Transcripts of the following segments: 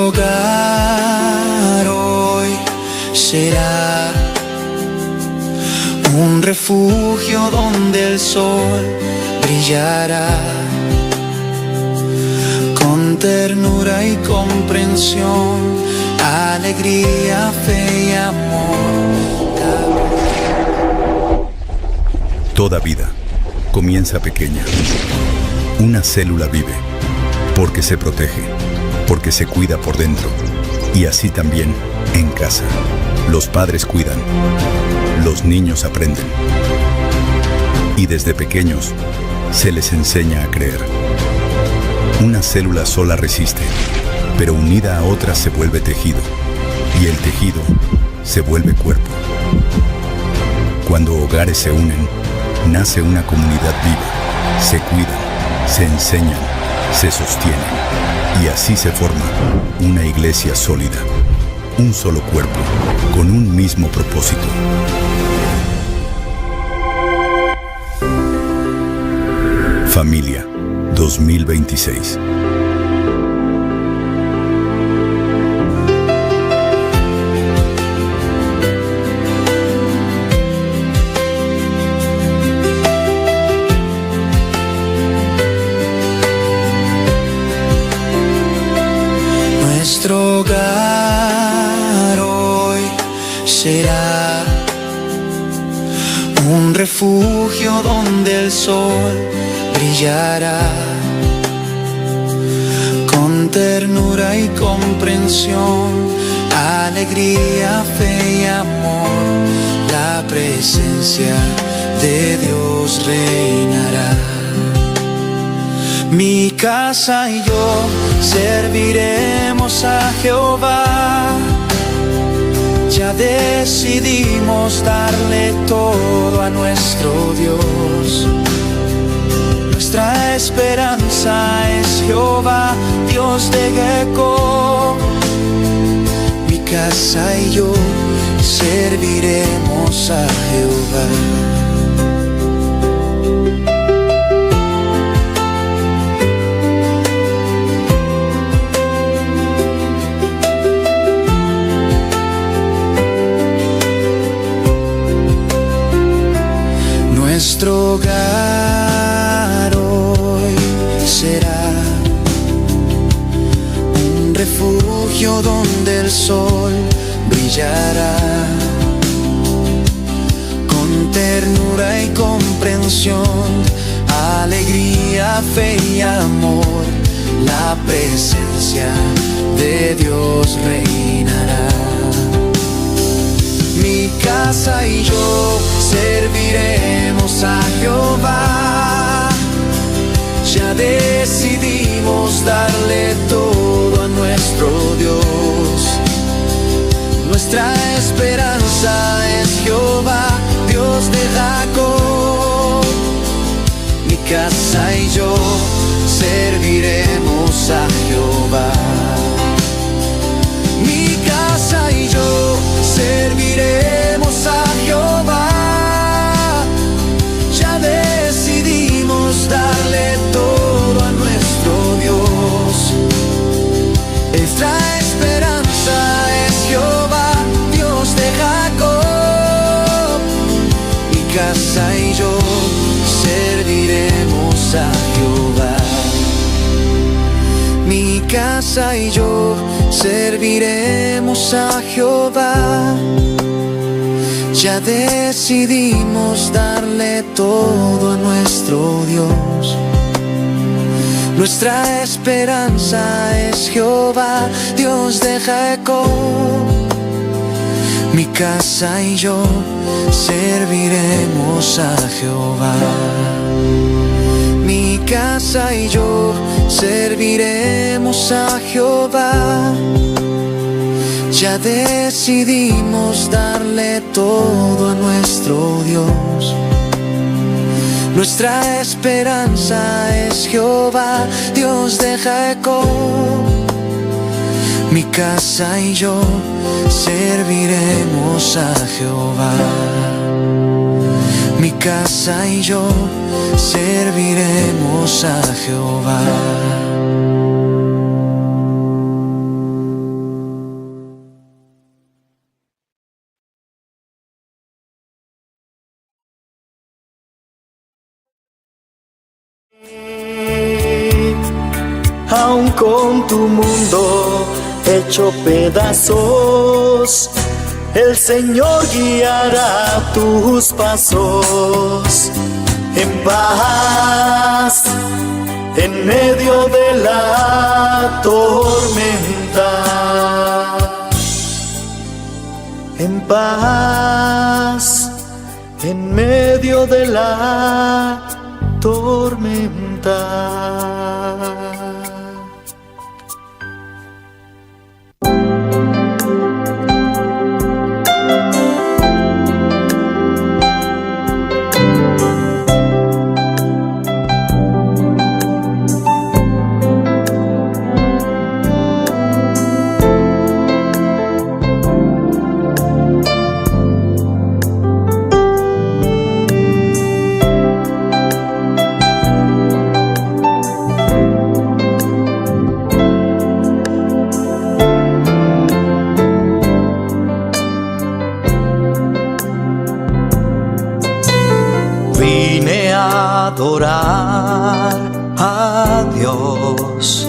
hogar hoy será un refugio donde el sol brillará con ternura y comprensión, alegría, fe y amor. Toda vida comienza pequeña. Una célula vive porque se protege, porque se cuida por dentro. Y así también en casa. Los padres cuidan, los niños aprenden. Y desde pequeños se les enseña a creer. Una célula sola resiste, pero unida a otras se vuelve tejido. Y el tejido se vuelve cuerpo. Cuando hogares se unen, nace una comunidad viva. Se cuidan, se enseñan, se sostienen. Y así se forma una iglesia sólida. Un solo cuerpo, con un mismo propósito. Familia 2026. Nuestro hogar hoy será un refugio donde el sol brillará con ternura y comprensión, alegría, fe y amor. La presencia de Dios reinará. Mi casa y yo serviremos a Jehová. Ya decidimos darle todo a nuestro Dios. Nuestra esperanza es Jehová, Dios de Jacob. Mi casa y yo serviremos a Jehová. Nuestro hogar hoy será un refugio donde el sol brillará con ternura y comprensión, alegría, fe y amor. La presencia de Dios reinará. Mi casa y yo serviremos a Jehová. Ya decidimos darle todo a nuestro Dios. Nuestra esperanza es Jehová, Dios de Jacob. Mi casa y yo serviremos a Jehová. Mi casa y yo serviremos a Jehová. Ya decidimos darle todo a nuestro Dios. Nuestra esperanza es Jehová, Dios de Jacob. Mi casa y yo serviremos a Jehová. Mi casa y yo serviremos a Jehová. Ya decidimos darle todo a nuestro Dios. Nuestra esperanza es Jehová, Dios de Jacob. Mi casa y yo serviremos a Jehová. Mi casa y yo serviremos a Jehová. Ya decidimos darle todo a nuestro Dios. Nuestra esperanza es Jehová, Dios de Jacob. Mi casa y yo serviremos a Jehová. Mi casa y yo serviremos a Jehová. con tu mundo hecho pedazos. El Señor guiará tus pasos en paz, en medio de la tormenta. En paz, en medio de la tormenta. Vine a adorar a Dios.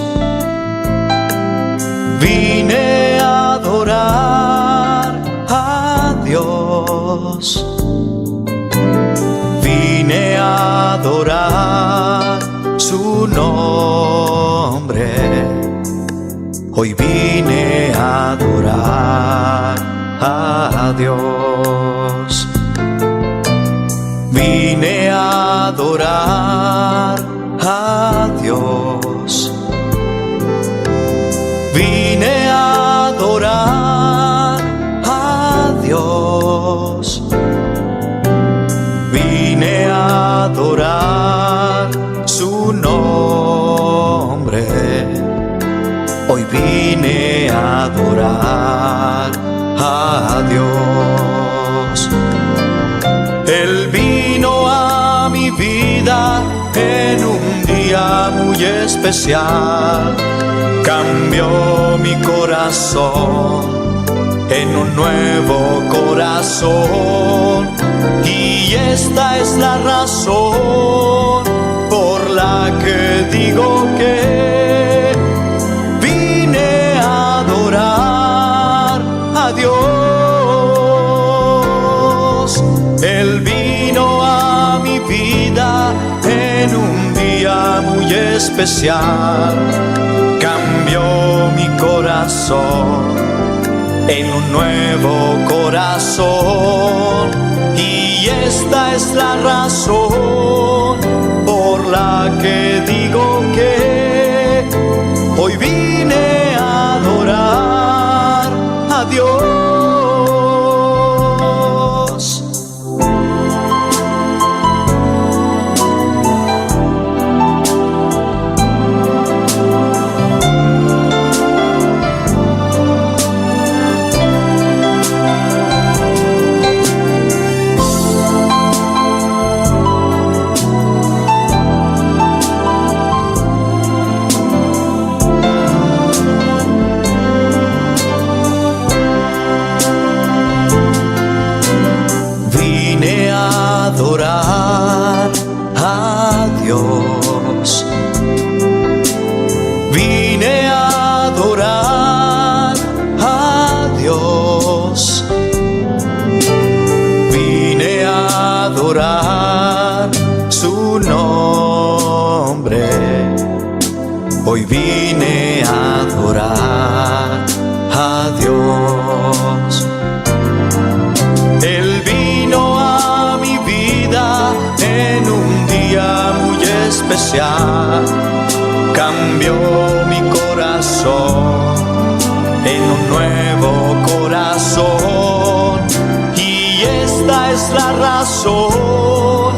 Vine a adorar a Dios. Vine a adorar su nombre. Hoy vine a adorar a Dios. Vine a adorar a Dios. Vine a adorar a Dios. Vine a adorar su nombre. Hoy vine a adorar a Dios. Él vino a mi vida en un día muy especial. Cambió mi corazón en un nuevo corazón. Y esta es la razón por la que digo que vine a adorar a Dios. Él vino a mi vida en un día muy especial. Cambió mi corazón en un nuevo corazón. Y esta es la razón por la que digo que hoy vine a adorar a Dios. Vine a adorar a Dios. Vine a adorar a Dios. Vine a adorar su nombre. Hoy vine a adorar a Dios. Él vino a mi vida en un día muy especial. Cambió mi corazón en un nuevo corazón. Y esta es la razón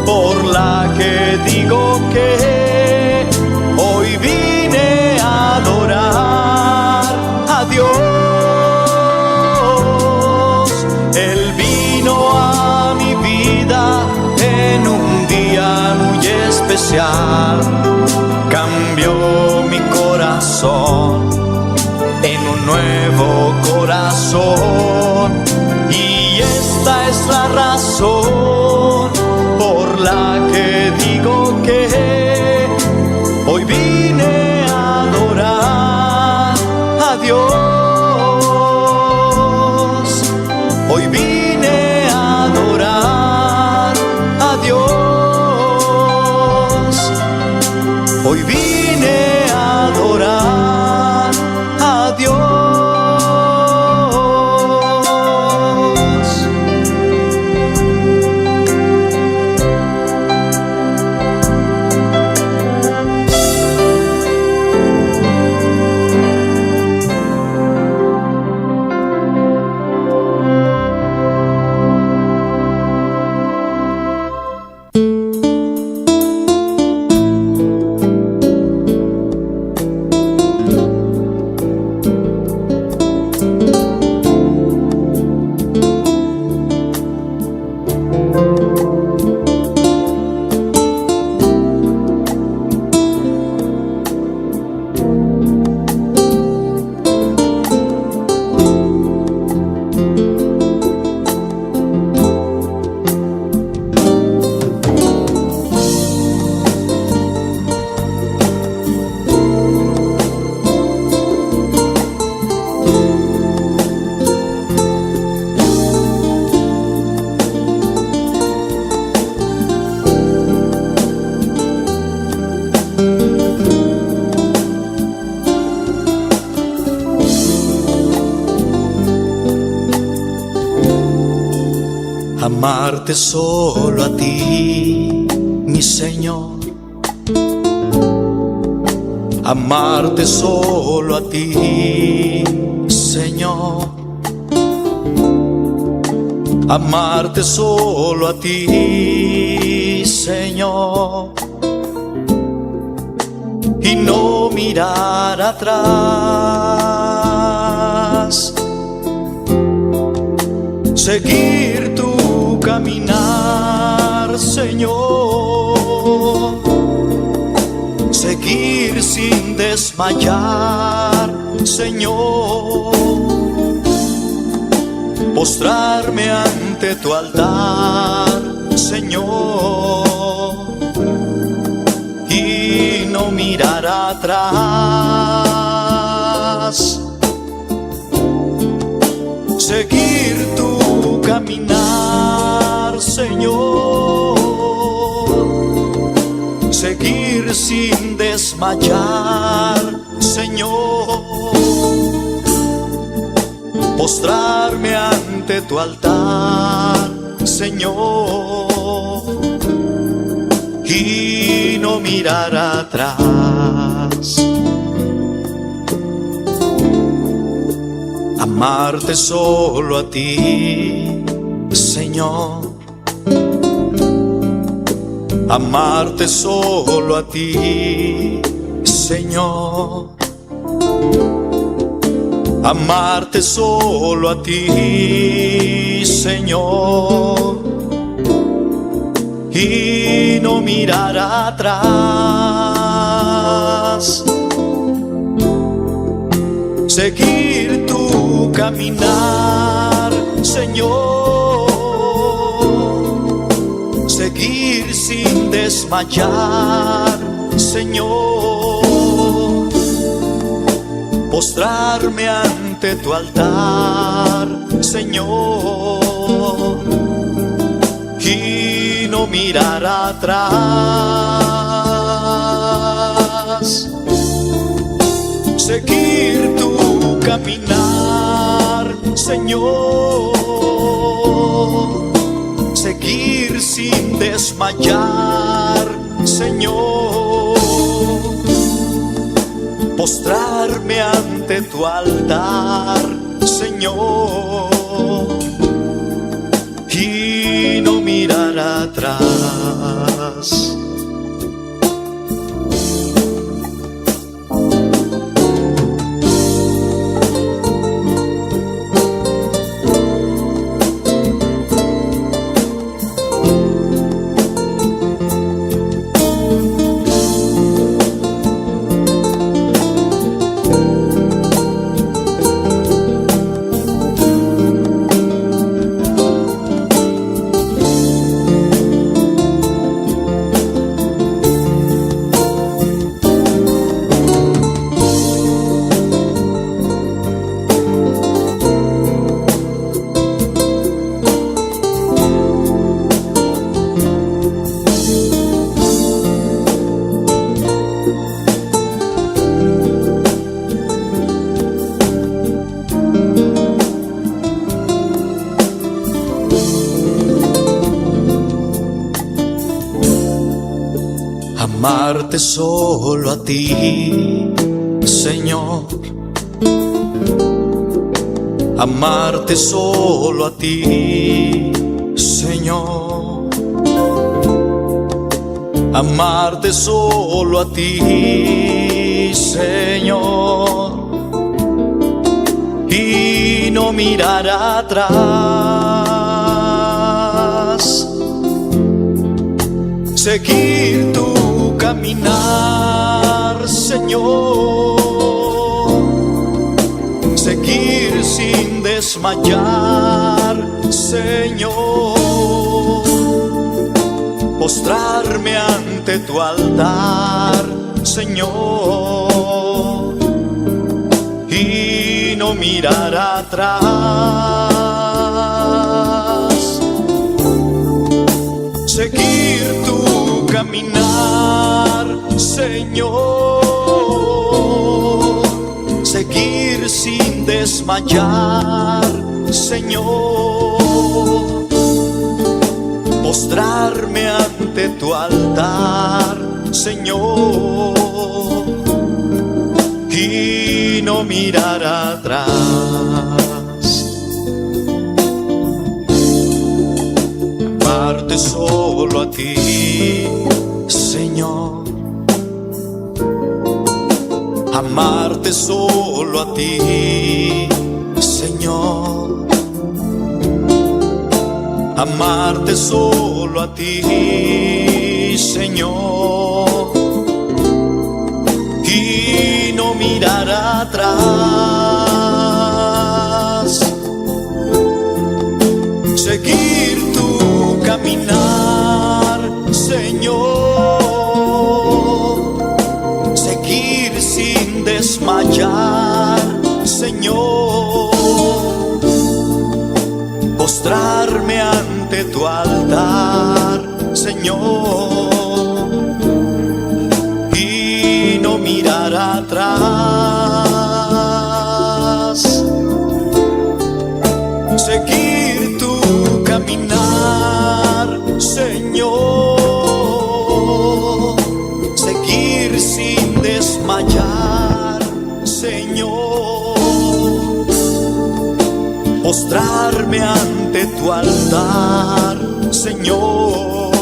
por la que digo que hoy vine a adorar a Dios. Él vino a mi vida en un día muy especial. Cambió mi corazón en un nuevo corazón. Y esta es la razón por la que digo que hoy vine a adorar amarte solo a ti, mi Señor. Amarte solo a ti, Señor. Amarte solo a ti, Señor. Y no mirar atrás. Seguir tu caminar, Señor. Seguir sin desmayar, Señor. Postrarme ante tu altar, Señor. Y no mirar atrás. Seguir tu caminar, Señor. Seguir sin desmayar, Señor. Postrarme ante tu altar, Señor. Y no mirar atrás. Amarte solo a ti, Señor. Amarte solo a ti, Señor. Amarte solo a ti, Señor. Y no mirar atrás. Seguir tu caminar, Señor. Seguir sin desmayar, Señor. Postrarme ante tu altar, Señor. Y no mirar atrás. Seguir tu caminar, Señor. Seguir sin desmayar, Señor. Postrarme ante tu altar, Señor. Y no mirar atrás. Amarte solo a ti, Señor. Amarte solo a ti, Señor. Amarte solo a ti, Señor. Y no mirar atrás. Seguir tu caminar, Señor. Seguir sin desmayar, Señor. Postrarme ante tu altar, Señor. Y no mirar atrás. Seguir tu caminar, Señor. Seguir sin desmayar, Señor. postrarme ante tu altar, Señor, y no mirar atrás. Amarte solo a ti, Señor. Amarte solo a ti, Señor. Amarte solo a ti, Señor, y no mirar atrás. Seguir tu caminar, Señor. Seguir sin desmayar, Señor. Postrarme ante tu altar, Señor, y no mirar atrás. Seguir tu caminar, Señor. Seguir sin desmayar, Señor. Postrarme ante tu altar, Señor,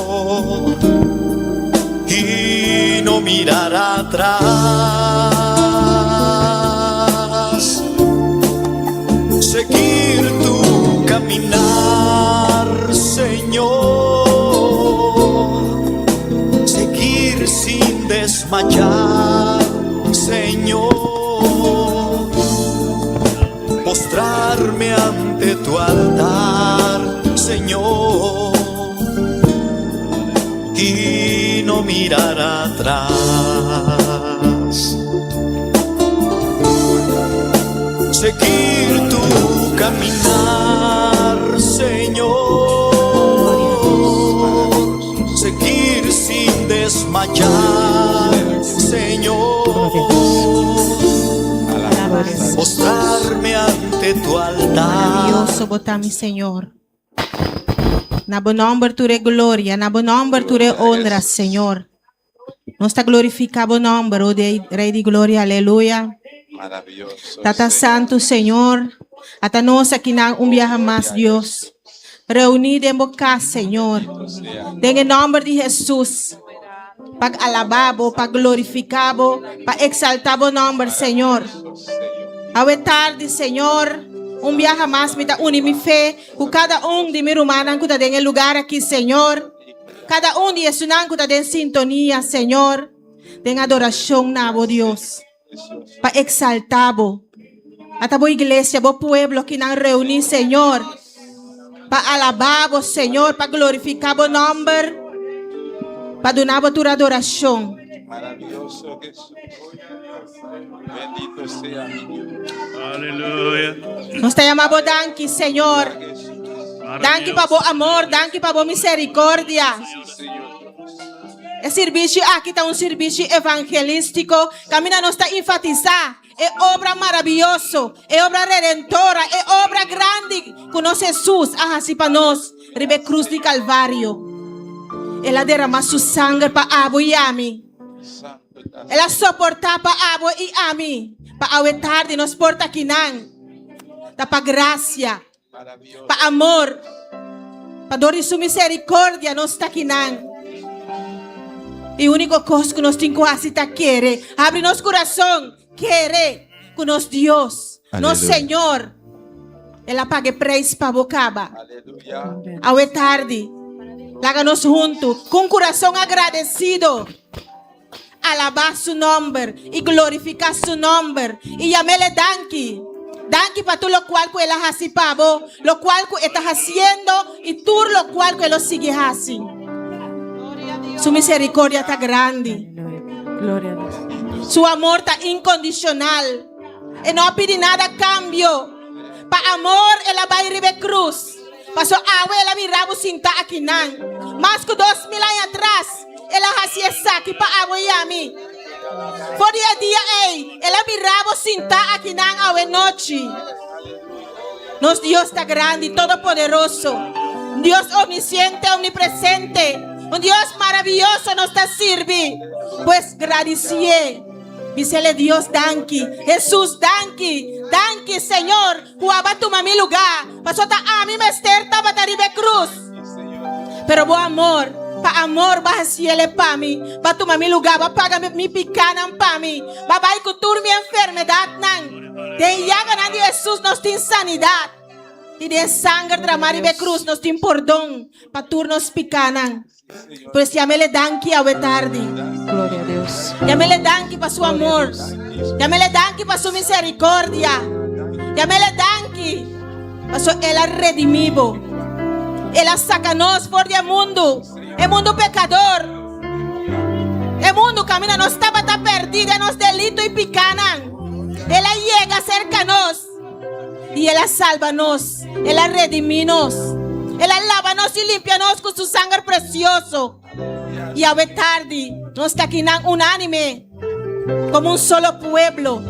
y no mirar atrás. Seguir tu caminar, Señor. Seguir sin desmayar, Señor. Postrarme ante tu altar, Señor, y no mirar atrás. Seguir tu caminar, Señor. Seguir sin desmayar, Señor. Postrarme ante tu altar. Maravilhoso botar mi Senhor. Na bom nome tu de glória, na bom nome tu de honra, Senhor. Nós está glorificar o nome, o Rei de glória, aleluia. Maravilloso. Tata Santo, Senhor. Até nós aqui na dia mais, Deus. Reunido em boca, Senhor. Em nome de Jesus. Para alabar, para glorificar, para exaltar o nome, Senhor. Hoje tarde, Senhor, dia mais me dá unir minha fé com cada de meus irmãos que está em lugar aqui, Senhor. Cada de estudantes que está em sintonia, Senhor. Em adoração, nabo Deus. Para exaltar, até a igreja, o pueblo que não reúne, Senhor. Para alabar, Senhor, para glorificar o nome. Para dar a tua adoração. Maravilloso Jesús. Bendito sea mi Dios. Aleluia. Nós te amamos, danke, Senhor. Danke para o amor, danke para a misericórdia. Esse serviço aqui está serviço evangelístico. Camina nos está enfatizar. É obra maravilhosa, é obra redentora, é obra grande. Conosce Jesus, assim para nós, ribe cruz de Calvário. Ela derramou seu sangue para abo e ami. Ela suportar para abo e ami. Para a tarde nos porta aqui não. Para graça, para amor, para dor e sua misericórdia nos está aqui não. E a única coisa que nós temos que fazer é querer. Abre nosso coração. Querer com nosso Deus. Nosso Senhor. Ela paga preço para a bocaba. Hoje tarde. Láganos juntos. Com coração agradecido. Alabar seu nome. E glorificar seu nome. E chamar-lhe danke. Danke para tudo o qual que ela faz para vos. Lo cual que está haciendo. E tudo lo cual que ela sigue fazendo. Su misericordia está grande. Gloria a Dios. Su amor está incondicional. Y no pide nada a cambio. Para amor, ela vai ribe cruz. Pasó agua, ela viraba cinta aquí nan. Más que 2000 años atrás, ela hacía saque para agua y a mí. Por día, ela viraba cinta aquí nan a noche. Nos Dios está grande y todopoderoso. Un Dios omnisciente, omnipresente. Un Dios maravilloso nos está sirviendo. Pues gracias. Dícele Dios, danki. Jesús, danki. Danki, Señor. Juaba tu mami lugar. Pasó ta a mí me esterta bataribe cruz. Pero vos amor. Pa amor va hacia pa mí. Va tu mami lugar. Va paga mi picanan pa mí. Va a cutur mi enfermedad nan. De ya ganan de Jesús nos tiene sanidad. Y de sangre dramari be cruz nos tiene perdón. Pa turnos picanan. Pues llámele danki a tarde. Gloria a Dios. Llámele danki para su amor. Llámele danki para su misericordia. Llámele danki para su él ha redimido. Él ha sacanos por el mundo pecador. El mundo camina, no estaba tan perdido, nos delito y picanan. Él llega cerca a nos y él salvanos. Él ha rediminos. Él lávanos y limpianos con su sangre precioso. Y a tarde nos está aquí unánime como un solo pueblo.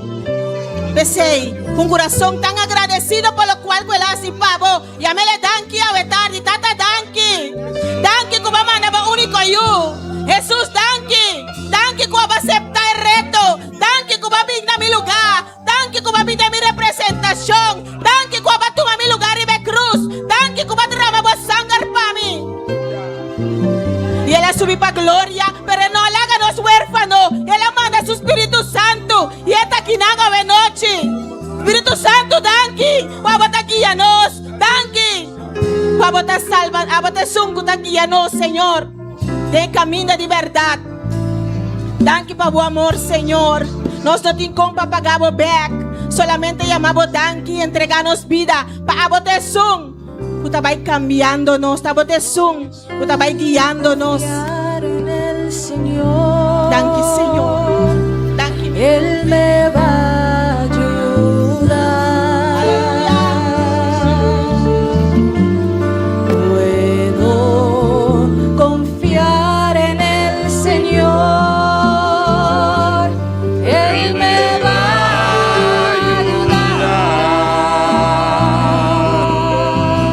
Besei, con corazón tan agradecido por lo cual él hace pavo. Llámele danki a tarde, tata danki. Danki como mandaba único yo. Jesús danki. Danki como acepta el reto. Danki como vigna mi lugar. Danki como vigna mi representación. Danki como toma mi lugar y ve cruz. Danki como drama vos sangre para mí. Y él ha subido para gloria, pero no le háganos huérfanos. Él manda a su Espíritu Santo. Y esta aquí naga de noche. Espíritu Santo, danki. Guabata guíanos. Danki. Guabata salva. Guabata sungu guíanos, Señor. De camino de verdad. Danki para tu amor, Señor. Nos no tiene compa pagamos back. Solamente llamamos danki, entreganos vida. Para bote sun. Tú vas cambiándonos, tú vas guiándonos. En el Señor. Danke, Señor. Danke. Él me va a ayudar. Puedo confiar en el Señor. Él me va a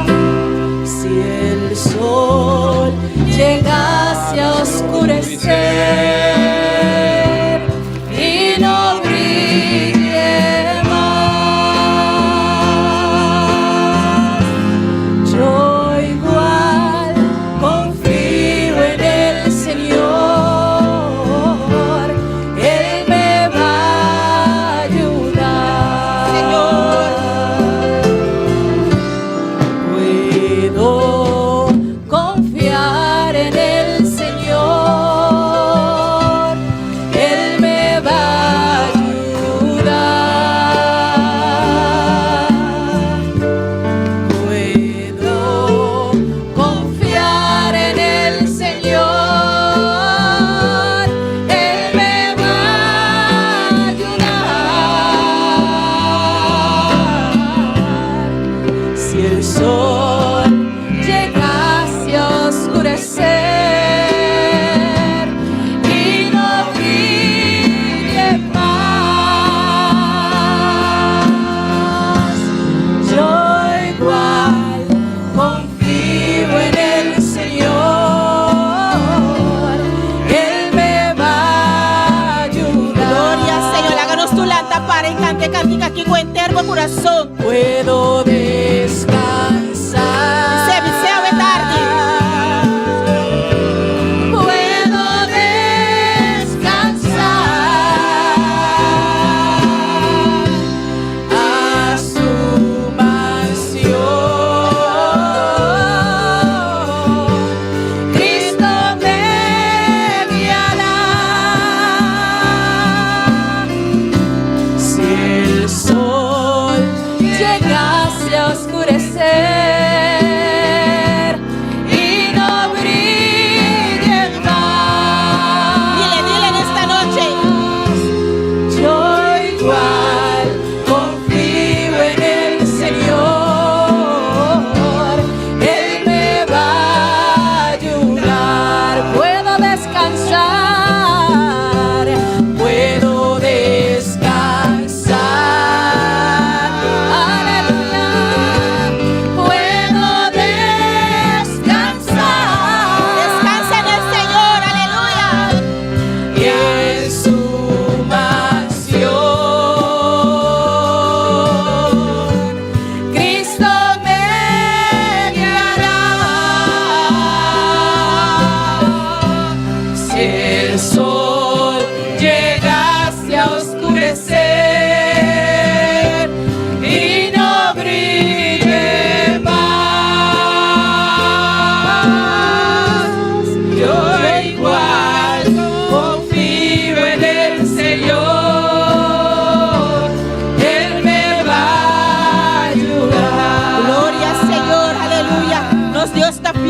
ayudar. Si el sol llegase a oscurecer y no brille más, yo igual confío en el Señor. Él me va a ayudar. Puedo confiar en el Señor. Él me va a ayudar. Puedo confiar en el Señor. Él me va a ayudar. Si el sol llegase a oscurecer y no brille más, yo igual confío en el Señor. Él me va a ayudar. Gloria, Señor. Háganos tu lanta para encante, cantica aquí con entero corazón. Puedo descansar. Se visea de tarde. Puedo descansar a su mansión. Cristo me guiará. Si el sol llegase a oscurecer y no brille más, Dile en esta noche. yo igual confío en el Señor. Él me va a ayudar. Puedo descansar. Puedo descansar. Aleluya.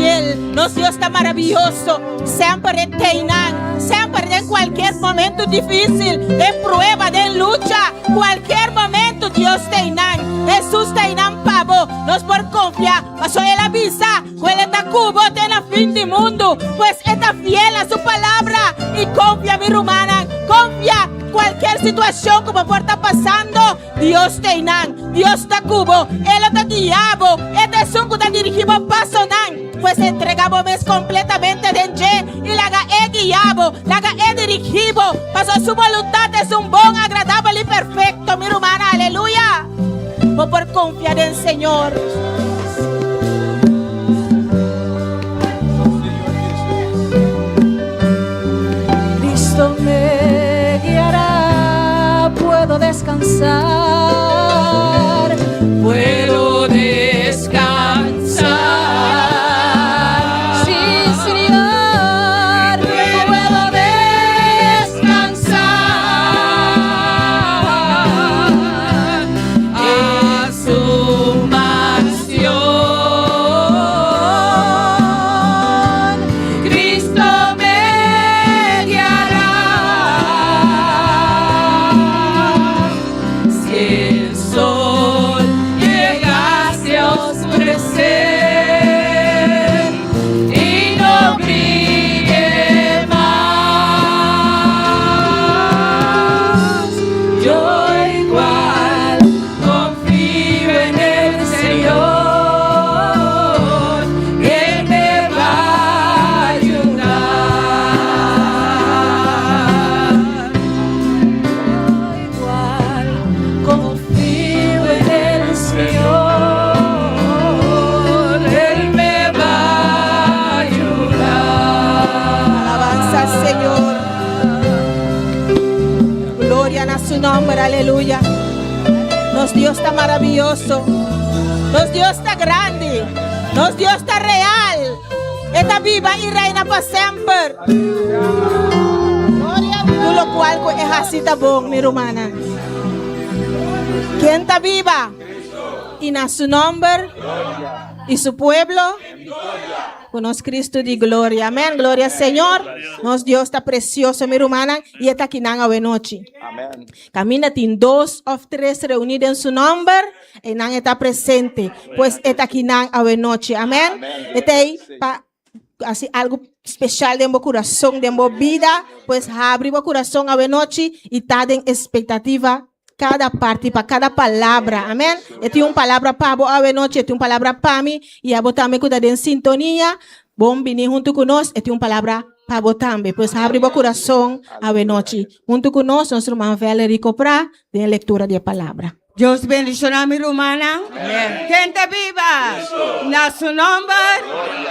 fiel. Nuestro Dios está maravilloso. Siempre teinan, siempre en cualquier momento difícil, de prueba, de lucha, cualquier momento Dios teinan. Jesús teinan pavo. Nos por confiar. Pasó él avisa, él está cubo en el fin del mundo. Pues está fiel a su palabra y confía, mi hermana, confía. Cualquier situación como por estar pasando, Dios teinan, Dios está cubo, él está diabo, este es un que está dirigido paso nan. Pues entregamos completamente de y la haga guiado, la haga dirigido, pasó su voluntad, es un buen, agradable y perfecto, mi hermana, aleluya. Por confiar en el Señor. Cristo me guiará, puedo descansar, puedo descansar. Sí, Señor, puedo descansar a su mansión. Cristo me guiará. Si el sol llegase a oscurecer y no brille más, yo igual confío en el Señor, Él me va a ayudar. Yo igual confío en el Señor, Él me va a ayudar. Alabanza al Señor. Gloria a su nombre, aleluya. Nuestro Dios está maravilloso. Nuestro Dios está grande. Nuestro Dios está real. Está viva y reina para siempre. Gloria a Dios. Tú lo cual es así también, mi hermana. ¿Quién está viva? Y a su nombre y su pueblo. Con Cristo de gloria. Amén. Gloria al Señor. Nuestro Dios está precioso, mi hermana. Y está aquí en la noche. Amén. Camina en 2 o 3 reunidos en su nombre. Y Nan está presente. Pues está aquí en la noche. Amén. Está ahí para así algo especial de mi corazón, de mi vida. Pues abre mi corazón a noche y está en expectativa. Cada parte, para cada palabra, amén. Este es una palabra para vos a noche, este es una palabra para mí, y a vos también que está en sintonía, vos venir junto con nosotros, este es una palabra para vos también. Pues abre tu corazón a noche. Junto con nosotros, nuestro hermano Valery Copra, de lectura de palabra. Dios bendicionar mi hermana. Gente viva. Na su nombre.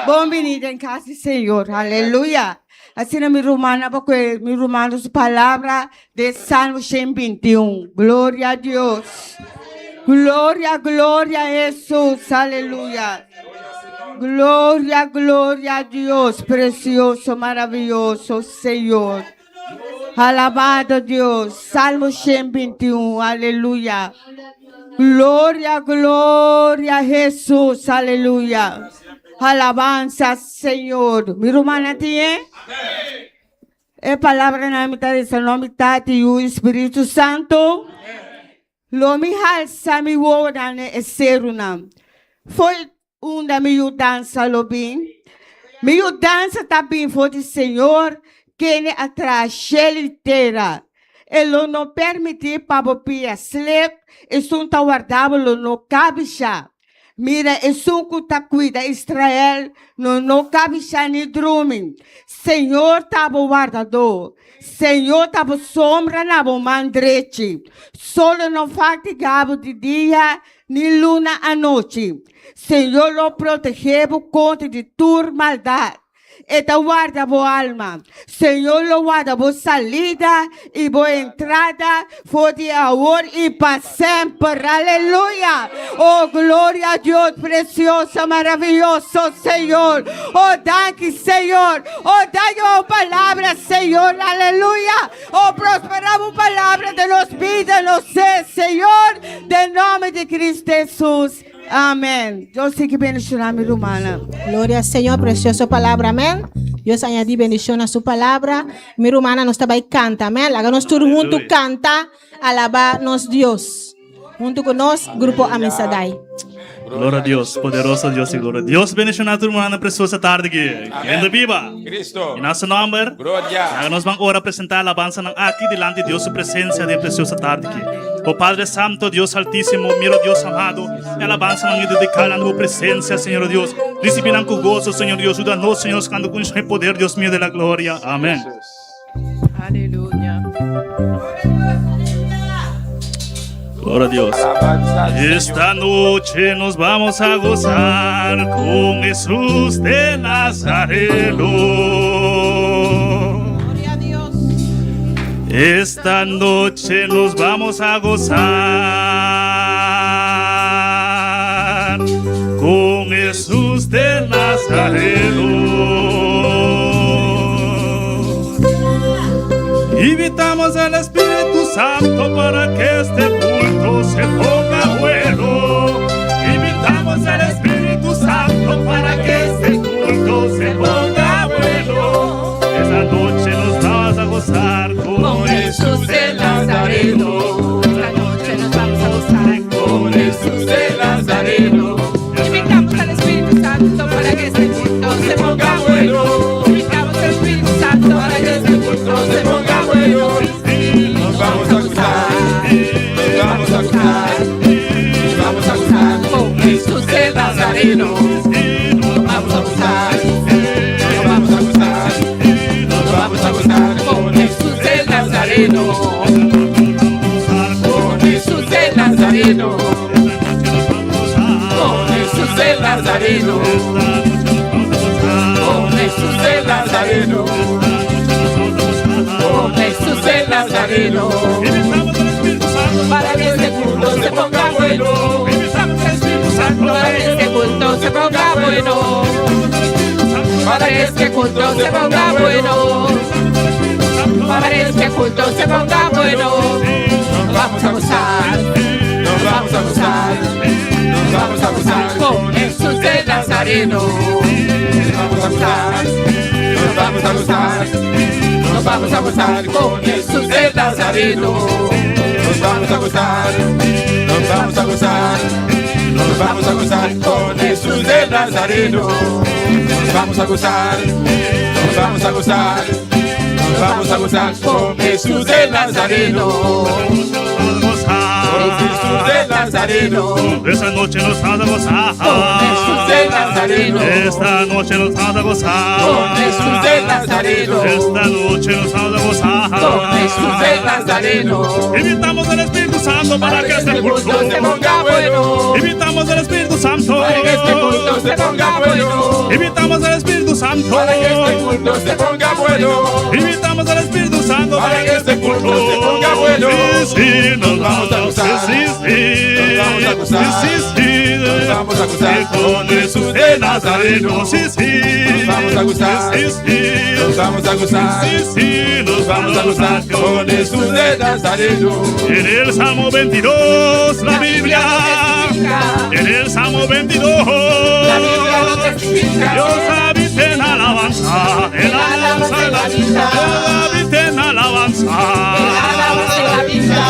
Bienvenida en casa del Señor. Aleluya. Así es mi hermana, porque mi hermana su palabra de Salmo 121. Gloria a Dios. Gloria, gloria a Jesús. Aleluya. Gloria, gloria a Dios. Precioso, maravilloso Señor. Alabado Dios. Salmo 121. Aleluya. Gloria, gloria a Jesús. Aleluya. Alabanza, Señor. Mi hermana tiene. Es palabra en la mitad de ese nombre y el Espíritu Santo. Lo mi halsa mi wodan es seruna. Foi da minha dança lo bem. Minha dança também foi do Senhor que ele atrás inteira. Ele não permitiu para o pia slep. Isso não está guardado no cabicha. Mira, isso que está cuida Israel não cabicha nem drumming. Senhor está guardador. Senhor está sombra na mandrete. Solo não fatigado de dia nem luna à noite. Senhor lo protegeu contra de tua maldade. Eta guarda boa alma. Senhor lo guarda boa salida e boa entrada. For de agora e para sempre. Aleluia. Oh, glória a Deus. Precioso, maravilhoso, Senhor. Oh, danke, Senhor. Oh, dai a palavra, Senhor. Aleluia. Oh, prosperamos palavra de nos vida, nos ser, Senhor. De nome de Cristo Jesus. Amén. Dios sigue bendicionando a mi hermana. Gloria al Señor, preciosa palabra, amén. Dios añadí bendición a su palabra. Mi hermana nos estaba ahí canta, amén. Háganos todos juntos canta, alabarnos Dios. Junto con nos, grupo Amisadai. Glória a Deus, poderoso Deus e glória. Deus bendiga a turma na preciosa tarde aqui. Ainda viva. Cristo. Em nosso nome, Glória. nós vamos agora apresentar a alabança aqui delante de Deus, sua presença de preciosa tarde aqui. O Padre Santo, Deus Altíssimo, miro Deus amado, e alabança não dedicar a tua presença, Senhor Deus. Recebirão com gozo, Senhor Deus, ajuda-nos, Senhor, quando com o poder, Deus mío, de la glória. Amém. Aleluya. Glória a Deus. Alabanza al Señor. Esta noche nos vamos a gozar con Jesús de Nazareno. Gloria a Dios. Esta noche nos vamos a gozar con Jesús de Nazareno. Invitamos al Espíritu Santo para que este culto se ponga bueno. Invitamos al Espíritu Santo para que este culto se ponga bueno. Esta noche nos vamos a gozar con Jesús de Nazareno. Esta noche nos vamos a gozar Con Jesús de Nazareno. Invitamos al Espíritu Santo para que este culto se ponga bueno. Invitamos al Espíritu Santo para que este culto se ponga bueno. Nos vamos a gozar. Nos vamos a gozar. Nos vamos a gozar. Con Jesús de Nazareno. Nos vamos a gozar. Nos vamos a gozar. Nos vamos a gozar. Con Jesús de Nazareno. Con Jesús de Nazareno. Con Jesús de Nazareno. Con Jesús de Nazareno. Con Jesús de Nazareno. Para que este culto se ponga bueno. Para que este culto se ponga bueno. Para que este culto se ponga bueno. Para que este culto se ponga bueno. Nos vamos a gozar. Nos vamos a gozar. Nos vamos a gozar. Con Jesús de Nazareno. Nos vamos a gozar. Nos vamos a gozar. Nos vamos a gozar. Con Jesús de Nazareno. Nos vamos a gozar. Nos vamos a gozar. Nos vamos a gozar con Jesús de Nazareno. Nos vamos a gozar. Nos vamos a gozar. Nos vamos a gozar con Jesús de Nazareno. Con Jesús de Nazareno. Esta noche nos vamos a gozar. Con Jesús de Nazareno. Esta noche nos vamos a gozar. Con Jesús de Nazareno. Esta noche nos vamos a gozar. Con Jesús de Nazareno. Invitamos al Espíritu Santo para que este culto se ponga bueno. Invitamos al Espíritu Santo Para que este culto se ponga bueno. Invitamos al Espíritu Santo Para que este culto se ponga bueno. Invitamos al Espíritu Santo Para que este culto se ponga bueno. Sí, sí, nos vamos a gozar. Sí, sí, Nos vamos a gozar. Sí, sí, Nos vamos a gozar con Jesús de Nazareno. Sí, sí, Nos vamos a gozar. Sí, sí, Nos vamos a gozar. sí, sí, Nos vamos a gozar con Jesús de Nazareno. En el Salmo 22, la Biblia. En el Salmo 22, La Biblia lo testifica. Dios habita en alabanza, en alabanza, la vida. Dios habita en alabanza. Alabas en la vida.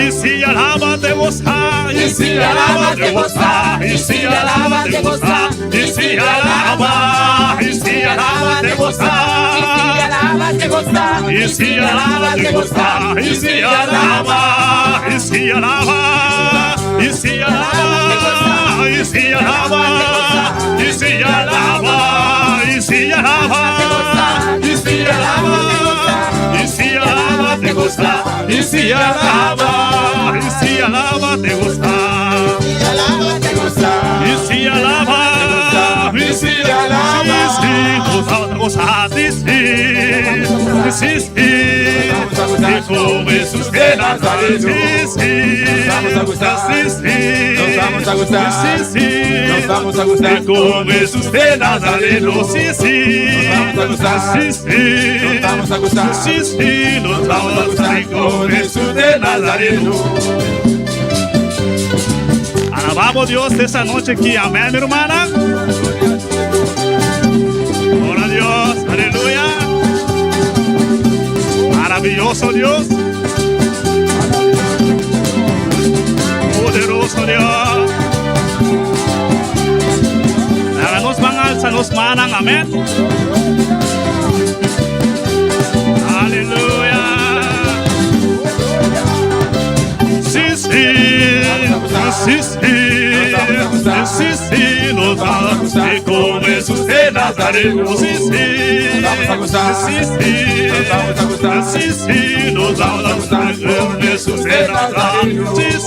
Y si alabas de gozar, Y si alabas de gozar, y si alabas de gozar, y si alabas, y si alabas de gozar. alabas de gozar. Y si alabas de gozar, y si alabas, y si alabas, y si alabas, y si alabas, y si alabas, y si alabas, y si alabas, y si alabas de gozar, y si alabas, y si alabas de gozar, De gozar. y si alabas, y si alabas, nos vamos a gozar, sí, sí, sí, y con Jesús de Nazaret, sí, sí, Vamos a gozar. sí, sí, Nos vamos a gozar. sí, sí, Nos vamos a gozar. y con Jesús de Nazareno, sí, sí, Nos vamos a gozar. sí, sí, Nos vamos a gozar. sí, sí, nos vamos a gozar con Jesús de Nazareno. Alabamos a Dios esta noche aquí, amén, mi hermana. Gloria a Dios, aleluya. Maravilloso Dios. Poderoso Dios. Nos van a alzar, nos manan, amén. Aleluya. Sí, sí, sí, sí, sí, nos vamos a con Jesús de Nazaret. Sí, sí, vamos a gozar. sí, sí, Vamos a gozar. sí, sí, nos vamos a gozar con Jesús de Nazaret. Sí, sí,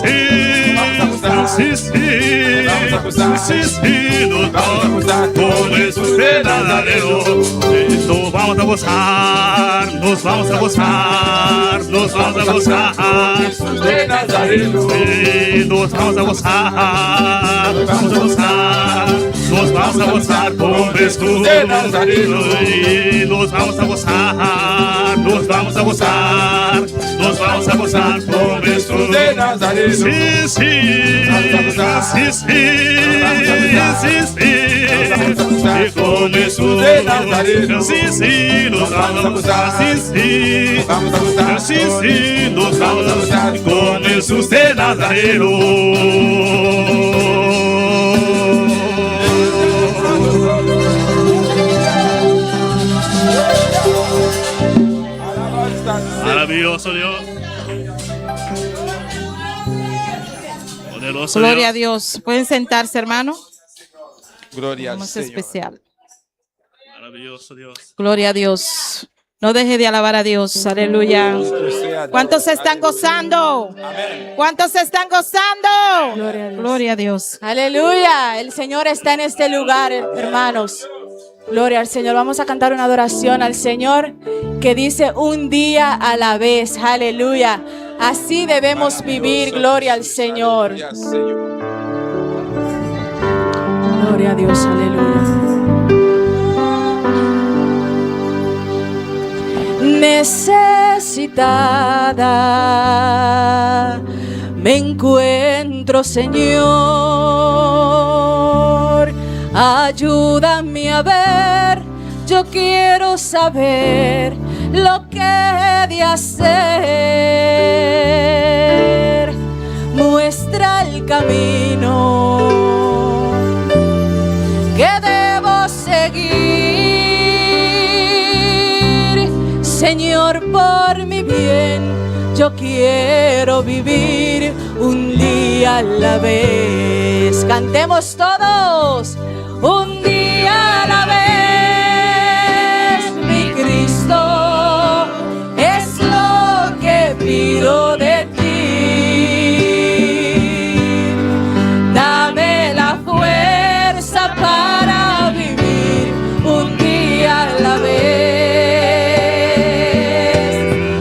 sí, sí, Vamos a gozar. sí, sí, nos Vamos a gozar. con Jesús de Nazaret. Nos vamos a gozar, nos vamos a gozar, nos vamos a gozar. Jesús de Nazaret. Sí, nos vamos a gozar, nos vamos a gozar, nos vamos a gozar con Jesús de Nazaret. Sí, nos vamos a gozar, nos vamos a gozar, nos vamos a gozar con Jesús de Nazaret. Sí, sí, sí, sí, sí, sí, con Jesús de Nazaret. Sí, sí, nos vamos a gozar, sí, sí, Vamos a gozar. sí, sí, nos vamos a gozar con Jesús de Nazareno. Maravilloso Dios. Poderoso Gloria a Dios. Dios. Pueden sentarse, hermano. Gloria al Más Señor. especial. Maravilloso Dios. Gloria a Dios. No deje de alabar a Dios. Aleluya. ¿Cuántos se están gozando? ¿Cuántos se están gozando? Gloria a Dios. Gloria a Dios. Aleluya, el Señor está en este lugar, hermanos. Gloria al Señor. Vamos a cantar una adoración al Señor que dice un día a la vez. Aleluya. Así debemos vivir. Gloria al Señor. Gloria al Señor. Gloria a Dios. Aleluya. Necesitada me encuentro, Señor. Ayúdame a ver, yo quiero saber lo que he de hacer. Muestra el camino que debo seguir. Señor, por mi bien, yo quiero vivir un día a la vez. Cantemos todos. Un día a la vez, mi Cristo, es lo que pido de ti. Dame la fuerza para vivir un día a la vez.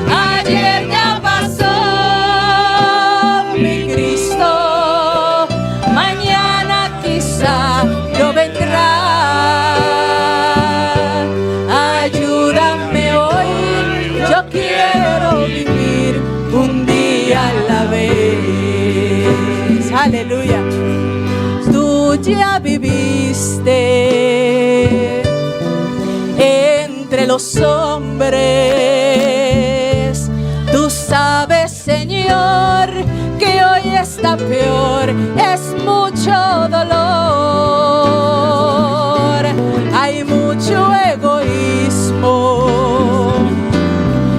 Ayer ya pasó, mi Cristo, mañana quizá no vendrá. Ayúdame hoy, yo quiero vivir un día a la vez. Aleluya. Tú ya viviste entre los hombres. Tú sabes, Señor, que hoy está peor, es mucho dolor, hay mucho egoísmo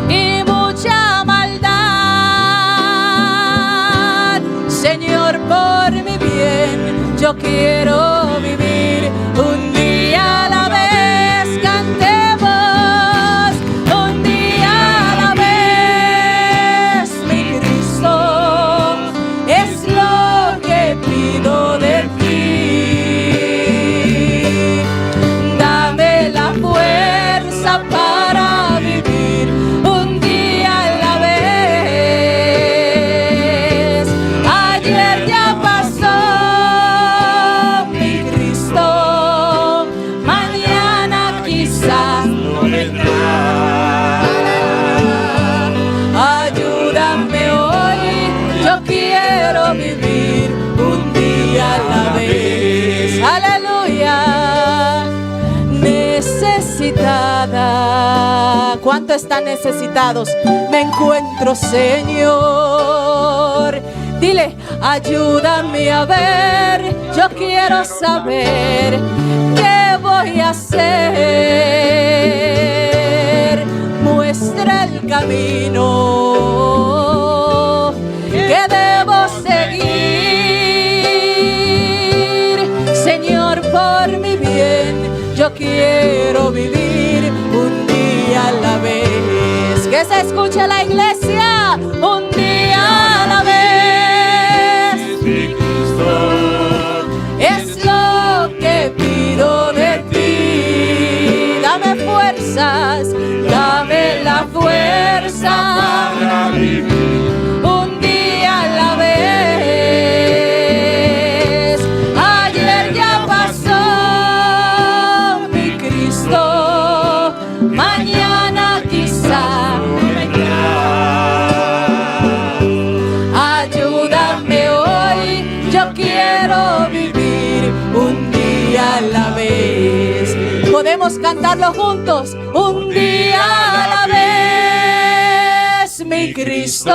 y mucha maldad. Señor, por mi bien, yo quiero vivir un día a la vez. Cantemos un día a la vez, mi Cristo, es lo que pido de ti. Dame la fuerza para vivir un día a la vez. Ayer ya pasó, cuánto están necesitados me encuentro, Señor. Dile, ayúdame a ver, yo quiero saber qué voy a hacer. Muestra el camino que debo seguir. Señor, por mi bien, yo quiero vivir un día a la vez. Que se escuche la iglesia, un día a la vez. Mi Cristo, Es lo que pido de ti. Dame fuerzas, dame la fuerza para vivir. un día a la vez. Ayer ya pasó, mi Cristo, mañana quizá vendrá. Ayúdame hoy, yo quiero vivir un día a la vez. Podemos cantarlo juntos, un día a la vez, mi Cristo.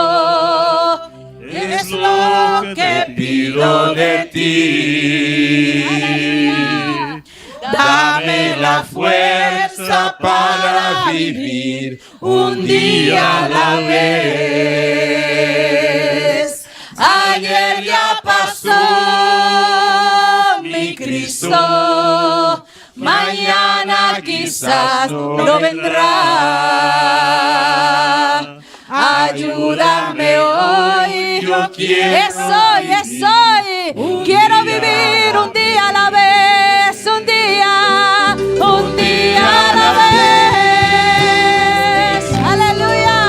Es lo que pido de ti. Dame la fuerza para vivir un día a la vez. Ayer ya pasó, mi Cristo, mañana quizás no vendrá. Ayúdame hoy, yo quiero es hoy, quiero vivir un día a la vez, un día a la vez. Aleluya,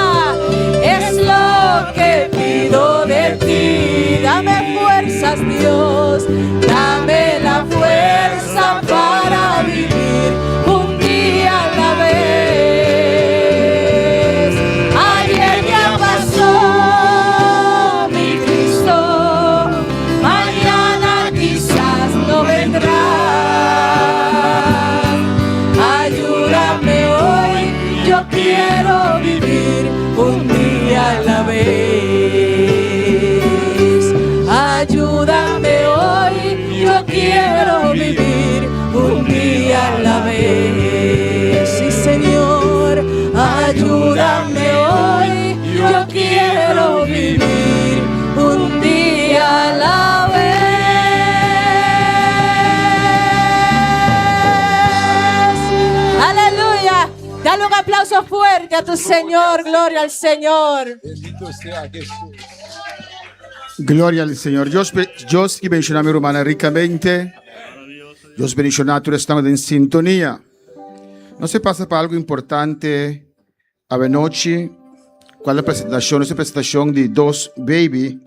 es lo que pido de ti. Dame fuerzas, Dios, dame la fuerza para vivir un día a la vez. Ayer ya pasó, mi Cristo, mañana quizás no vendrá. Ayúdame hoy, yo quiero vivir un día a la vez. Ayúdame hoy, yo quiero vivir un día a la vez. Sí, Señor, ayúdame hoy, yo quiero vivir un día a la vez. Aleluya. Dale un aplauso fuerte a tu Señor. Gloria al Señor. Bendito sea Jesús. Gloria al Señor. Dios bendiga mi hermana ricamente. Dios bendiga, todos estamos en sintonía. No se pasa para algo importante a noche. ¿Cuál es la presentación? Es la presentación de dos baby.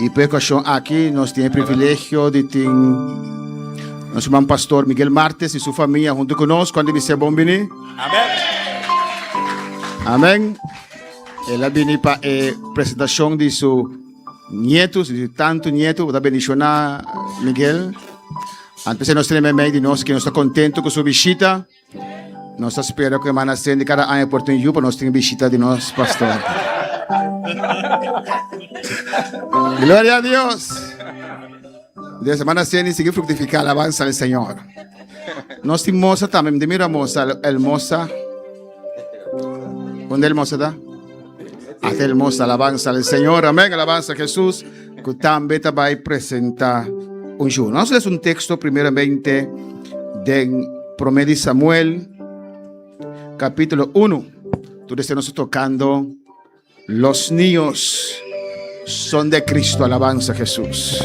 Y por ocasión aquí nos tiene el privilegio de tener nuestro hermano pastor Miguel Martes y su familia junto con nosotros. Cuando dice bombini. Amén. Amén. Él viene para la presentación de su nietos, de tanto nieto, da bendicionar Miguel. Antes de nós termos meio de nós que nós está contento com sua visita. Nós esperamos que a semana de cada ano por ter para nós ter visita de nós pastor. Glória a Deus. De semana sendo seguir fructificar a alabanza al Senhor. Nós temos moça também, de mira moça, el moça. Onde el moça está? Hasta hermosa alabanza al Señor, amén, alabanza a Jesús, que también te va a presentar un show. Vamos a leer un texto primeramente de Promedio de Samuel, capítulo 1. Tú estás tocando, los niños son de Cristo, alabanza a Jesús.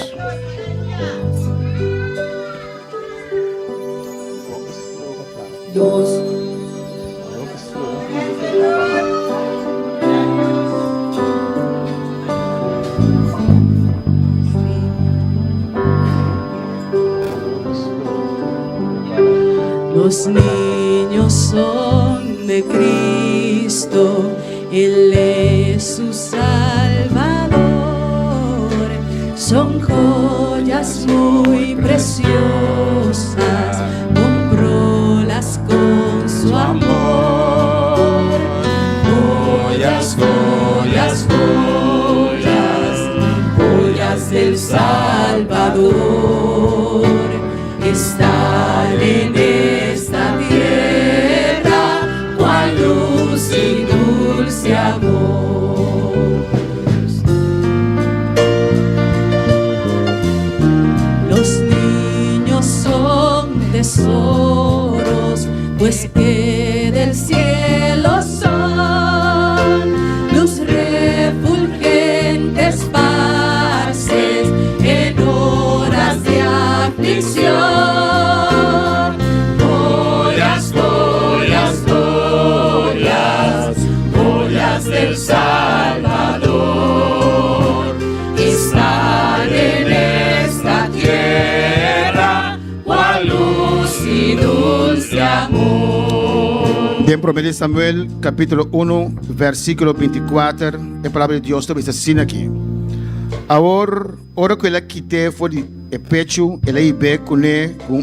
Los niños son de Cristo, Él es su Salvador. Son joyas muy preciosas, comprólas con su amor. estar en esta tierra, cual luz y dulce amor. Los niños son tesoros, pues que del cielo son, luz refulgente esparces en horas de aflicción. Glorias, glorias, glorias, glorias del Salvador, están en esta tierra, cual luz y dulce amor. Em 1 Samuel, capítulo 1, versículo 24, a palavra de Deus também está assim aqui. Agora, ora que ela quite foi de pecho, ela ibe com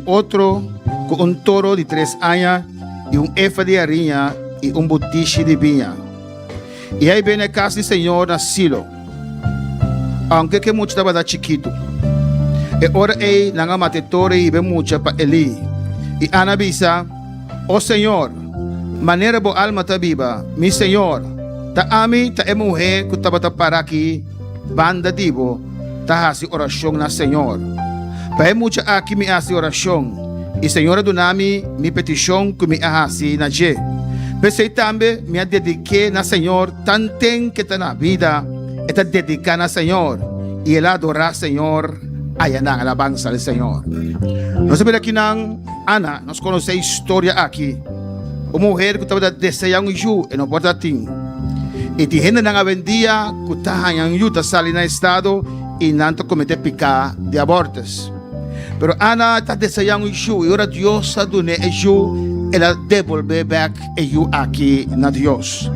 outro, com toro de 3 anos, e efa de arinha, e botiche de vinha. E aí vem a casa do Senhor na Silo, aunque que muito estava da chiquito. E ora ei, nanga matetori, e bem muito para Eli. E Ana bisa, ó Senhor, maneira bo alma ta viva, mi Senhor, ta ami ta mulher que estava para aqui, banda dibo, ta hasi oração na Senhor. Para muita aqui me hasi oração, e Senhor donami mi petição que me hasi na je. Pensei também me dediquei na Senhor, tanto que ta na vida, e ta dedicar na Senhor, e ela adorar Senhor, aí na alabança do Senhor. Nós sabemos aqui na Ana, nós conhecemos a história aqui. Uma mulher que estava desejando ju e não pode ter. E tem gente que vendia que está em ju, está saindo no estado e não comete pecado de abortos. Pero Ana está desejando ju e ora Deus está dando ju, ela devolve back ju aqui na Deus.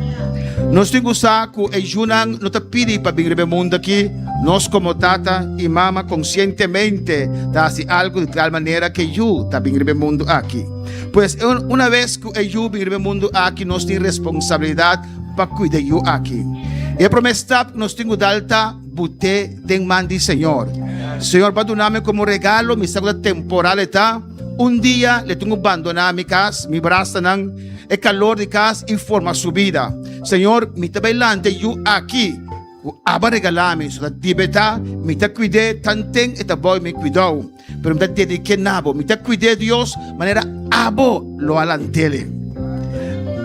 Nós temos que usar que o ju não está pedindo para vir ao mundo aqui. Nós como tata e mama conscientemente fazemos algo de tal maneira que ju está vindo ao mundo aqui. Pues una vez que eu vim ao mundo aqui, nós temos responsabilidade para cuidar de aqui. E a promessa que nós temos dalta, bute de mão do Senhor. Senhor, para dar-me como regalo, minha segunda temporalidade, dia, le tenho que abandonar minha casa, meu braço, o calor de casa e forma sua vida. Senhor, me trabalhando eu aqui, aba regalar-me, so that dibeta, me ta cuidar, tanteng, e ta boy me cuidou. Pero me ta dediquei nabo, me ta cuidar de Deus, maneira abo lo alantele.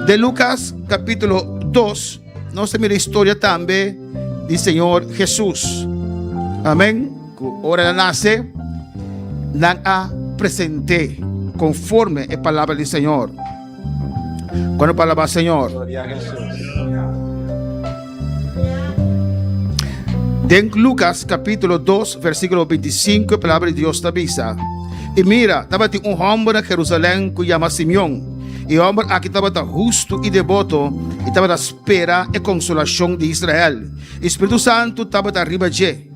De Lucas capítulo 2, nós temos a história também do Senhor Jesus. Amém? Ora ela nasce, não a presente conforme a palavra do Senhor. Quando a palavra do Senhor. De Lucas capítulo 2, versículo 25, a palavra de Deus está avisa. E mira, estava homem em Jerusalém que chama Simeão. E o homem aqui estava justo e devoto, e estava à espera e consolação de Israel. O Espírito Santo estava arriba de.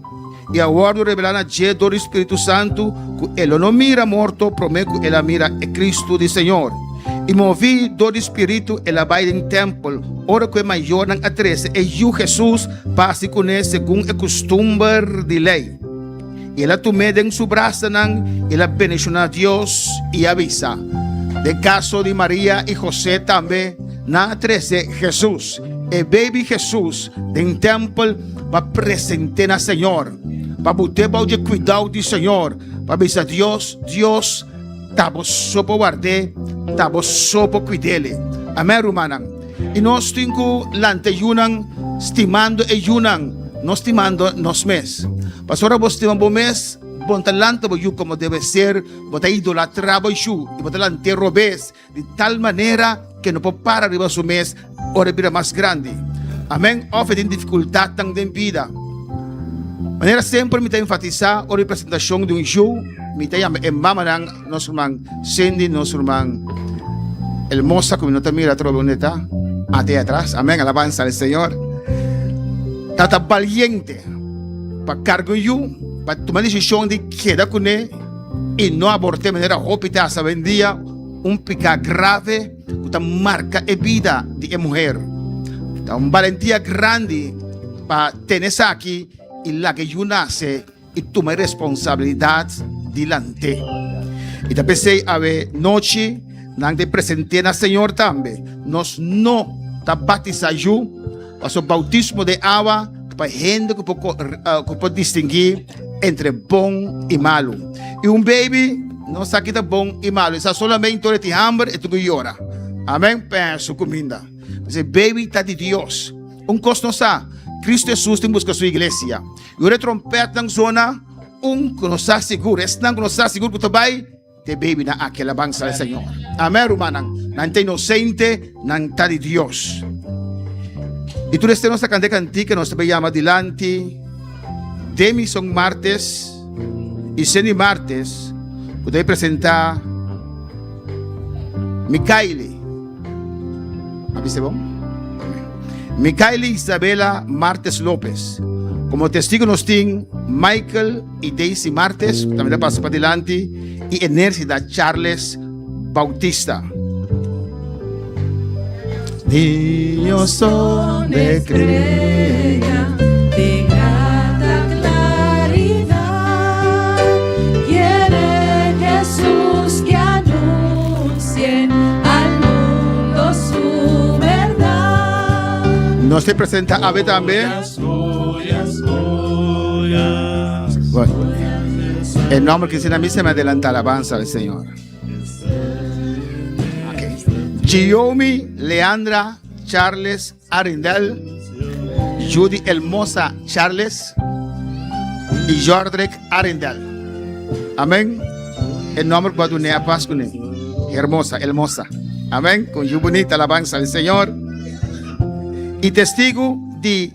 E agora revelar a je do Espírito Santo que ele não mira morto, promete que ele mira é Cristo do Senhor. E movi do Espírito, ele vai em templo, ora que é maior não atrese, e eu Jesus passe com ele segundo a costume de lei. E ela tomou em seu braço, ela bendicionou a Deus e avisa. De caso de Maria e José também, na atrese Jesus. E baby Jesus, em templo, para presentar na Senhor. Para botar para o cuidado do Senhor. Para avisar Deus, Deus, estava só para guardar, estava só para cuidar dele. Amém, romana? E nós temos que lantear, estimando e junang, nós estimando nos mês. Pastora, vos estimamos mês, bom talento, como deve ser, bota idolatrar, e bota lantear robês, de tal maneira que não pode parar arriba do mês, ora vira mais grande. Amém? Houve tem dificuldade também de vida. Maneira sempre me tem enfatizar a representação de Ju, me tem emamanang nosso irmão Cindy, nosso irmão hermosa, como não está mira a bonita, até atrás. Amém? Alabanza al Senhor. Tata valiente para cargo Ju, para tomar decisão de quedar com ele e não abortar de maneira rápida essa vendia, pecado grave que marca a vida de uma mulher. Uma valentia grande para ter essa aqui e lá que eu nasce e tomar responsabilidade delante. Y te pensé a ver noche, nang te presenté al Señor también. Nos no te batizamos, paso bautismo de agua, para gente que puede distinguir entre bom y malo. Y un baby no se quita bom y malo, está solamente de hambre y tú llora. Amén, para su comida. Ese baby está de Dios. Un costo no está. Cristo Jesús te busca su iglesia. Y una trompeta en zona, que no está seguro. Es que no está seguro que tú vas, te baby na aquella alabanza del Señor. Amén, hermana. Nanta inocente, nanta de Dios. Y tú estás nuestra cantica, nos llama adelante. Demi son martes y Seni martes. Puedes presentar Micaeli. ¿Viste vos? Micaeli Isabela Martes López. Como testigo nos tienen Michael y Daisy Martes, también pasa para adelante, y Energía Charles Bautista. Niños son de estrella, de grata claridad. Quiere Jesús que anuncien al mundo su verdad. Nos te presenta Ave también. Bueno, el nombre que dice a mí se me adelanta alabanza al Señor. Giomi Leandra Charles Arindel, Judy Hermosa Charles y Jordrek Arindel. Amén. El nombre para tu paz con él. Hermosa. Amén. Con su bonita alabanza al Señor. Y testigo de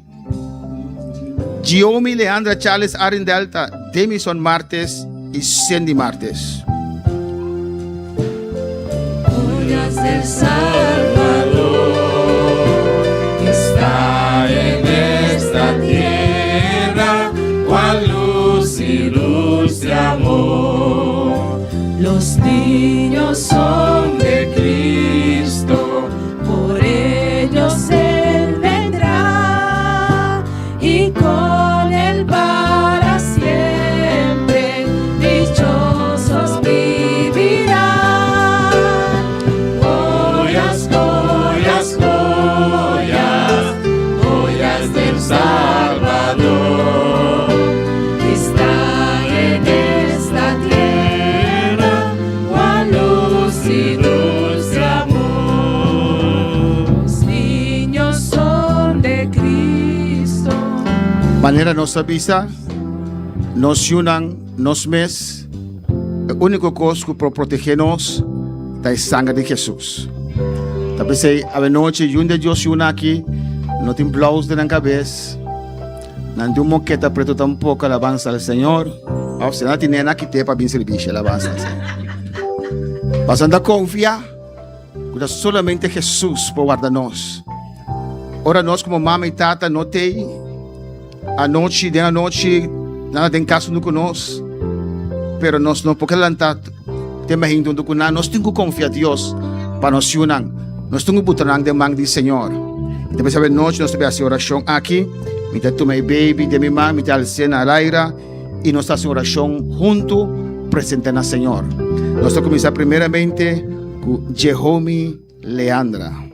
Giomi Leandra Charles Arindel, Demison Martes y Cindy Martes. Del Salvador está en esta tierra, cual luz y luz de amor. Los niños son de Cristo, por ellos Él vendrá y con Él para siempre dichosos vivirán. Salvador está en esta tierra, cual luz y dulce amor. Los niños son de Cristo. Manera nos avisa, nos unan, nos mes. El único cosa que puede protegernos es la sangre de Jesús. Tal vez a la noche, y un de Dios una aquí. No te aplausos de la cabeza. No te moqueta preto tampoco alabanza al Señor. O sea, no tiene nada que te para bien servicio alabanza al Señor. Vas a andar confiar que solamente Jesús puede guardarnos. Ahora nos como mamá y tata no te anoche, de la noche, nada de en caso no conos. Pero nos no porque adelantar te imagino que nos tengo que confiar a Dios para nos unan. Nos tengo que botar de mano del Señor. Depois da noite nós temos a oração aqui, me dá tu meu baby, de minha mãe, me dá a cena à Laira, e nós estamos oração junto, presentando ao Senhor. Nós vamos começar primeiramente com Jehomi Leandra.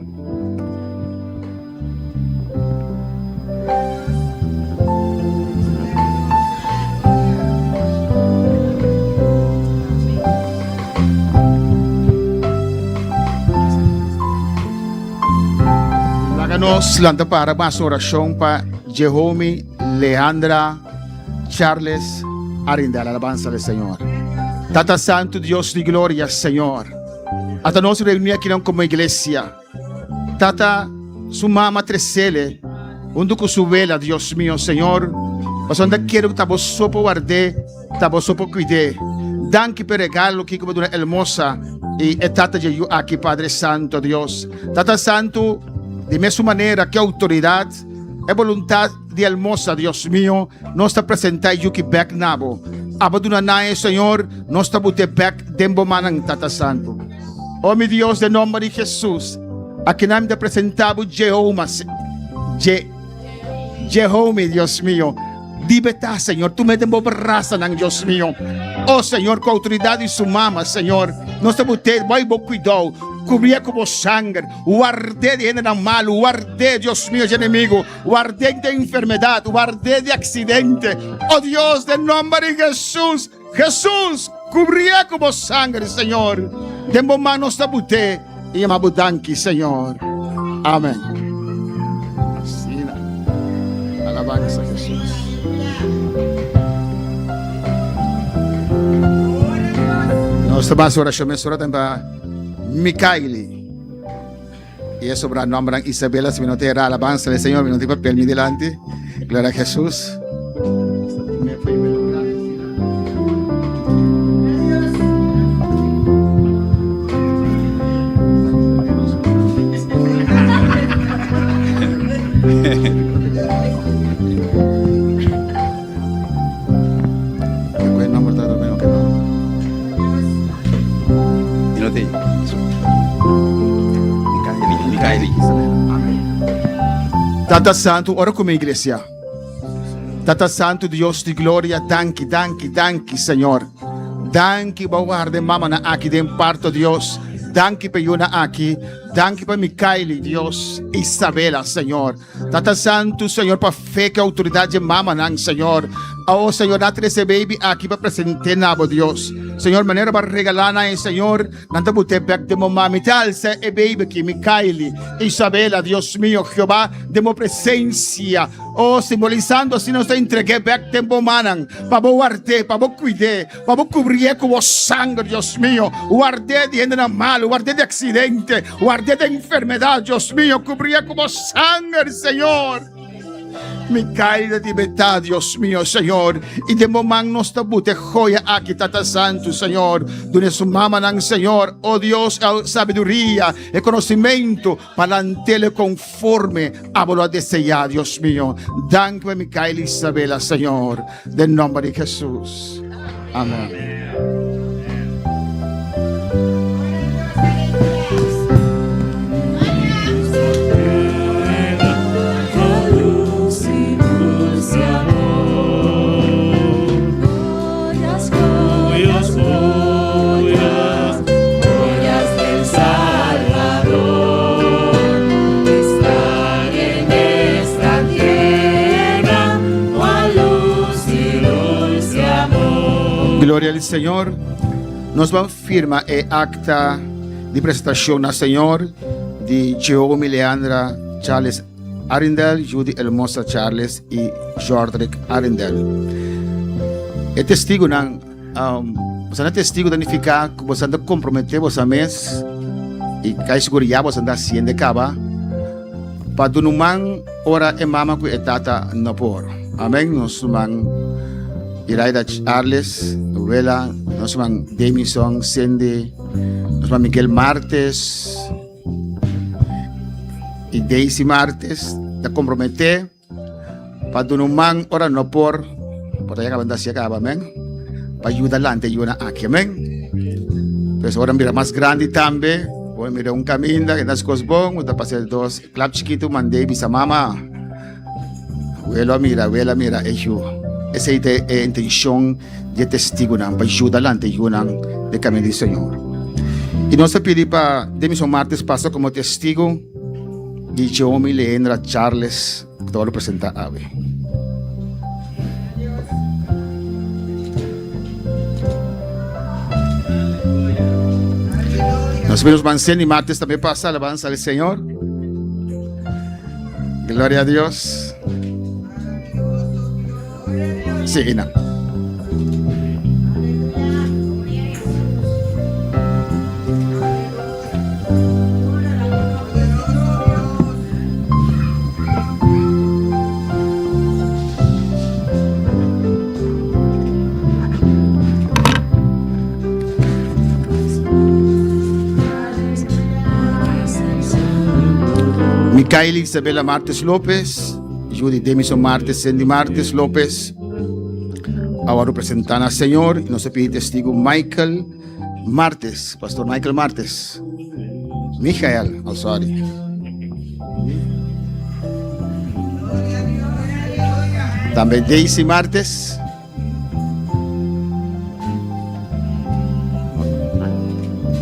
Nos lanta para más oración para Jehomi Leandra Charles Arindel, alabanza del Señor. Tata Santo, Dios de gloria, Señor. Hasta nos reunimos aquí como iglesia. Tata, su mamá Tresele, undo con su vela, Dios mío, Señor. Pasando quiero que tabo sopo guardé, tabo sopo cuidé. Danke per regalo que como una hermosa y tata de yo aquí, Padre Santo, Dios. Tata Santo, de mesma maneira que a autoridade é vontade de hermosa, Deus meu, nós está apresentando o que back nabo. Abandonai, Senhor, nós está botando back dembo manang Tata Santo. Oh, meu Deus, em nome de Jesus, aqui nós apresentamos Jehomi, Deus meu. Di betá, Senhor, tu me demo braça ng Diyos mío. Oh, Senhor, com a autoridade sumama, Senhor, nós temos ter, vai bom cuidado, cobrir com o sangue, o arder de ng mal, o arder, Deus mío, de inimigo, o arder de enfermidade, o arder de acidente. Oh, Deus, em nome de Jesus, Jesus, cobrir com o sangue, Senhor. Demo manos da bute, e amabudanki, Senhor. Amém. Alabanza a Jesus. Nossa base oração mensurada para Micaeli. E é sobre o nome de Isabela. Se não terá alabanza do Senhor, não tem papel me delante. Glória a Jesus. Tata Santo, ora comigo, igreja. Tata Santo, Deus de glória, danke, Senhor. Danke, guarda mama na aqui, de parto, Deus. Danke para Yuna aqui. Danke para Micaeli, Deus. Isabela, Senhor. Tata Santo, Senhor, para fé que a autoridade de mama nang, Senhor. Oh, Senhor, dá-te esse baby aqui para apresentar na Deus. Senhor, maneira para regalar na Senhor. Nanta bute back de mo mami tal se e baby que Micaeli, Isabela, Deus mío, Jehová, de mo presencia. Oh, simbolizando assim nós entreguei back de mo manang. Para guardar, para cuidar, para cobrir com o sangue, Deus mío. Guardar de gente mal, guardar de acidente, guardar de enfermidade, Deus mío. Cobrir com o sangue, Senhor. Micaeli de betá, Deus mío, Senhor. E de momang nos tabute joia aqui, Tata Santo, Senhor. Dune sumama ng Senhor, oh Deus, a sabedoria e conhecimento para antele conforme a volo desejar, Deus mío. Danke para Micaeli e Isabela, Senhor. De nome de Jesus. Amém. Glória ao Senhor. Nós vamos firmar a acta de prestação na Senhor de Jeomi Leandra Charles Arindel, Judy Hermosa Charles e Jordrick Arindel. É testigo ng você não é testigo de ficar que você anda comprometer você mesmo e cai seguro já você anda haciendo caba para dunumang ora e mama ku etata na por. Amém. Nós mang Iraida Charles, Vela, nós mang Demison, Cindy, nós mang Miguel Martes e Daisy Martes, da comprometer para dunumang ora no por aí acaban da siya acaba, amém? Para ayudar lante yuna aqui, amém? Pues ora mira mais grande também, ora mira caminho que nas coisas bom, da passer dos club chiquito mandei bisa mama. Vela mira, essa é a intenção de testigo para ajudar lante yuna de caminho do Senhor. E nós pedimos para Demison Martes passar como testigo de Jeomi Leandra Charles, que todo representa a ave. Nós vemos Manceni e Martes também passar, alabanza ao Senhor. Glória a Deus. Sige na. Micaeli Isabela Martes Lopez, Judy Demison Martes, Cindy Martes Lopez, ahora representan al Señor, y nos pide testigo Michael Martes, Pastor Michael Martes, Michael, oh sorry. Também Daisy Martes.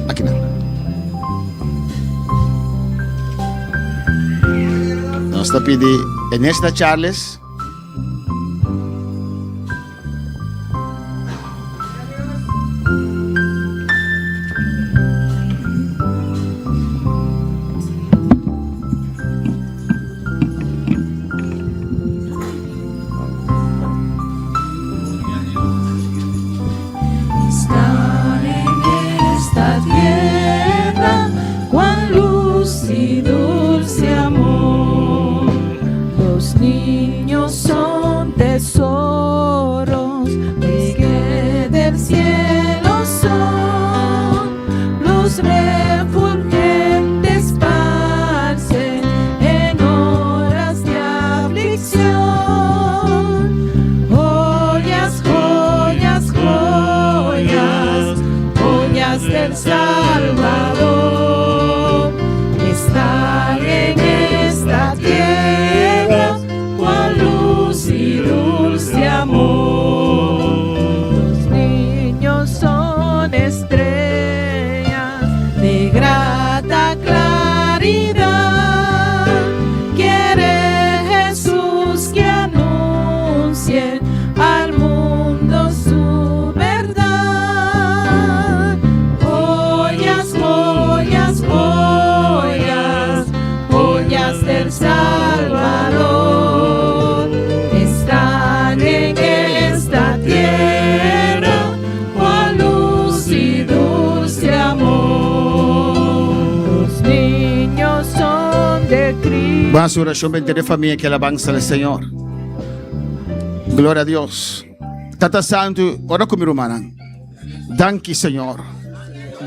Aqui não. Nós estamos pedindo Enesta Charles. Estar en esta tierra, cuán luz y dulce amor. Los niños son tesoros que del cielo son. Los refulgentes esparcen en horas de aflicción. Joyas, joyas, joyas, joyas del Salvador. Están en esta tierra, cuán luz y dulce amor. Los niños son estrellas de grata claridad. Quiere Jesús que anuncien al mundo su verdad. Joyas, joyas, joyas, joyas del Salvador. Están en esta tierra, cuán luz y dulce amor. Los niños son de Cristo. Vamos a oración, bendiga familia que alabanza al Señor. Glória a Deus. Tata Santo, ora comigo, irmã. Danke, Senhor.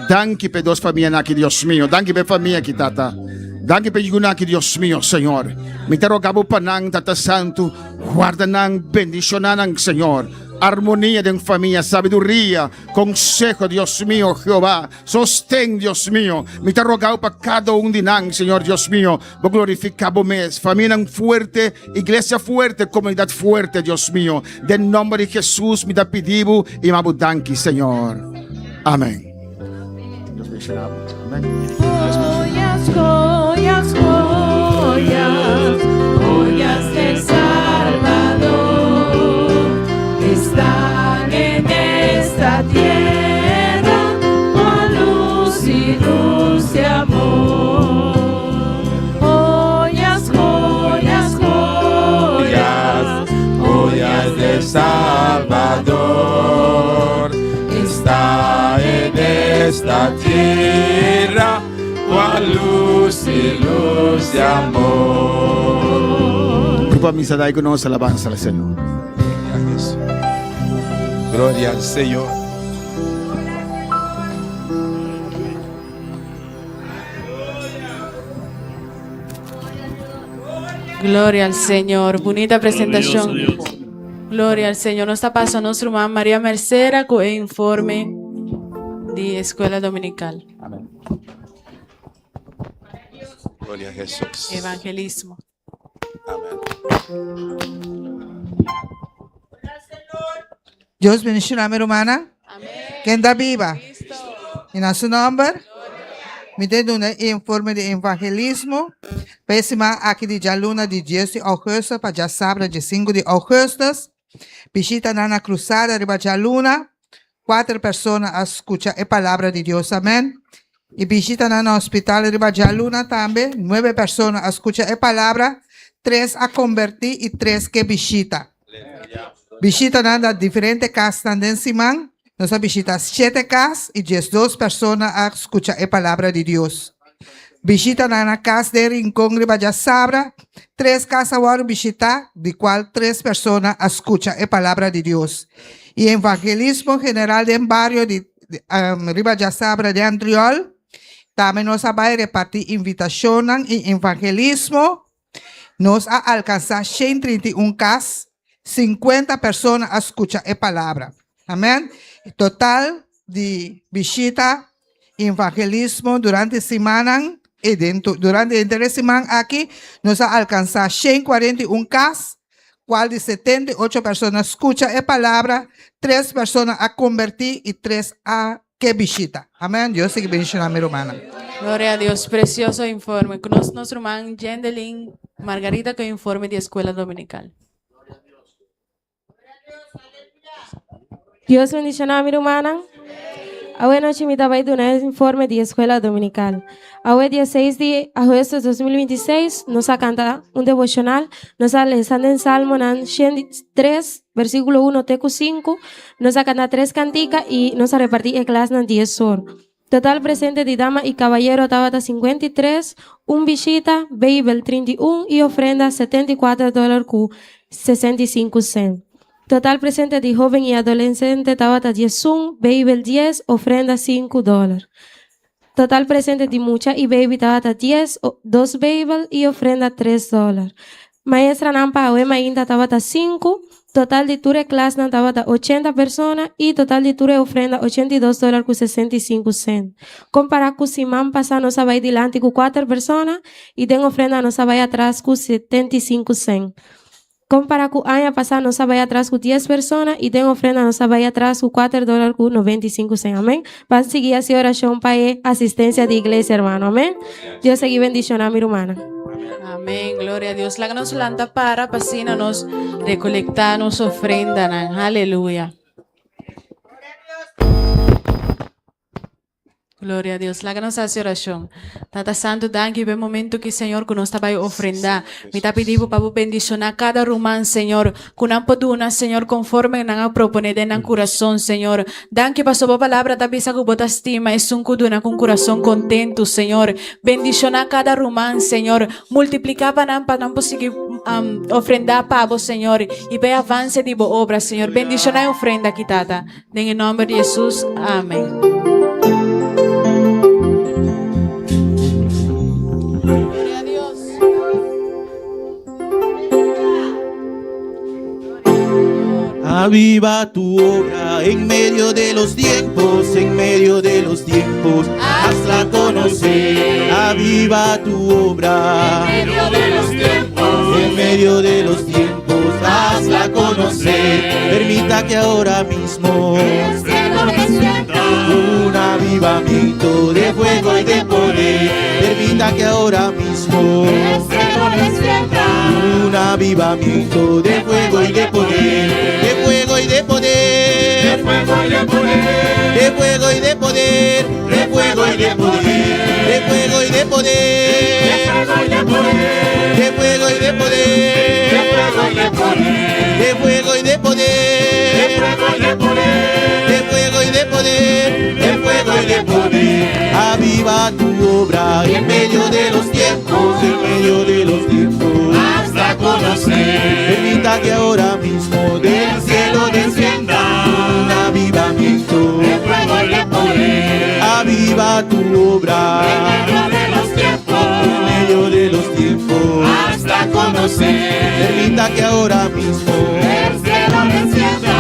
Danke por duas famílias aqui, Deus meu. Danke por família aqui, Tata. Danke por iguna aqui, Deus meu, Senhor. Me te rogavo panang, Tata Santo. Guarda nang, bendicionan, Senhor. Armonia de família, sabedoria, consejo, Deus meu, Jeová. Sostém, Deus meu. Me te rogavo para cada de nang, Senhor, Deus meu. Vou glorificar o mês. Família fuerte, igreja fuerte, comunidade fuerte, Deus meu. De nome de Jesus, me dá pedido e me danke, Senhor. Amém. Deus bendiga. Amém. Joyas, joyas, joyas, joyas del Salvador. Están en esta tierra, cuán luz y dulce amor. Joyas, joyas, joyas, Joyas del Salvador. Está en esta tierra, cuán luz y luz de amor. Grupo Amistad con nosotros, alabanza al Señor. Gloria a Jesús. Gloria al Señor. Gloria al Señor. Bonita presentación. Gloria al Señor. Nos está pasando nuestra hermana María Mercera con el informe de escuela dominical. Amén. Gloria a Jesús. Evangelismo. Amén. Dios bendiga a mi hermana. Que anda viva. En su nombre. Me deu um informe de evangelismo. Péssima aqui de Jaluna de 10 de agosto para Jassabra de 5 de agosto. Visita na cruzada de Jaluna. 4 pessoas a escuchar a palavra de Deus. Amém. E visita no hospital de Jaluna também. 9 pessoas a escuchar a palavra. 3 a convertir e 3 que visita. Visita na diferente casas também, Simão. Nós visitamos 7 casas e 12 pessoas a escuchar a palavra de Deus. Visita na casa de Rincón de Jassabra. 3 casas agora visitar, de qual 3 pessoas a escuchar a palavra de Deus. E evangelismo general de barrio de Riba Jassabra de Antriol. Também nós vamos repartir invitação e evangelismo. Nós a alcançar 131 casas, 50 pessoas a escuchar a palavra. Amém? Total de visita e evangelismo durante a semana e durante a semana aqui, nós a alcançar 141 casas, cual de 78 personas escucha la palabra, 3 personas a convertir y 3 a que visita. Amén. Dios sigue bendicionando a mi hermana. Gloria a Dios, precioso informe. Conoce nuestro hermano Jendelin Margarita que informe de escuela dominical. Dios bendicionar a mi hermana. Hoy noche me daba un informe de escuela dominical. Hoy 16 de agosto de 2026 nos ha cantado un devocional. Nos ha leído en Salmo 103, versículo 1, teco 5. Nos ha cantado 3 canticas y nos ha repartido en clase 10 horas. Total presente de dama y caballero tabata 53, un visita, Bible 31 y ofrenda $74 con 65 cents. Total presente de joven y adolescente tabata 10, Bible 10, ofrenda $5. Total presente de mucha y baby tabata 10, 2 Bible y ofrenda $3. Maestra nampa awema inda tabata 5. Total de ture clase na tabata 80 personas y total de ture ofrenda $82 con 65 cents. Compara con si man pasa no sabe delante con 4 personas y ten ofrenda no sabe atrás con 75 cents. Compara con año pasado no sabe atrás con 10 personas y ten ofrenda no sabe atrás con $4 con 95 cents. Amén. Va a seguir así oración para asistencia de iglesia, hermano. Amén. Dios sigue bendicionando a mi hermana. Amén, gloria a Dios. La que nos lanta para pasina nos recolectar, nos ofrendan. Aleluya. Gloria a Dios. La que nos hace oración. Tata Santo, danke ve momento que Señor que nos está a ofrendar. Me está pidiendo para bendicionar cada rumán, Señor. Con una poduna, Señor, conforme a proponer en el corazón, Señor. Danke para su palabra, también que bota estima. Es un cuduna con corazón contento, Señor. Bendicionar cada rumán, Señor. Multiplicar para no conseguir ofrendar para vos, Señor. Y ve avance de vos obra, Señor. Bendicionar y ofrenda quitada. En el nombre de Jesús. Amén. Aviva tu obra en medio de los tiempos, en medio de los tiempos, hazla conocer. Aviva tu obra en medio de los tiempos, en medio de los tiempos, hazla conocer. Permita que ahora mismo un avivamiento de fuego y de poder. Permita que ahora mismo un avivamiento de fuego y de poder, de fuego y de poder, de fuego y de poder, de fuego y de poder, de fuego y de poder, de fuego y de poder, de fuego y de poder, de fuego y de poder, de fuego y de poder, de fuego y de poder, de fuego y de poder, de fuego y de poder. Aviva tu obra en medio de los tiempos, en medio de los tiempos, hasta conocer. Permita que ahora mismo del cielo descienda un avivamiento de fuego y de poder. Aviva tu obra en medio de los tiempos, en medio de los tiempos, hasta conocer. Permita que ahora mismo del cielo descienda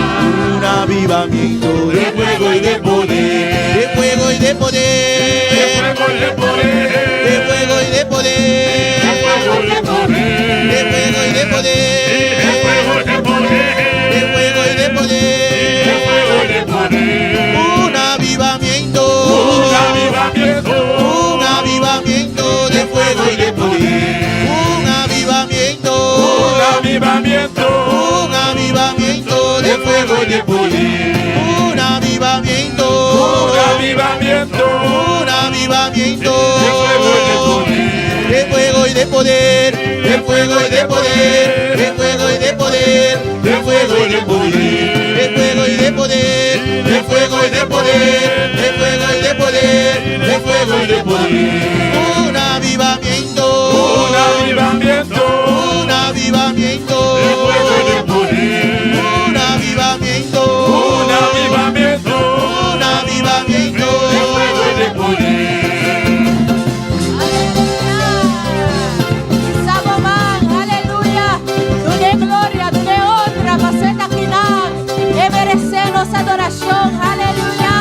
un avivamiento de fuego y de poder, de fuego y de poder, de fuego y de poder, de fuego y de poder, de fuego y de poder, de fuego y de poder, de fuego y de poder, de fuego y de poder, de fuego y de poder. Un avivamiento, un avivamiento, un avivamiento de fuego y de poder. Un avivamiento, un avivamiento, un avivamiento de fuego y de poder. Un avivamiento, un avivamiento, un avivamiento de fuego y de poder, de fuego y de poder, de fuego y de poder, de fuego y de poder, de fuego y de poder, de fuego y de poder, de fuego y de poder, de fuego y de poder, de fuego y de poder. Un avivamiento, un avivamiento, un avivamiento de fuego y de poder. Un avivamiento, un avivamiento, un avivamiento de fuego y de poder. Aleluya. Dune gloria, dune honra, paseta final. E merecemos adoración. Aleluya.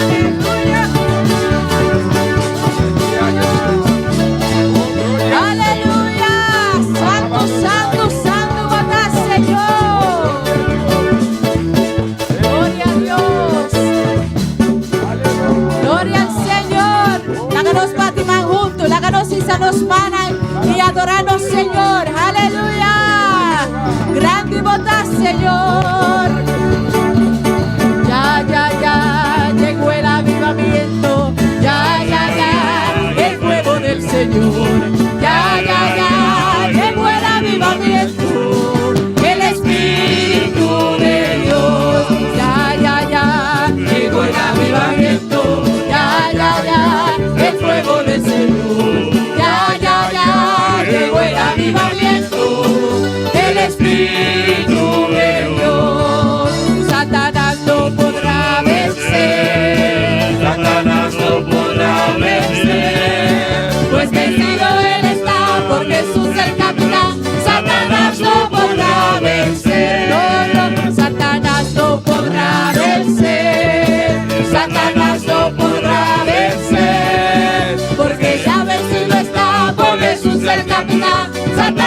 Aleluya.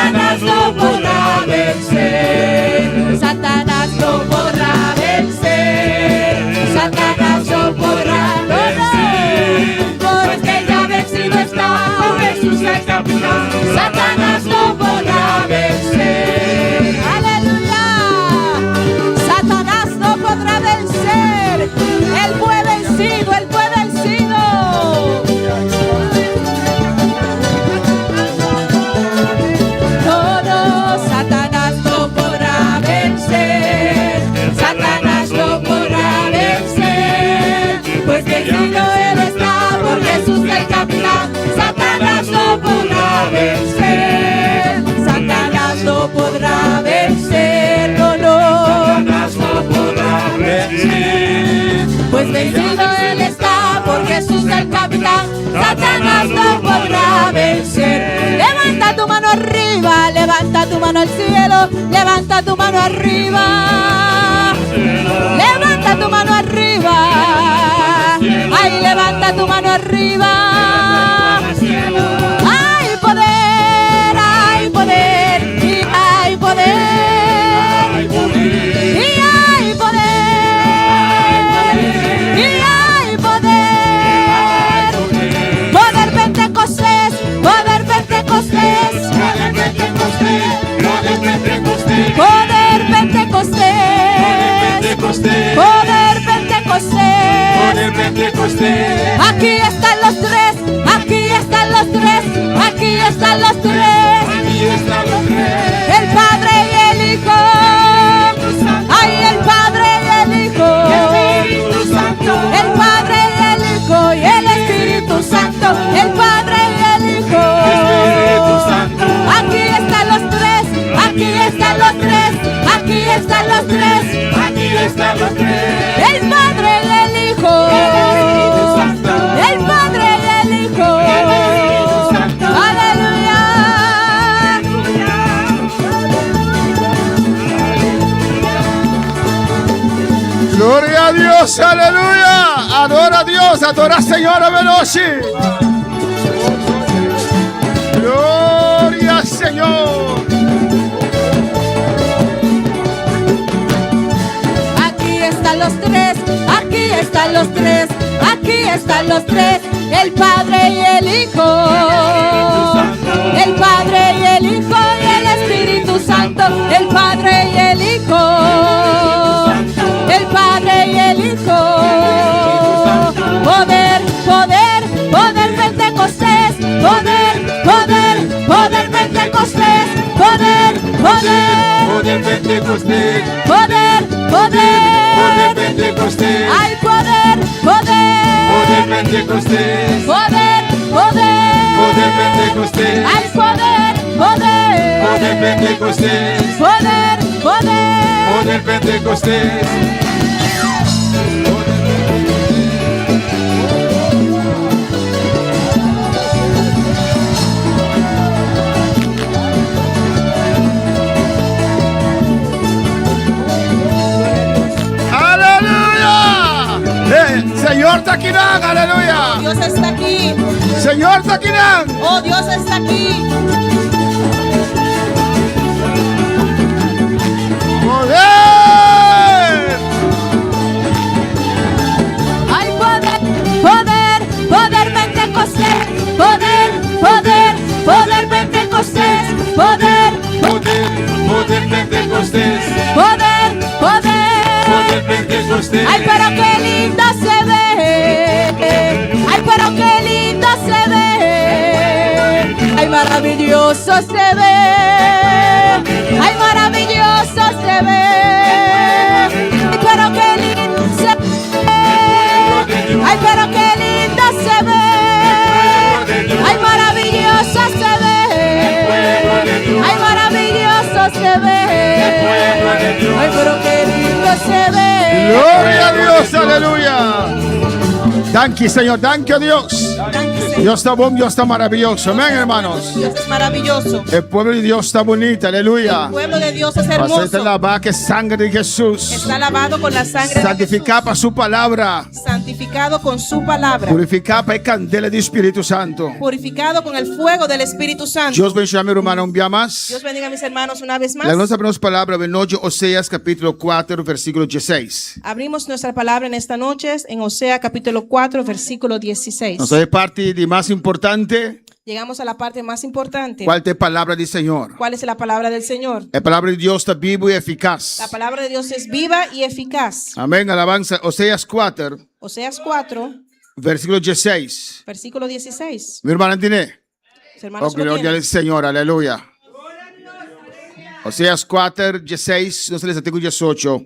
Satanás no podrá vencer. Satanás no podrá vencer. Satanás no podrá vencer. Porque ya vencido está Jesús el capitán. Satanás no podrá vencer. Aleluya. Satanás no podrá vencer. Él fue vencido, él fue vencido. No, no, Satanás no podrá vencer. Satanás no podrá vencer. Pues vencido él está por Jesús el capitán. Satanás no podrá vencer. Satanás no podrá vencer. No, no. Satanás no podrá vencer. Pues vencido él está por Jesús el capitán. Satanás no podrá vencer. Levanta tu mano arriba, levanta tu mano al cielo, levanta tu mano arriba. Levanta tu mano arriba. Ay, levanta tu mano arriba. Hay poder, hay poder, y hay poder. Y hay poder. Y hay poder. Poder Pentecostés, poder Pentecostés. Poder Pentecostés, poder Pentecostés. Poder Pentecostés. Poder Pentecostés. Poder Pentecostés. Aquí están los tres, aquí están los tres, aquí están los tres. Aquí están los tres. El Padre y el Hijo. Ay, el Padre y el Hijo. El Padre y el Hijo y el Espíritu Santo. El Padre y el Hijo. Aquí están los tres, aquí están los tres, aquí están los tres, aquí están los tres. El Padre y el Hijo. El Padre y el Hijo. Aleluya. Gloria a Dios, aleluya. Adora a Dios, adora al Señor, Veloci. Gloria al Señor. Aquí están los tres, aquí están los tres, aquí están los tres. El Padre y el Hijo. El Padre y el Hijo y el Espíritu Santo. El Padre y el Hijo. El Padre y el Hijo. Poder, poder, poder Pentecostés. Poder, poder, poder Pentecostés. Poder, poder. Poder Pentecostés. Poder, poder. Poder Pentecostés. Hay poder, poder. Poder Pentecostés. Poder, poder. Poder Pentecostés. Hay poder, poder. Poder Pentecostés. Poder, poder. Poder Pentecostés. Señor Taquinán, aleluya. Dios está aquí. Señor Taquinán. Oh, Dios está aquí. Poder. Hay poder, poder, poder Pentecostés. Poder, poder, poder Pentecostés. Poder, Poder, poder Pentecostés. poder, poder. Poder Pentecostés. Ay, pero qué lindo se ve. Ay, pero qué lindo se ve. Ay, maravilloso se ve. Ay, maravilloso se ve. Ay, pero qué lindo se ve. Ay, pero qué lindo se ve. Ay, maravilloso se ve. Ay, maravilloso se ve. Ay, pero qué lindo se ve. Gloria a Dios, aleluya. Thank you, Señor. Thank you, Dios. Dios está bueno, Dios está maravilloso. Amén, hermanos. Dios es maravilloso. El pueblo de Dios está bonito. Aleluya. El pueblo de Dios es Aceite hermoso. lavado que sangre de Jesús. Está lavado con la sangre de Santificado para su palabra. Jesús. Santificado con su palabra. Purificado para el candela del Espíritu Santo. Purificado con el fuego del Espíritu Santo. Dios bendiga a mi hermano un día más. Dios bendiga a mis hermanos una vez más. La nuestra palabra de noche, Oseas capítulo 4, versículo 16. Abrimos nuestra palabra en esta noche en Osea capítulo 4, versículo 16. Nos es parte de más importante. Llegamos a la parte más importante. ¿Cuál es la palabra del Señor? ¿Cuál es la palabra del Señor? La palabra de Dios está viva y eficaz. La palabra de Dios es viva y eficaz. Amén, alabanza. Oseas 4, Oseas 4, versículo 16. versículo 16. Mi hermana tiene. Los hermanos Oh, lo gloria tienen. al Señor, aleluya. Oseas 4, 16, no se les artículo 18.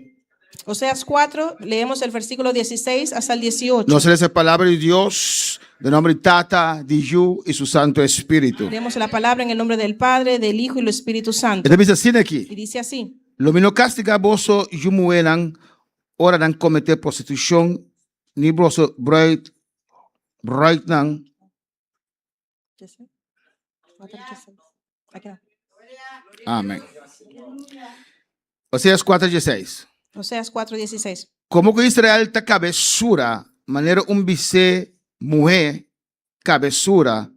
Oseas 4, leemos el versículo 16 hasta el 18. No se les la palabra de Dios, de nombre Tata, de Yu y su Santo Espíritu. Leemos la palabra en el nombre del Padre, del Hijo y del Espíritu Santo. Entonces dice así aquí. Y dice así. Lo menos castiga boso yumuelan, ora dan cometer prostitución, ni boso bright nan. Amén. Oseas 4:16. Oseas 4, 16. Como que Israel ta cabezura, manera bice mujer cabezura,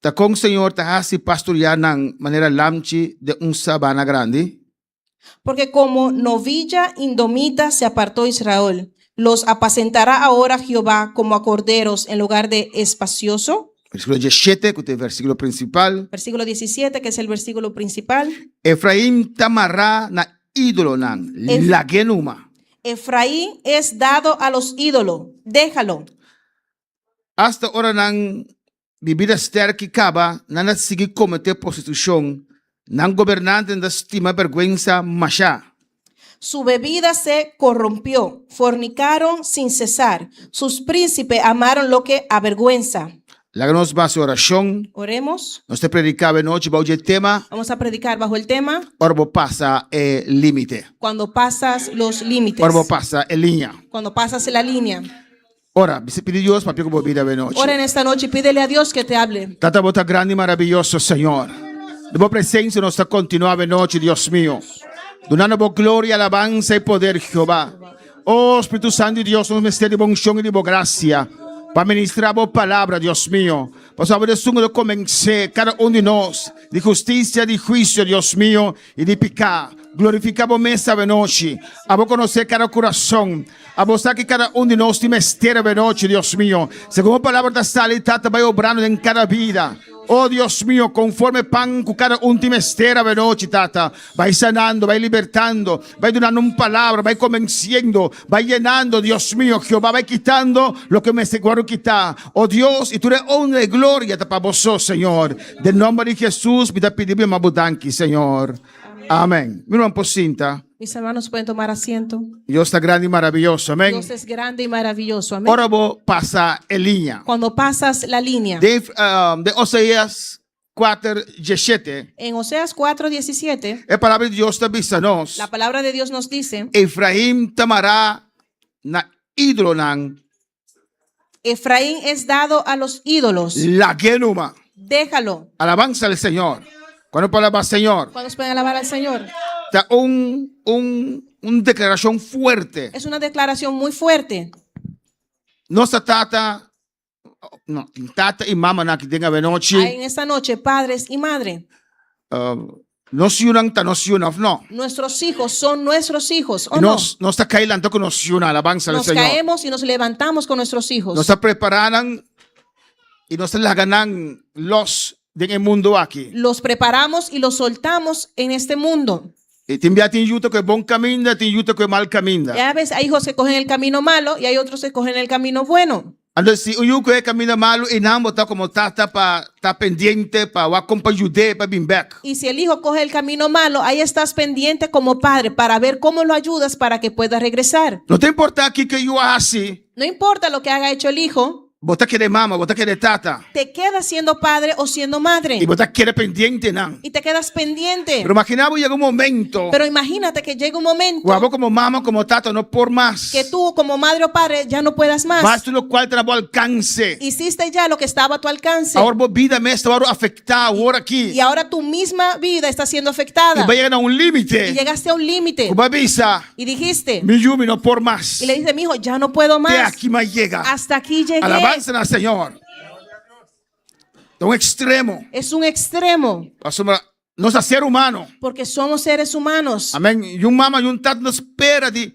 ta con Señor ta hasi pastorear nan manera lamchi de sabana grande. Porque como novilla indomita se apartó Israel, los apacentará ahora Jehová como a corderos en lugar de espacioso. Versículo 17, que es el versículo principal. Versículo 17, que es el versículo principal. Efraín tamará na ídolo nan, la genuma. Efraín es dado a los ídolos, déjalo. Hasta ahora nan bebida sterki kaba, nan sigue cometer prostitución, nan gobernante da estima vergüenza masha. Su bebida se corrompió, fornicaron sin cesar. Sus príncipes amaron lo que avergüenza. Láganos base oración. Oremos. Nos te predicaba noche bajo el tema. Vamos a predicar bajo el tema. Orbo pasa el límite. Cuando pasas los límites. Orbo pasa el línea. Cuando pasas la línea. Ora, se pide Dios para que vida de noche. Ora en esta noche y pídele a Dios que te hable. Tata bota grande y maravilloso, Señor. De tu presencia nos está continuando noche, Dios mío. Donando gloria, alabanza y poder, Jehová. Oh, Espíritu Santo y Dios, nos mestre de bonción y de gracia. Para ministrar a palabra, Dios mío. Por favor, de sungo de comencé cada uno de nosotros. De justicia, de juicio, Dios mío. Y de pecado. Glorificamos mesa de noche. A vos conocer cada corazón. A vos que cada uno de nosotros te mestre de noche, Dios mío. Según la palabra de sal y tata, va obrando en cada vida. Oh Dios mío, conforme pan con cada última estera de noche, tata, vai sanando, vai libertando, vai dando una palabra, vai convenciendo, vai llenando, Dios mío, Jehová, vai quitando lo que me seguro quitar. Oh Dios, y tú eres honra y gloria para vosotros, Señor. Del nombre de Jesús, me da pedir más abundante, Señor. Amén. Mi hermano Pocinta. Mis hermanos pueden tomar asiento. Dios está grande y maravilloso. Amén. Dios es grande y maravilloso. Amén. Ahora vos pasa en línea. Cuando pasas la línea. De Oseas 4, 17. En Oseas 4, 17. La palabra de Dios te avísanos. La palabra de Dios nos dice. Efraín tamará na ídolo nan. Efraín es dado a los ídolos. La genuma. Déjalo. Alabanza al Señor. Cuando palabra al Señor. ¿Cuántos pueden alabar al Señor? Está una declaración fuerte. Es una declaración muy fuerte. No se trata, no, tata y mamá na que tenga de noche. En esta noche, padres y madre. No se unan, no se unan, no. Nuestros hijos son nuestros hijos, ¿o no? no? No está cayendo con nos una alabanza al Señor. Nos caemos y nos levantamos con nuestros hijos. Nos preparan y nos la ganan los en el mundo aquí. Los preparamos y los soltamos en este mundo. Y te envía a ti yuto que buen camino, te yuto que mal camino. Ya ves, hay hijos que cogen el camino malo y hay otros que cogen el camino bueno. Entonces, si uno que camina malo y nada está como está pendiente para acompañar para bien back. Y si el hijo coge el camino malo, ahí estás pendiente como padre para ver cómo lo ayudas para que pueda regresar. No te importa aquí que yo así. No importa lo que haya hecho el hijo. Vos quiere mamá, vos quiere tata. te quedas siendo padre o siendo madre. Y vos quiere pendiente, ¿no? Y te quedas pendiente. Pero imaginamos llega un momento. Pero imagínate que llega un momento Vos como mamá, como tata, no por más. que tú como madre o padre ya no puedas más. Vas lo cual te al alcance. Hiciste ya lo que estaba a tu alcance. Ahora vos vida me está afectada ahora aquí. Y ahora tu misma vida está siendo afectada. Y va a llegar a un límite. Y llegaste a un límite. Como avisa. Y dijiste. Mi Yumi no por más. Y le dice, mi hijo, ya no puedo más. De aquí más llega. Hasta aquí llegué. Alabanza al Señor. De un extremo. Es un extremo. No es ser humano. Porque somos seres humanos. Amén. Y un mamá y un tata no espera de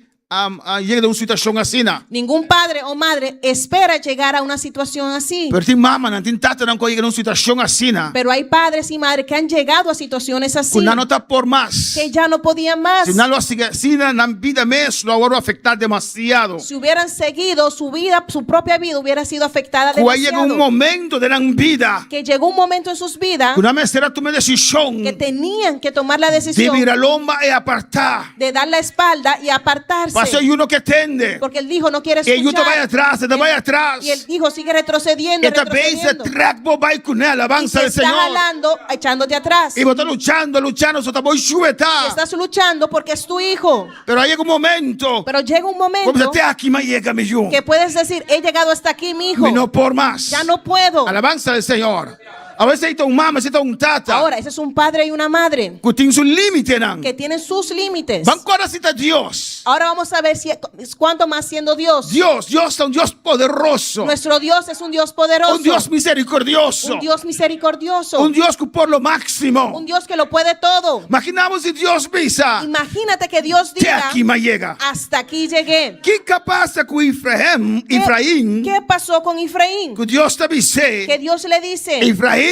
llegar a una situación así. Ningún padre o madre espera llegar a una situación así. Pero tem mamá, no tem tata, não llega a una situación así. Pero hay padres y madres que han llegado a situaciones así. Que no está por más. Que ya no podían más. Si no lo sigue así, na vida mesmo, ahora va a afectar demasiado. Si hubieran seguido su vida, su propia vida hubiera sido afectada Cuando demasiado. llega un momento de la vida. Que llegó un momento en sus vidas. Que una será tomar decisión. Que tenían que tomar la De decisión. virar lomba y apartar. De dar la espalda y apartarse. Pasó y uno que tende. Porque el hijo no quiere Y escuchar. te vaya atrás, te vaya atrás. Y el hijo sigue retrocediendo. Esta vez se track vai con él, alabanza del está Señor. jalando, echándote atrás. Y vos estás luchando, se te voy a chuvetar. Estás luchando porque es tu hijo. Pero llega un momento. Pero llega un momento. Como até aquí me llega mi hijo. Que puedes decir, he llegado hasta aquí, mi hijo. No por más. Ya no puedo. Alabanza del Señor. A veces hay un mamá, hay un tata. Ahora, ese es un padre y una madre. Que tienen sus límites. Que tienen sus límites. Van ahora cita Dios. Ahora vamos a ver si cuánto más siendo Dios. Dios es un Dios poderoso. Nuestro Dios es un Dios poderoso. Un Dios misericordioso. Un Dios misericordioso. Un Dios que por lo máximo. Un Dios que lo puede todo. Imaginamos si Dios visa. Imagínate que Dios diga. Aquí me llega. Hasta aquí llegué. ¿Qué pasa con Efraín? ¿Qué pasó con Efraín? Que Dios te dice. Que Dios le dice. Efraín.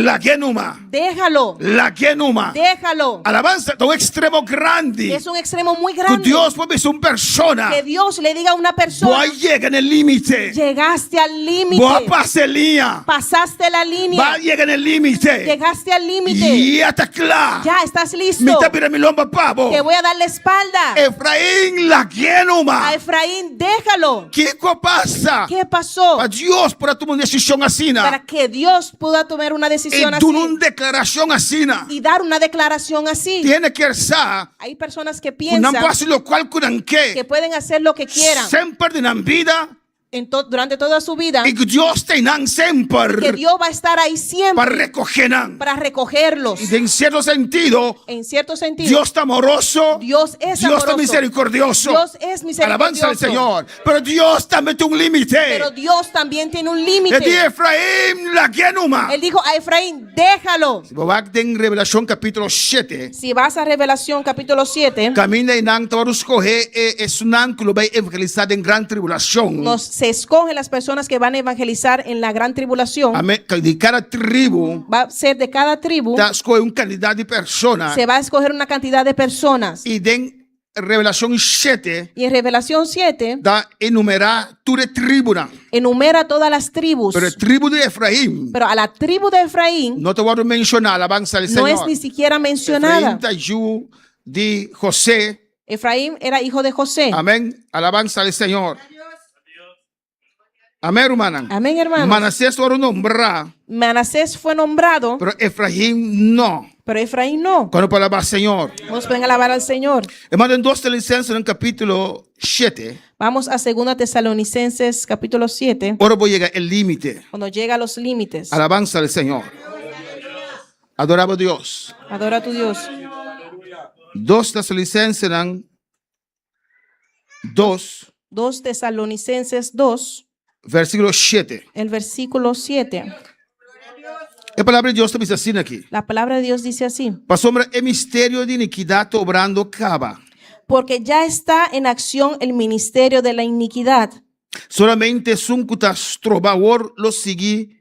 La genuma. Déjalo. La genuma. Déjalo. Alabanza de un extremo grande. Es un extremo muy grande. Que Dios puede ser una persona. Que Dios le diga a una persona. Voy llega en el límite. Llegaste al límite. Voy a pasar línea. Pasaste la línea. Va llega en el límite. Llegaste al límite. Y ya está claro. Ya estás listo. Mi lomba pavo. Te voy a dar la espalda. Efraín la genuma. A Efraín, déjalo. ¿Qué pasa? ¿Qué pasó? Para Dios pueda tomar una decisión así. Para que Dios pueda tomar una decisión así. Una declaración así. Y dar una declaración así. Tiene que ser. Hay personas que piensan que pueden hacer lo que quieran. Siempre en la vida. Durante toda su vida. Y que Dios siempre. Que Dios va a estar ahí siempre. Para recogerlos. Y en cierto sentido. Dios está amoroso. Dios es amoroso. Dios está misericordioso. Dios es misericordioso. Alabanza al Señor. Pero Dios también tiene un límite. Pero Dios también tiene un límite. Él dijo a Efraín, déjalo. Si vas en Revelación capítulo 7. Si vas a Revelación capítulo 7. Camina y nang tawarus coge es un ángulo va a evangelizar en gran tribulación. Se escogen las personas que van a evangelizar en la gran tribulación. Amén. De cada tribu. Va a ser de cada tribu. Escoge un cantidad de personas. Se va a escoger una cantidad de personas. Y en Revelación 7. Y en Revelación 7. Da enumera tu tribu. Enumera todas las tribus. Pero tribu de Efraín. Pero a la tribu de Efraín. No te voy a mencionar. Alabanza al Señor. No es ni siquiera mencionada. Efraín de José. Efraín era hijo de José. Amén. Alabanza al Señor. Amén, hermana. Amén, hermano. Manasés fue nombrado. Pero Efraín no. Pero Efraín no. Cuando palabra Señor. Vamos a alabar al Señor. Hermano, en 2 Tesalonicenses, en el capítulo 7. Vamos a 2 Tesalonicenses, capítulo 7. Ahora voy a llegar el límite. Cuando llega a los límites. Alabanza al Señor. Adoraba a Dios. Adora a tu Dios. 2 Tesalonicenses eran 2. 2 Tesalonicenses 2. Versículo 7. El versículo 7. La palabra de Dios te dice así aquí. La palabra de Dios dice así. Pasombra el misterio de iniquidad obrando cava. Porque ya está en acción el ministerio de la iniquidad. Solamente sunkutas trovador lo sigue.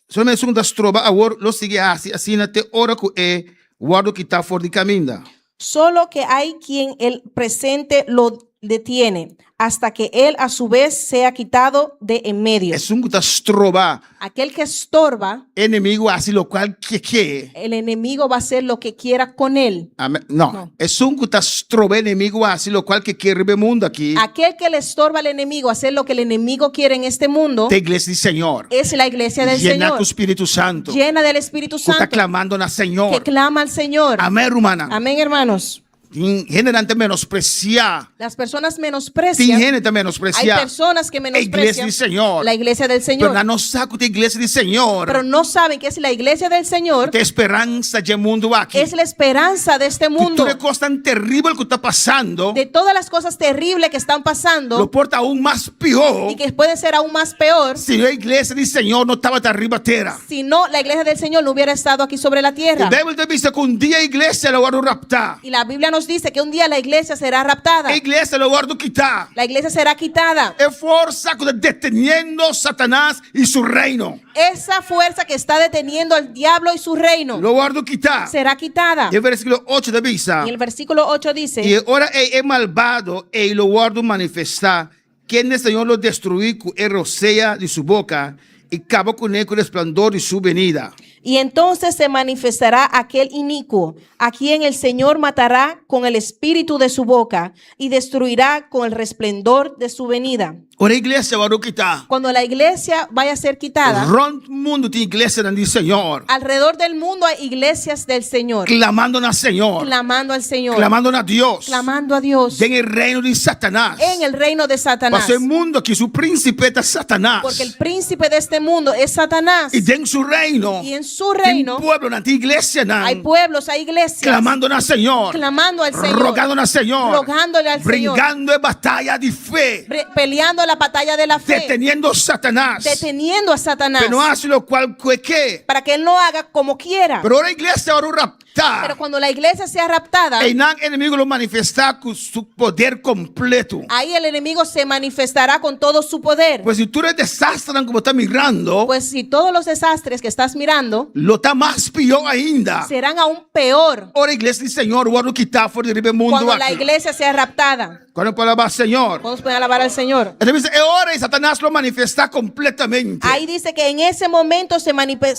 Solamente sunkutas trovador lo sigue así na te ora que guardo que está for de caminda. Solo que hay quien el presente lo detiene. hasta que él a su vez sea quitado de en medio. É um que está estroba. Aquel que estorba, Inimigo assim, lo qual que. el enemigo va a hacer lo que quiera con él. Amém. Não. É um que está estroba inimigo assim, lo qual que quer o mundo aqui. Aquel que le estorba al enemigo hacer lo que el enemigo quiere en este mundo Da igreja do Senhor. es la iglesia del Llena Señor, com o Espírito Santo. llena del Espíritu Que está Santo, clamando na que Senhor. clama al Señor. Amém, hermana. Amén, hermanos. Tem gente que menospreciar. Las personas Tem menosprecian. gente que Hay menospreciar. personas que A igreja menosprecian do Senhor. la iglesia del Pero Señor, nós não sabemos da igreja do Senhor. pero no saben que es la iglesia del Señor, Tem esperança de mundo aqui. es la esperanza de este Que mundo. tudo é coisa tão terrível que está passando. De todas las cosas terribles que están pasando Lo porta aún mais pior. y que puede ser aún más peor Se a igreja do Senhor não estava arriba da terra. si no la iglesia del Señor no hubiera estado aquí sobre la A tierra. Bíblia diz que dia a igreja ela vai raptar. Y la Biblia nos dice que un día la iglesia será raptada. A igreja ela vai quitar. La iglesia será quitada. É força que está deteniendo Satanás e seu reino. Esa fuerza que está deteniendo al diablo y su reino Lo vai quitar. será quitada. E o versículo 8 da Bíblia. Y el versículo 8 dice, E ora é malvado e lo guardo manifestar que el Senhor lo destruí con el rocea de su boca y acabó con él con el esplendor de su venida. y entonces se manifestará aquel inicuo, a quien el Señor matará con el espíritu de su boca y destruirá con el resplendor de su venida. Ora a igreja vai quitar. Cuando la iglesia vaya a ser quitada, Ronde o mundo tem igreja do Senhor. alrededor del mundo hay iglesias del Señor, Clamando na Senhor. clamando al Señor, Clamando na Deus. clamando a Dios En el reino de Satanás. en el reino de Satanás. Porque el mundo que su príncipe es Satanás. Porque el príncipe de este mundo es Satanás. Y en su reino. Y en su reino Tem pueblo na iglesia. hay pueblos, hay iglesias Clamando na Senhor. clamando al Señor, Rogando na Senhor. rogándole al Señor, Brigando en batalla de fe. peleando la batalla de la fe, Deteniendo Satanás. deteniendo a Satanás, Que no hace lo cual que. para que él no haga como quiera. Pero la iglesia va a raptar. Pero cuando la iglesia sea raptada, El enemigo lo manifesta con su poder completo. ahí el enemigo se manifestará con todo su poder. Pues si tú eres desastre como estás mirando, Pues si todos los desastres que estás mirando lo está más peor ainda. serán aún peor Ora, a iglesia do Senhor, o quitar fora do mundo cuando la aqui. iglesia sea raptada. Quando para alabar o Senhor. Vamos a alabar al Señor. Entonces, é hora de Satanás lo manifestar completamente. Ahí dice que en ese momento se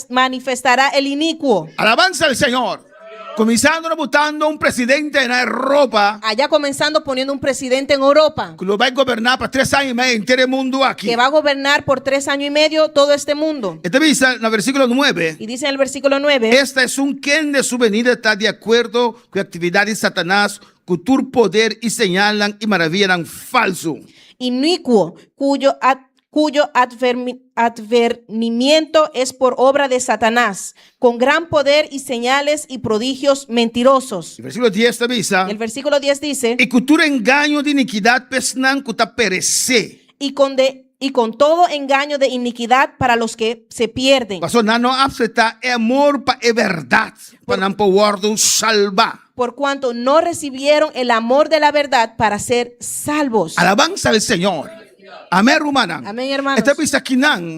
manifestará el inicuo. Alabanza al Señor. Comenzando botando un presidente en Europa. Allá comenzando poniendo un presidente en Europa Que lo va a gobernar por 3 años y medio entero el mundo aquí. que va a gobernar por 3 años y medio todo este mundo. Entonces dice en el versículo 9. Y dice en el versículo 9, Esta es un quien de su venida está de acuerdo con la actividad de Satanás, con tu poder y señalan y maravillan falso. inicuo, cuyo advenimiento es por obra de Satanás, con gran poder y señales y prodigios mentirosos. El versículo 10 dice. El versículo 10 dice, Y con tu engaño de iniquidad pesnan que te perece. y con todo engaño de iniquidad para los que se pierden, Pastor, no acepta amor para verdad, para no poder salvar. por cuanto no recibieron el amor de la verdad para ser salvos. Alabanza al Señor. Amén, hermana. Amén, hermanos. Esta dice aquí,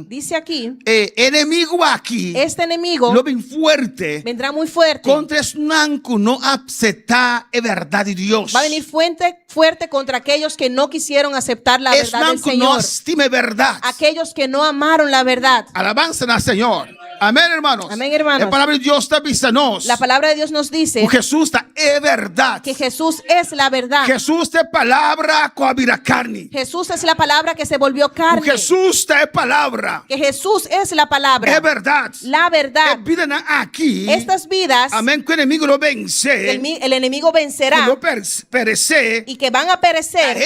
Dice aquí, enemigo aquí, este enemigo lo ven fuerte, vendrá muy fuerte. contra es nanco no acepta la verdad de Dios. Va a venir fuerte contra aquellos que no quisieron aceptar la Es verdad del nanco no Señor. estime verdad. Aquellos que no amaron la verdad. Alabanza al Señor. Amén, hermanos. Amén, hermanos. La palabra de Dios está avisanos. La palabra de Dios nos dice Jesús es verdad. que Jesús es la verdad. Jesús es palabra coabira carne. Jesús es la palabra que se volvió carne. Jesús es palabra. Que Jesús es la palabra. Es verdad. La verdad. Vida aquí. Estas vidas, Amén. Que el enemigo lo vence. el enemigo vencerá Lo perece. y que van a perecer.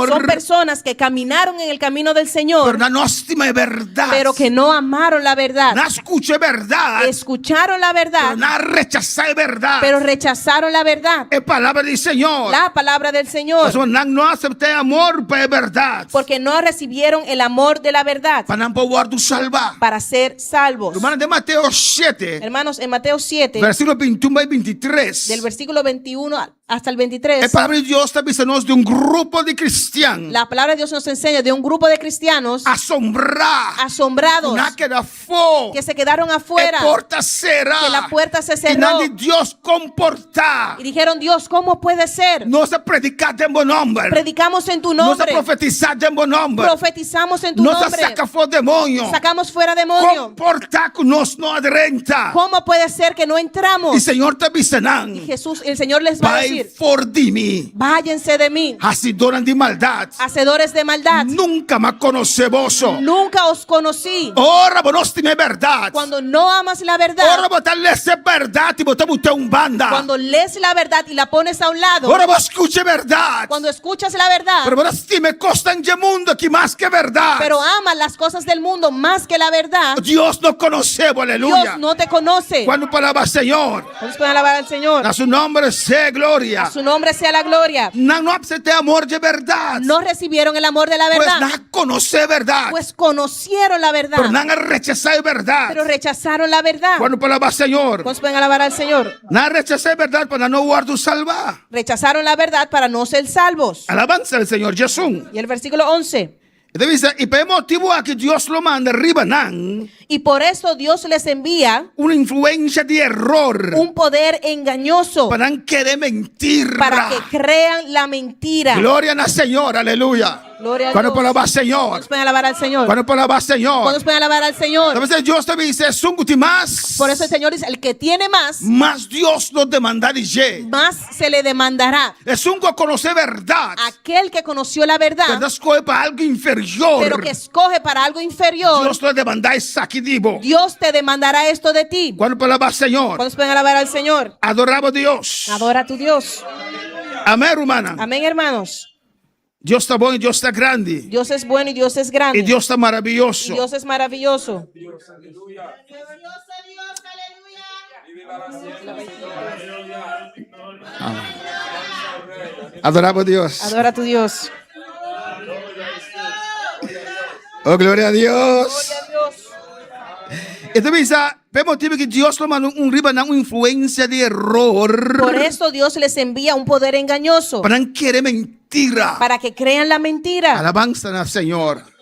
Son personas que caminaron en el camino del Señor, Pero no estima verdad. pero que no amaron la verdad. No escuché verdad. Escucharon la verdad, Pero no rechazé verdad. pero rechazaron la verdad. Es palabra del Señor. La palabra del Señor. Eso no acepté amor para verdad. Porque no recibieron el amor de la verdad Para no poder salvar. para ser salvos. Hermanos de Mateo 7. Hermanos, en Mateo 7, Versículo 21 y 23. del versículo 21 al hasta el 23. A palavra de Deus está avisando de um grupo de cristianos La palabra de Dios nos enseña de un grupo de cristianos asombrados que se quedaron afuera, que la puerta se cerró Deus comportar. y dijeron, Dios, ¿cómo puede ser? Nós predicamos em bom nome. Predicamos en tu Nós nombre, profetizamos em bom nome. profetizamos en tu Nós nombre, saca fora demônio. sacamos fuera demonio. Comportar conosco não adrenta. ¿Cómo puede ser que no E entramos? o Senhor está avisando. Jesús, el Señor les va a Vai decir, for de mim. váyanse de mí, Hacedores de maldade. hacedores de maldad. Nunca me conhecemos. Nunca os conocí. Ora, nós temos verdade. Cuando no amas la Ora, verdad, botar essa verdade e botar um banda. cuando lees la verdad y la pones a un lado, Ora, você escute verdade. cuando escuchas la verdad, Pero nós temos coisas de mundo que mais que verdade. pero amas las cosas del mundo más que la verdad, Deus não conhecemos, aleluia. Dios no te conoce. Quando falava Senhor, Vamos a alabar al Señor. a seu nome seja glória. A su nombre sea la gloria. Não precisa ter amor de verdade. No recibieron el amor de la Pues verdad, não conhecer verdade. pues conocieron la verdad, Pero não rechazar verdade. pero rechazaron la verdad. Quando falava Senhor, ¿Cuántos pueden alabar al Señor? não rechazar verdade para não guardar salvar. Rechazaron la verdad para no ser salvos. Alabanza al Señor Jesus. Y el versículo 11. Então, e por motivo a que Deus lo manda arriba, não, Y por eso Dios les envía uma influência de error un poder engañoso para não querer mentir. para que crean la mentira. Glória ao Senhor, aleluia. Gloria a Quando Dios. falava Senhor, ¿Cuántos pueden alabar al Señor? quando falava Senhor, ¿Cuántos pueden alabar al Señor? talvez Deus também disse, sunguti mais, Por eso el Señor dice, el que tiene más, mas Deus não demanda de jeito. más se le demandará. É sungo conhecer verdade. Aquel que conoció la verdad, Verdade escolhe para algo inferior. pero que escoge para algo inferior, Deus não demanda isso aqui, digo. Dios te demandará esto de ti. Quando falava Senhor, ¿Cuántos pueden alabar al Señor? adorava Deus. Adora a tu Dios. Amém, hermana? Amén, hermanos. Deus está bom e Deus está grande. Dios es bueno y Dios es E grande. Deus está Y maravilhoso. Dios es maravilloso. Adorava Deus. Adora a tu Dios. Oh, glória a Deus. Gloria a Dios. Então, pelo motivo que Deus não manda riba uma influência de error. Por eso Dios les envía un poder engañoso Para não querer mentira. para que crean la mentira. Alabança ao Senhor.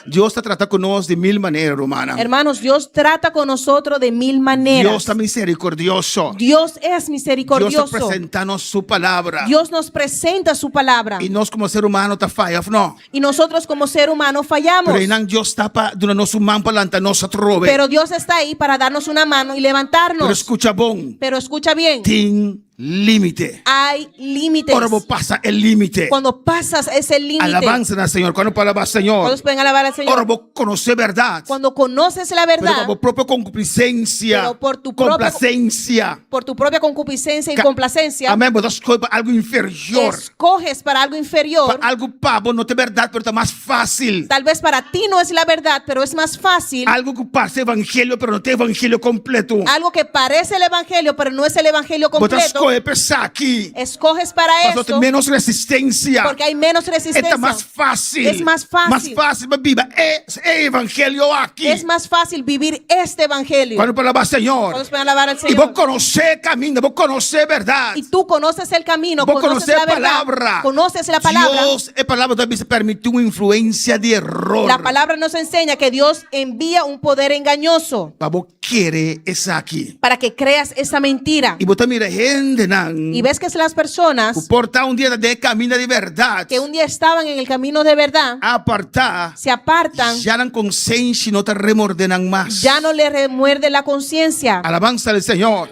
Deus está tratando conosco de mil maneiras, hermana. Hermanos, Dios trata con nosotros de mil maneras. Deus está misericordioso. Dios es Deus misericordioso. está apresentando sua palavra. Dios nos presenta su palabra. E nós, como ser humano, está falhando, não. Y nosotros como ser humano fallamos. Pero não Deus está dando nosso mão para lançar nossa trove. Pero Dios está ahí para darnos una mano y levantarnos. Pero escucha bom. Pero escucha bien. Tem límite. Hay límites. Ora, vou passar o límite. Cuando pasas ese límite. Alabança ao Senhor. Quando falava Senhor. Todos pueden alabar al Señor. Ora, vou conhecer verdade. Cuando conoces la Pero verdad, por própria concupiscência. Pero por tu propia- complacência. por tu propia concupiscencia y Ca- complacencia, Amém. Vou escolher para algo inferior. escoges para algo inferior. Para algo pavo, não tem verdade, pero está mais fácil. Tal vez para ti no es la verdad, pero es más fácil. Algo que parece evangelho, pero não tem evangelho completo. Algo que parece el evangelio, pero no es el evangelio Vou completo. escolher pensar aqui. Escoges para Mas eso tem menos resistência. porque hay menos resistencia. É mais fácil. Es más fácil. Mais fácil, mas Bíblia é evangelho aqui. Es más fácil vivir este evangelio. Quando falava Senhor, Todos pueden alabar al e vou Señor. conhecer caminho, vou conhecer verdade. Y tú conoces el camino, Vou conoces conhecer la a verdad, palavra. conoces la palabra. Deus, a palavra também se permitiu uma influência de error. La palabra nos enseña que Dios envía un poder engañoso Para vos querer essa aqui. para que creas esa mentira. E botar mira gente não. Y ves que es las personas Portar dia de caminho de verdade. que un día estaban en el camino de verdad, Apartar. se apartan, Já não consciência, não te remordenam mais. ya no le remuerde la conciencia. Alabanza al Senhor.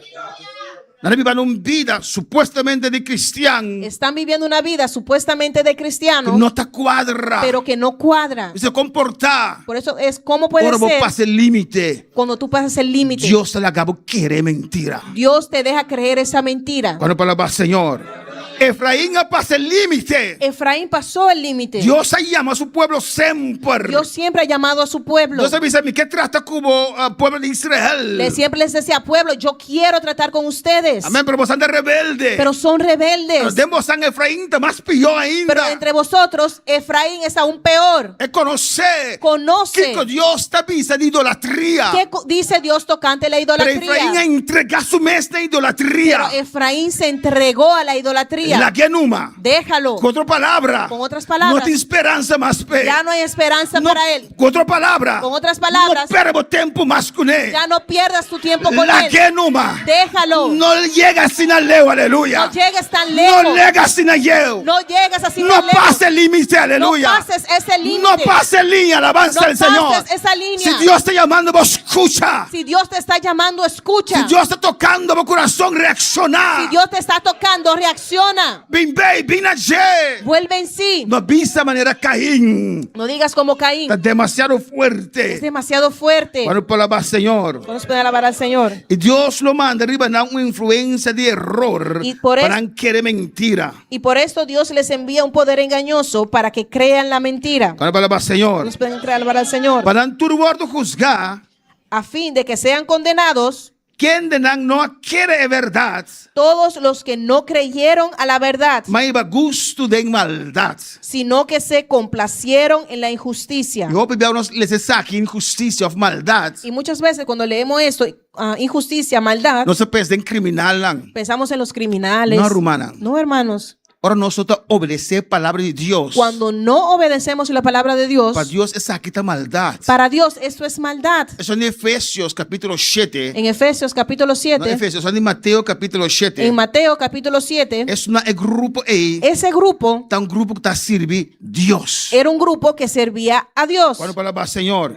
Não vivam uma vida supuestamente de cristiano. Están viviendo una vida supuestamente de cristiano, No te cuadra. pero que no cuadra. Se comportar. Por eso es cómo puede Ahora vos ser pasa el límite. cuando tú pasas el límite. Dios te la acabó querer mentira. Dios te deja creer esa mentira. Cuando palabra Señor. Efraín pasa el límite. Efraín pasó el límite. Dios llama a su pueblo siempre. Dios siempre ha llamado a su pueblo. Dios avisa a mí que trata como pueblo de Israel. Siempre les decía, pueblo, yo quiero tratar con ustedes. Amén, pero vos andas rebelde. Pero son rebeldes. Demos San Efraín más peor ainda. Pero entre vosotros, Efraín es aún peor. Conoce. Conoce. Dios te avisa de idolatría. ¿Qué dice Dios tocante la idolatría? Pero Efraín entrega su mes de idolatría. Pero Efraín se entregó a la idolatría. La genuma. Déjalo. Con otra palabra. Con otras palabras. No hay esperanza más pe. Ya no hay esperanza No, para él. con otra palabra. Con otras palabras. No perbo tiempo más con él. Ya no pierdas tu tiempo con La él. genuma. Déjalo. No llegas sin aleo, aleluya. No llegues tan lejos. No llegas sin aleo. No llegues así No tan lejos. pases el límite, aleluya. No pases ese límite. No pases línea, alabanza No al Señor. pases esa línea. Si Dios está llamando, vos escucha. Si Dios te está llamando, escucha. Si Dios está tocando mi corazón, reacciona. Si Dios te está tocando, reacciona. Vuelve en sí. No visa manera Caín. No digas como Caín. Está demasiado fuerte. Es demasiado fuerte. Cuando palabra Señor. Vamos a alabar al Señor. Y Dios lo manda arriba en una influencia de error Y por para querer mentira. Y por esto Dios les envía un poder engañoso para que crean la mentira. Cuando palabra Señor. Nos pueden alabar al Señor. Para turbar juzgar. A fin de que sean condenados. Quien no quiere verdad. Todos los que no creyeron a la verdad. Mas gusto de maldad. Sino que se complacieron en la injusticia. Injusticia o maldad. Y muchas veces cuando leemos esto, injusticia, maldad, no se piensa en criminal. Pensamos en los criminales. No, hermana. No, hermanos. Ahora nosotros obedecer palabra de Dios. Cuando no obedecemos la palabra de Dios, para Dios esa quita maldad. Para Dios esto es maldad. Eso en Efesios capítulo 7. En Efesios capítulo 7. No, Efesios, son en Mateo capítulo 7. En Mateo capítulo 7. Es un grupo ahí. Ese grupo. Está un grupo que está sirve Dios. Era un grupo que servía a Dios. Cuando palabra Señor.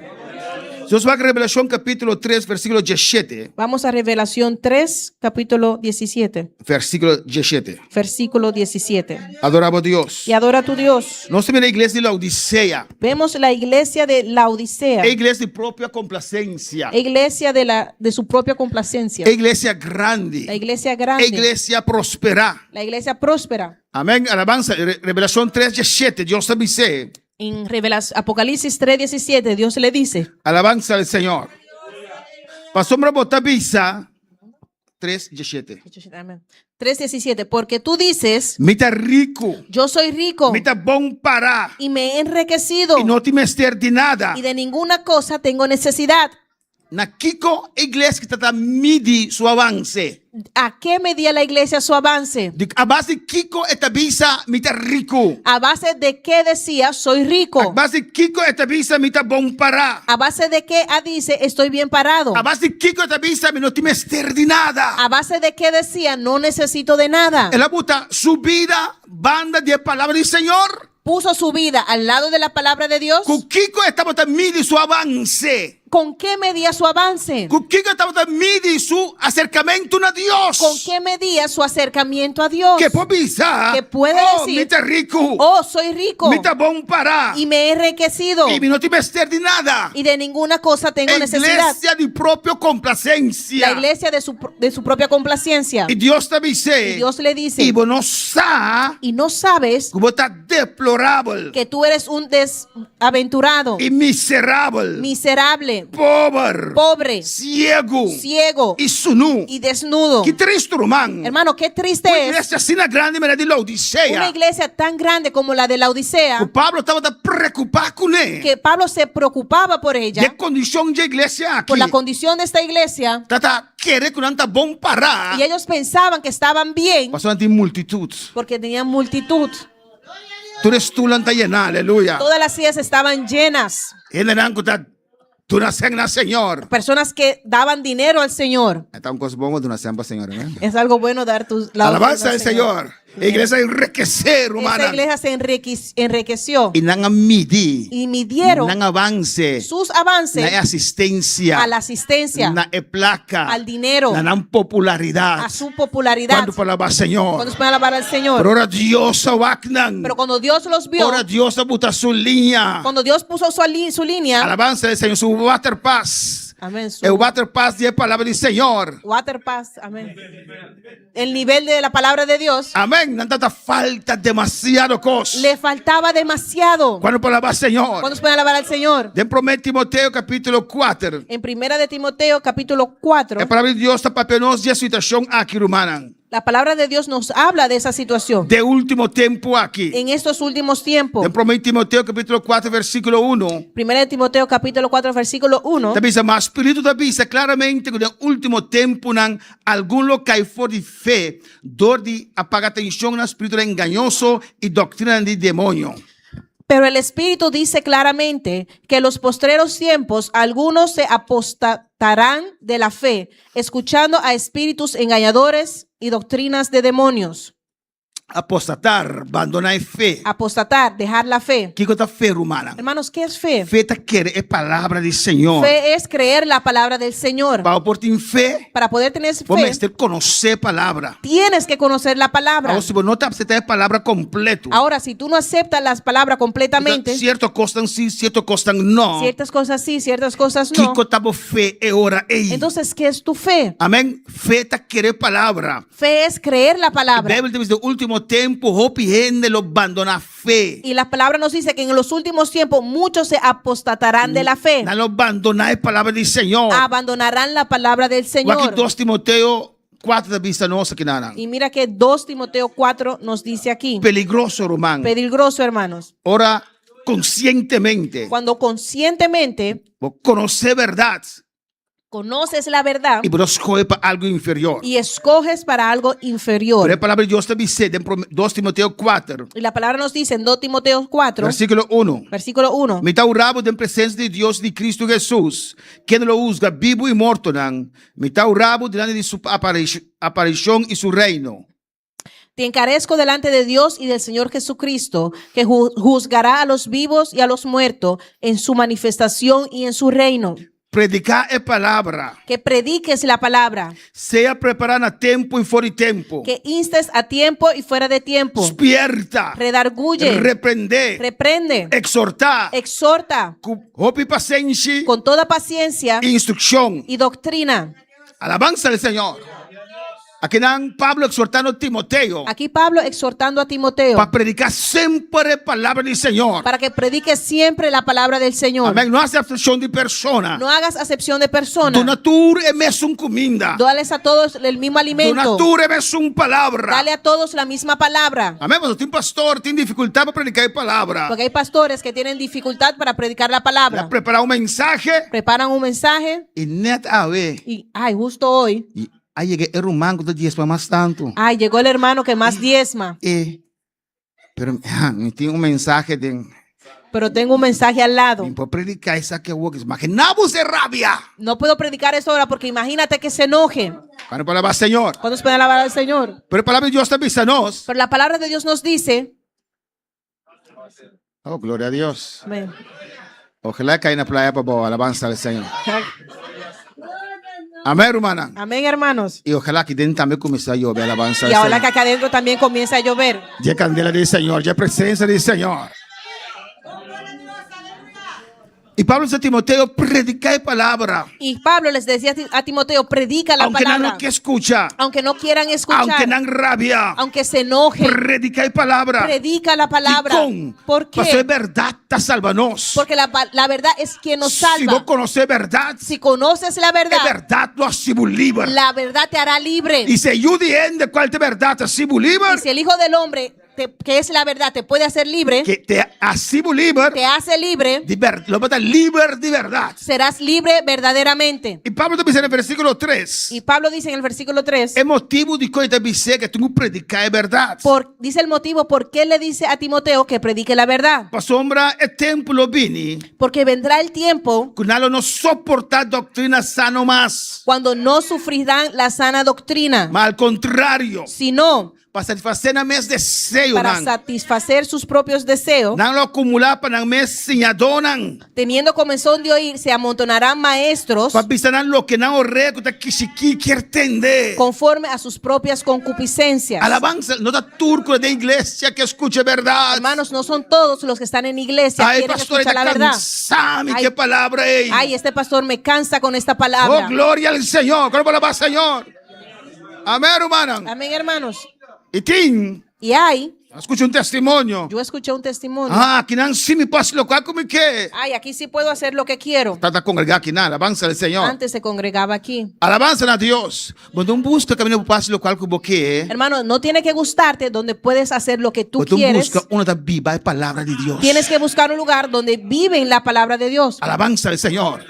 Dios va a Revelación capítulo 3 versículo 17. Vamos a Revelación 3 capítulo 17. Versículo 17. Versículo 17. Adoramos a Dios. Y adora a tu Dios. No se ve la iglesia de Laodicea. Vemos la iglesia de Laodicea. Iglesia de propia complacencia. Iglesia de su propia complacencia. Iglesia grande. La iglesia grande. Iglesia próspera. La iglesia próspera. Amén. Alabanza. Revelación 3 17. Dios te dice. En Apocalipsis 3:17 Dios le dice. Alabanza al Señor. Pasombra botavisa 3:17. 3:17. Porque tú dices. Mita rico. Yo soy rico. Mita bon para. Y me he enriquecido. Y no te mester de nada. Y de ninguna cosa tengo necesidad. Na Kiko iglesia que está midi su avance. ¿A qué medía la iglesia su avance? A base de Kiko etavisa mita rico. ¿A base de qué decía soy rico? A base de Kiko etavisa mita bon para. ¿A base de qué dice estoy bien parado? A base de Kiko etavisa no te mester de nada. ¿A base de qué decía no necesito de nada? Él puta su vida banda de palabra del Señor. Puso su vida al lado de la palabra de Dios. Con Kiko estaba midi su avance. ¿Con qué medía su avance? Con Kiko estaba midi su acercamiento a Dios. ¿Con qué medía su acercamiento a Dios? Que puede pensar. Que puede decir. Mita rico. Oh, soy rico. Mita bon para. Y me he enriquecido. Y no te mester de nada. Y de ninguna cosa tengo necesidad. Iglesia de propia complacencia. La iglesia de su propia complacencia. Y Dios te dice. Y Dios le dice. Y vos no sabes. Y no sabes. Que vos estás deplorable. Que tú eres un desaventurado. Y miserable. Miserable. Pobre. Ciego. Y sunu. Y desnudo. Qué triste, hermano. Hermano, qué triste es. Iglesia así grande de Laodicea. Una iglesia tan grande como la de Laodicea. Que Pablo estaba preocupado con él. Que Pablo se preocupaba por ella. De condición de iglesia aquí. Por la condición de esta iglesia. Y ellos pensaban que estaban bien. Multitud. Porque tenían multitud. Aleluya. Todas las sillas estaban llenas. Señor. Personas que daban dinero al Señor. Es algo bueno dar la alabanza al Señor. Iglesia enriquecer, hermana. Esa iglesia se enriqueció. Y midieron sus avances asistencia, a la asistencia, placa, al dinero, popularidad, a su popularidad. Cuando palabra Señor. Cuando se puede alabar al Señor. Pero ahora Dios Pero cuando Dios los vio, ahora Dios puso su línea. Cuando Dios puso su línea, alabanza del Señor, su water pass. Amén. El water pass es palabra del Señor. Water pass, amén. El nivel de la palabra de Dios. Amén. No falta demasiado cosa. Le faltaba demasiado. Cuando palabra Señor. Cuando se puede alabar al Señor. En 1 Timoteo capítulo 4. En 1 de Timoteo capítulo 4. La palabra de Dios está para nos de situación aquí, hermana. La palabra de Dios nos habla de esa situación. De último tiempo aquí. En estos últimos tiempos. En 1 Timoteo capítulo 4 versículo 1. 1 Timoteo capítulo 4 versículo 1. Também diz, mas o Espírito também diz claramente que no último tempo, em algum local for de fé, dor de apagar atenção no espírito enganoso e doutrina de demônio. Pero el Espíritu dice claramente que en los postreros tiempos algunos se apostatarán de la fe, escuchando a espíritus engañadores y doctrinas de demonios. Apostatar, abandonar a fé. Apostatar, dejar la fe. Que é fé, romana? Hermanos, ¿qué es fe? Fé é a palavra do Senhor. Fe es creer la palabra del Señor. Para ter fé, para poder tener fe, vamos ter conhecer a palavra. Tienes que conocer la palabra. Ahora, si vos no te aceptas la palabra completo. Ahora, si tú no aceptas las palabras completamente, ciertas cosas sí, ciertas cosas no. Ciertas cosas sí, ciertas cosas no. Fe ahora entonces, ¿qué es tu fe? Amén. Fe es querer palabra. Fe es creer la palabra. La Biblia dice, último tiempo, gente lo abandona fe. Y la palabra nos dice que en los últimos tiempos muchos se apostatarán de la fe. No abandonar la palabra del Señor. Abandonarán la palabra del Señor. Aquí 2 Timoteo 4 vista nossa aqui na. Y mira que 2 Timoteo 4 nos dice aquí. Peligroso, hermano. Peligroso, hermanos. Ora conscientemente. Cuando conscientemente conocer verdad. Conoces la verdad y escoges para algo inferior. Y escoges para algo inferior. Pero la palabra de Dios te dice en 2 Timoteo 4. Y la palabra nos dice en 2 Timoteo 4. Versículo 1. Versículo 1. Me está urrado en presencia de Dios de Cristo Jesús, quien lo juzga vivo y muerto. Me está urrado delante de su aparición y su reino. Te encarezco delante de Dios y del Señor Jesucristo, que juzgará a los vivos y a los muertos en su manifestación y en su reino. Predicar es palabra. Que prediques la palabra. Sea preparada a tiempo y fuera de tiempo. Que instes a tiempo y fuera de tiempo. Despierta. Redarguye. Reprende. Exhorta. Con toda paciencia. Instrucción. Y doctrina. Alabanza al Señor. Aquí Pablo exhortando a Timoteo. Aquí Pablo exhortando a Timoteo. Para predicar siempre la palabra del Señor. Para que predique siempre la palabra del Señor. Amén. No hagas acepción de persona. No hagas acepción de persona. Donatur es mesmo comida. Dales a todos el mismo alimento. Donatur es mesmo palabra. Dale a todos la misma palabra. Amén. Pero un pastor tiene dificultad para predicar la palabra. Porque hay pastores que tienen dificultad para predicar la palabra. Preparan un mensaje. Y net a ver. Y justo hoy. Ahí llegué el hermano que diezma más tanto. Llegó el hermano que más diezma. Pero me tiene un mensaje de... Pero tengo un mensaje al lado. No puedo predicar esa que imaginamos de rabia. No puedo predicar eso ahora porque imagínate que se enoje. Cuando palabra del Señor. Cuando se puede alabar al Señor. Pero la palabra de Dios también nos. Pero la palabra de Dios nos dice. Oh, gloria a Dios. Amén. Ojalá caiga en la playa para alabanza al Señor. Amén, hermana. Amén, hermanos. Y ojalá que dentro también comience a llover alabanza. Y ojalá que acá adentro también comience a llover. Ya candela del Señor, ya presencia del Señor. Y Pablo dice a Timoteo, predica la palabra. Y Pablo les decía a Timoteo, predica la palabra. Aunque no que escucha. Aunque no quieran escuchar. Aunque no rabia. Aunque se enojen. Predica la palabra. Predica la palabra. ¿Por qué? Porque verdad te salvanos. Porque la verdad es quien nos salva. Si vos conoces verdad. Si conoces la verdad. La verdad lo hace libre. La verdad te hará libre. Y si yo de cuál te verdad te hace libre. Y si el Hijo del Hombre que es la verdad te puede hacer libre, que te hace libre, lo va a dar libre de verdad. Serás libre verdaderamente. Y Pablo te dice en el versículo 3. Y Pablo dice en el versículo 3. El motivo de que te dice que tú predicas verdad. Dice el motivo por qué le dice a Timoteo que predique la verdad. Sombra el templo vini. Porque vendrá el tiempo cuando no soportar doctrina sano más. Cuando no sufrirán la sana doctrina. Mas al contrario. Sino para satisfacer mis deseos. Para satisfacer sus propios deseos. No lo acumular para mes teniendo comezón de oír, se amontonarán maestros. Para pisar lo que no recuerda que si quiere entender. Conforme a sus propias concupiscencias. Alabanza, no da turco de iglesia que escuche verdad. Hermanos, no son todos los que están en iglesia que quieren escuchar la verdad. ¿Qué palabra es? Ay, este pastor me cansa con esta palabra. Oh, gloria al Señor. ¿Cuál palabra, Señor? Amén, hermanos. Amén, hermanos. Y hay Escucha un testimonio. Yo escuché un testimonio. Aqui não se me passa local como que. Ay, aquí sí puedo hacer lo que quiero. Para congregar aqui na alabanza del Señor. Antes se congregaba aquí. Alabanza a Dios. Quando busca caminho para passe local como que. Hermano, no tiene que gustarte donde puedes hacer lo que tú Quando quieres. busca uma da Bíblia, a palavra de Deus. Tienes que buscar un lugar donde viven la palabra de Dios. Alabanza al Señor.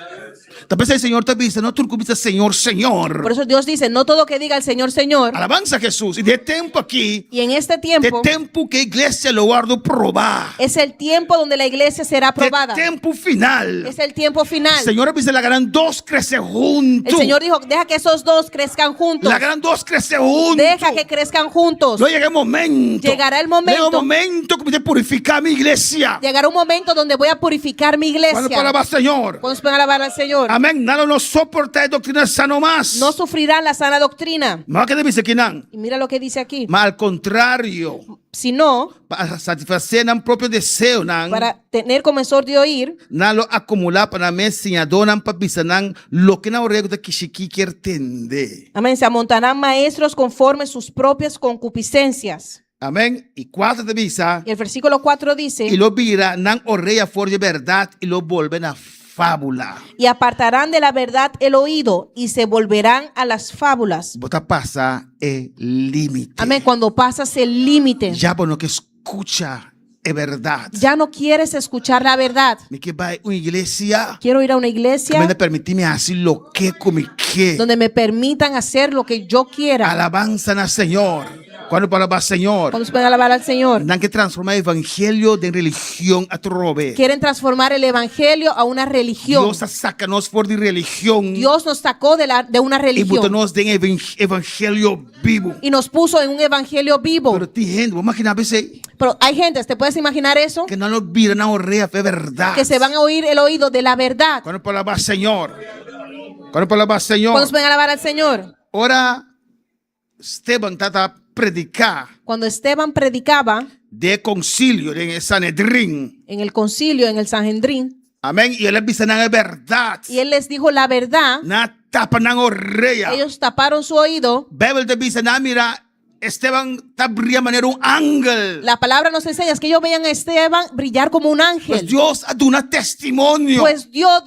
Talvez o Senhor te dice, não tudo que Senhor, Senhor. Por eso Dios dice, no todo que diga el Señor, Señor. Alabanza a Jesus. E de tempo aqui. Y en este De tiempo tempo que a igreja lo guardo provar. es el tiempo donde la iglesia será aprobada. De tempo final. Es el tiempo final. O Senhor dice, la gran dos crece juntos. El Señor dijo, deja que esos dos crezcan juntos. La gran dos crece juntos. Deja que crezcan juntos. No llega el momento. Llegará el Llega el momento. momento que voy a purificar mi iglesia. Llegará un momento donde voy a purificar mi iglesia. Cuando palabra Señor. Cuando se puedan alabar al Señor. Amén. Nada no soporta doctrina sano más. No sufrirán la sana doctrina. Mas que dice aquí nan. Y mira lo que dice aquí. Mas al contrario. Si no, para satisfacer el propio deseo nan. para tener comenzor de oír, nalo acumular para mí sin adonan para bisanan lo que no rego de kishiki quiere entender. amén, se amontarán maestros conforme sus propias concupiscencias. Amén. Y cuatro de visa. Y el versículo 4 dice, Y lo vira nan orrea for de verdad y lo vuelven a fábula. y apartarán de la verdad el oído y se volverán a las fábulas. Bota pasa el límite. Amén, cuando pasas el límite, Ya bueno que escucha es verdad. ya no quieres escuchar la verdad. Me que va a una iglesia Quiero ir a una que iglesia me permitirme así lo que como que. donde me permitan hacer lo que yo quiera. Alabanza al Señor. Cuando palabra Señor. Cuando se pueden alabar al Señor. Dan que transformar el evangelio de religión a trove. Quieren transformar el evangelio a una religión. Dios saca-nos por de religión. Dios nos sacó de una Y religión botanos de evangelio vivo. y nos puso en un evangelio vivo. Pero ti gente, vos imaginar a veces Pero hay gente, ¿te puedes imaginar eso? que no lo miran a orrea fe verdad. Que se van a oír el oído de la verdad. Cuando palabra Señor. Cuando palabra Señor. Cuando se pueden alabar al Señor. Ahora Esteban trata predicar Cuando Esteban predicaba de concilio en el Sanedrín. en el concilio, en el Sanhedrin, Amén. Y él dice la verdad. y él les dijo la verdad, Na tapa na orrea. ellos taparon su oído. Biblia te dice, na mira, Esteban está brillando manera un ángel. La palabra nos enseña es que ellos veían a Esteban brillar como un ángel. Pues Dios ha dado un testimonio. Pues Dios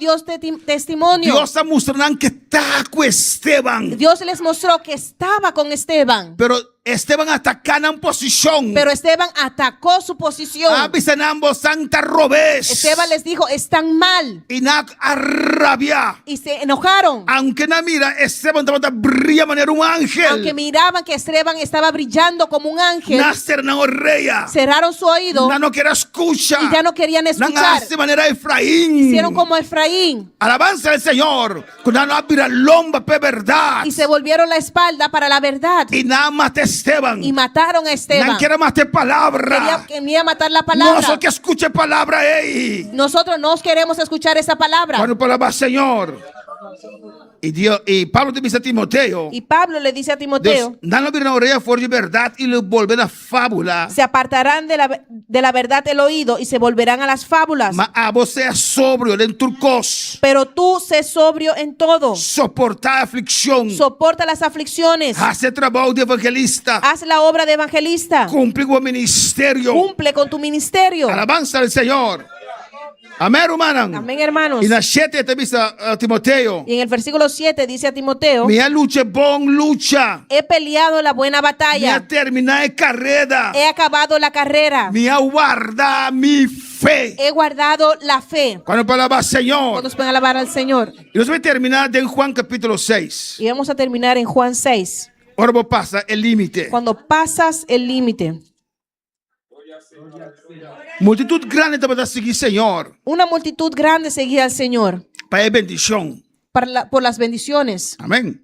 testimonio. Dios ha mostrado que está con Esteban. Dios les mostró que estaba con Esteban. Pero Esteban atacaba en posición. Pero Esteban atacó su posición. Avisan ambos santa robes. Esteban les dijo, están mal. Y na a rabia. Y se enojaron. Aunque na mira, Esteban estaba brilla manera un ángel. Aunque miraban que Esteban estaba brillando como un ángel, Nacer na orrea. cerraron su oído Na no quiere escuchar. y ya no querían Na escuchar. hace manera Efraín. Hicieron como Efraín Alabanza al Señor. Cuando no abra lomba pe verdad. y se volvieron la espalda para la verdad Y nada mate Esteban. y mataron a Esteban. No quiere matar palabra. Quería matar la No palabra. solo que escuche palabra. Ey. Nosotros no queremos escuchar esa palabra. Cuando palabra Señor. Y Pablo te dice a Timoteo. Y Pablo le dice a Timoteo, Dan la birna orella for de verdad y lo volver a fábula. se apartarán de la verdad el oído y se volverán a las fábulas. Ma a vos sea sobrio en turcos. Pero tú sé sobrio en todo. Soportar aflicción. Soporta las aflicciones. Hace trabajo de evangelista. Haz la obra de evangelista. Cumple con ministerio. Cumple con tu ministerio. Alabanza al Señor. Amén, hermano. Amén, hermanos. Y en la 7 te dice a Timoteo. Y en el versículo 7 dice a Timoteo, Mi lucha bon lucha. he peleado la buena Mi batalla. terminado carrera. He acabado la carrera. Mi guarda mi fe. He guardado la fe. Cuando palabra Señor. Cuando se pueden alabar al Señor. Y nos voy a terminar en Juan capítulo 6. Y vamos a terminar en Juan 6. Ahora pasa el límite. Cuando pasas el límite. Multitud grande te va a seguir, Señor. Una multitud grande seguía al Señor Para bendición. por las bendiciones. Amén.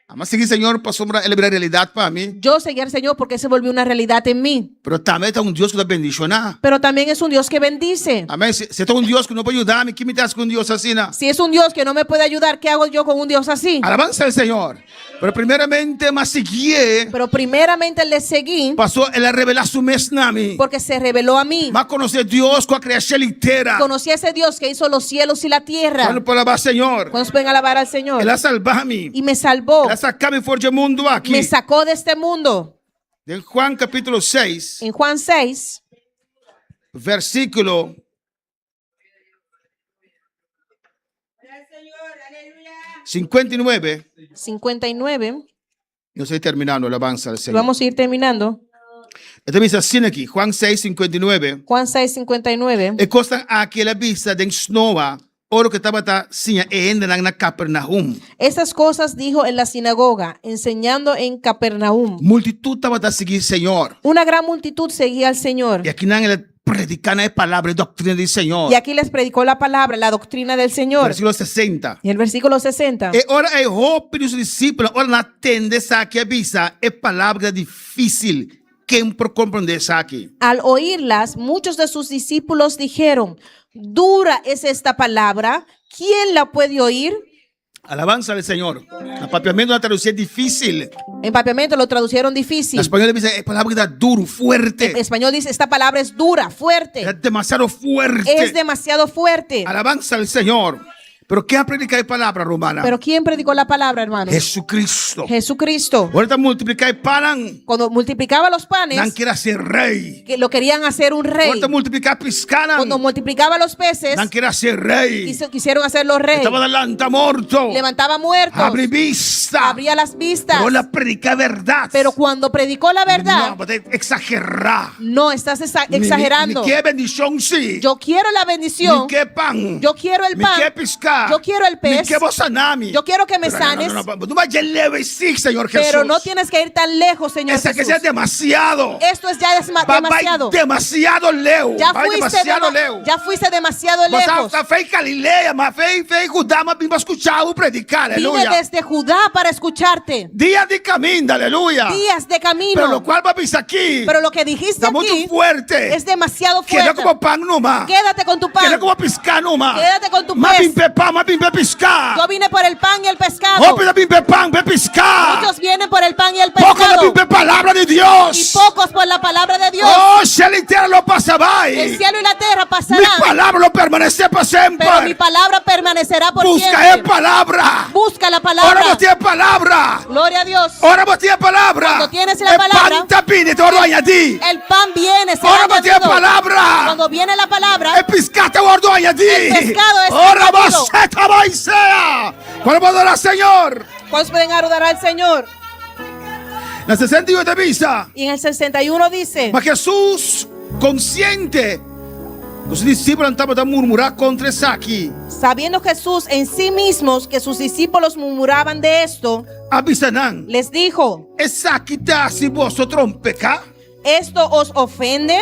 Vamos a seguir, Señor, para sombra la realidad para mí. Yo seguía al Señor porque se volvió una realidad en mí. Pero también está un Dios que te bendiciona. Pero también es un Dios que bendice. Amén. Si está un Dios que no puede ayudarme, ¿qué me das con un Dios así? Si es un Dios que no me puede ayudar, ¿qué hago yo con un Dios así? Alabanza al Señor. Pero primeramente, más seguí. Pero primeramente le seguí Pasó en la revelación mesnami. porque se reveló a mí. Más conocí a Dios con la creación entera. Conocí a ese Dios que hizo los cielos y la tierra. Cuando palabra Señor. Cuando se pueden alabar al Señor. Él ha salvado a mí. Y me salvó. Él ha sacado mi fuerte mundo aquí. Me sacó de este mundo. En Juan capítulo 6, En Juan 6, versículo 59. 59. Yo estoy terminando la alabanza del Señor. Vamos a ir terminando. Esta dice así aquí, Juan 6, 59. Juan 6, 59. E costa aquela vista de snowa, oro que estaba sinha e endan na Capernaum. Estas cosas dijo en la sinagoga, enseñando en Capernaum. Multitud estaba a seguir Señor. Una gran multitud seguía al Señor. E aqui não ele predicando a palavra e doutrina do Senhor. Y aquí les predicó la palabra, la doctrina del Señor. Versículo 60. Y el versículo 60. E ora é roupa dos discípulos, ora na tenda aqui avisa, é palavra difícil. ¿Quién por comprender aquí? Al oírlas, muchos de sus discípulos dijeron, dura es esta palabra, ¿quién la puede oír? Alabanza al Señor. El papiamento la traducción difícil. En papiamento lo traducieron difícil. En español dice, es palabra duro, fuerte. En español dice, esta palabra es dura, fuerte. Es demasiado fuerte. Es demasiado fuerte. Alabanza al Señor. Pero ¿quién predica la palabra, romana? Pero ¿quién predicó la palabra, hermano? Jesucristo. Jesucristo. Ahorita multiplicar pan. Cuando multiplicaba los panes, no quiere ser rey. Que lo querían hacer un rey. Ahorita multiplicar pescanas. Cuando multiplicaba los peces, no quiere ser rey. Quisieron hacerlo rey. Estaba delante muerto. Levantaba muertos. Abrí vista. Abría las vistas. Pero la predica verdad. Pero cuando predicó la verdad, no, exagerar. No, estás exagerando. Ni qué bendición sí. Yo quiero la bendición. Ni qué pan. Yo quiero el pan. Ni qué pescar. Yo quiero el pez. Ni qué bosanami. Yo quiero que me sanes. No sí, Señor Jesús. Pero no tienes que ir tan lejos, Señor Esa Jesús. Que es demasiado. Esto es ya demasiado. Demasiado lejos. Ya fuiste demasiado lejos. Fe en Galilea, mas fe en Judá, mas vimos escuchar o predicar, aleluya. Vine desde Judá para escucharte. Días de camino, aleluya. Días de camino. Pero lo cual va a aquí. Pero lo que dijiste aquí muy fuerte. Es demasiado fuerte. Quédate como pan nomás. Quédate con tu pan. Quédate como pescar nomás. Quédate con tu más pez. Más bien pescar. Yo vine por el pan y el pescado. Muchos vienen por el pan y el pescado. Pocos palabra de Dios. Y pocos por la palabra de Dios. Oh, cielo y tierra lo pasará. El cielo y la tierra pasarán. Mi palabra lo permanecerá para siempre. Pero mi palabra permanecerá por siempre. Busca la palabra. Busca la palabra. Ahora vos tienes palabra. Gloria a Dios. Ahora vos tienes palabra. Cuando tienes la palabra. El pan viene, te oro añadir. El pan viene. Ahora vos tienes palabra. Cuando viene la palabra. El pescado te oro añadir. El pescado es ahora vos se sea. ¿Cuál va a adorar al Señor? ¿Cuántos pueden adorar al Señor? En el 61 de visa. Y en el 61 dice. Mas Jesús, consciente, los discípulos estaban a murmurar contra Saki. Sabiendo Jesús en sí mismos que sus discípulos murmuraban de esto, avisanan. Les dijo. Saki ta si vosotros peca. ¿Esto os ofende?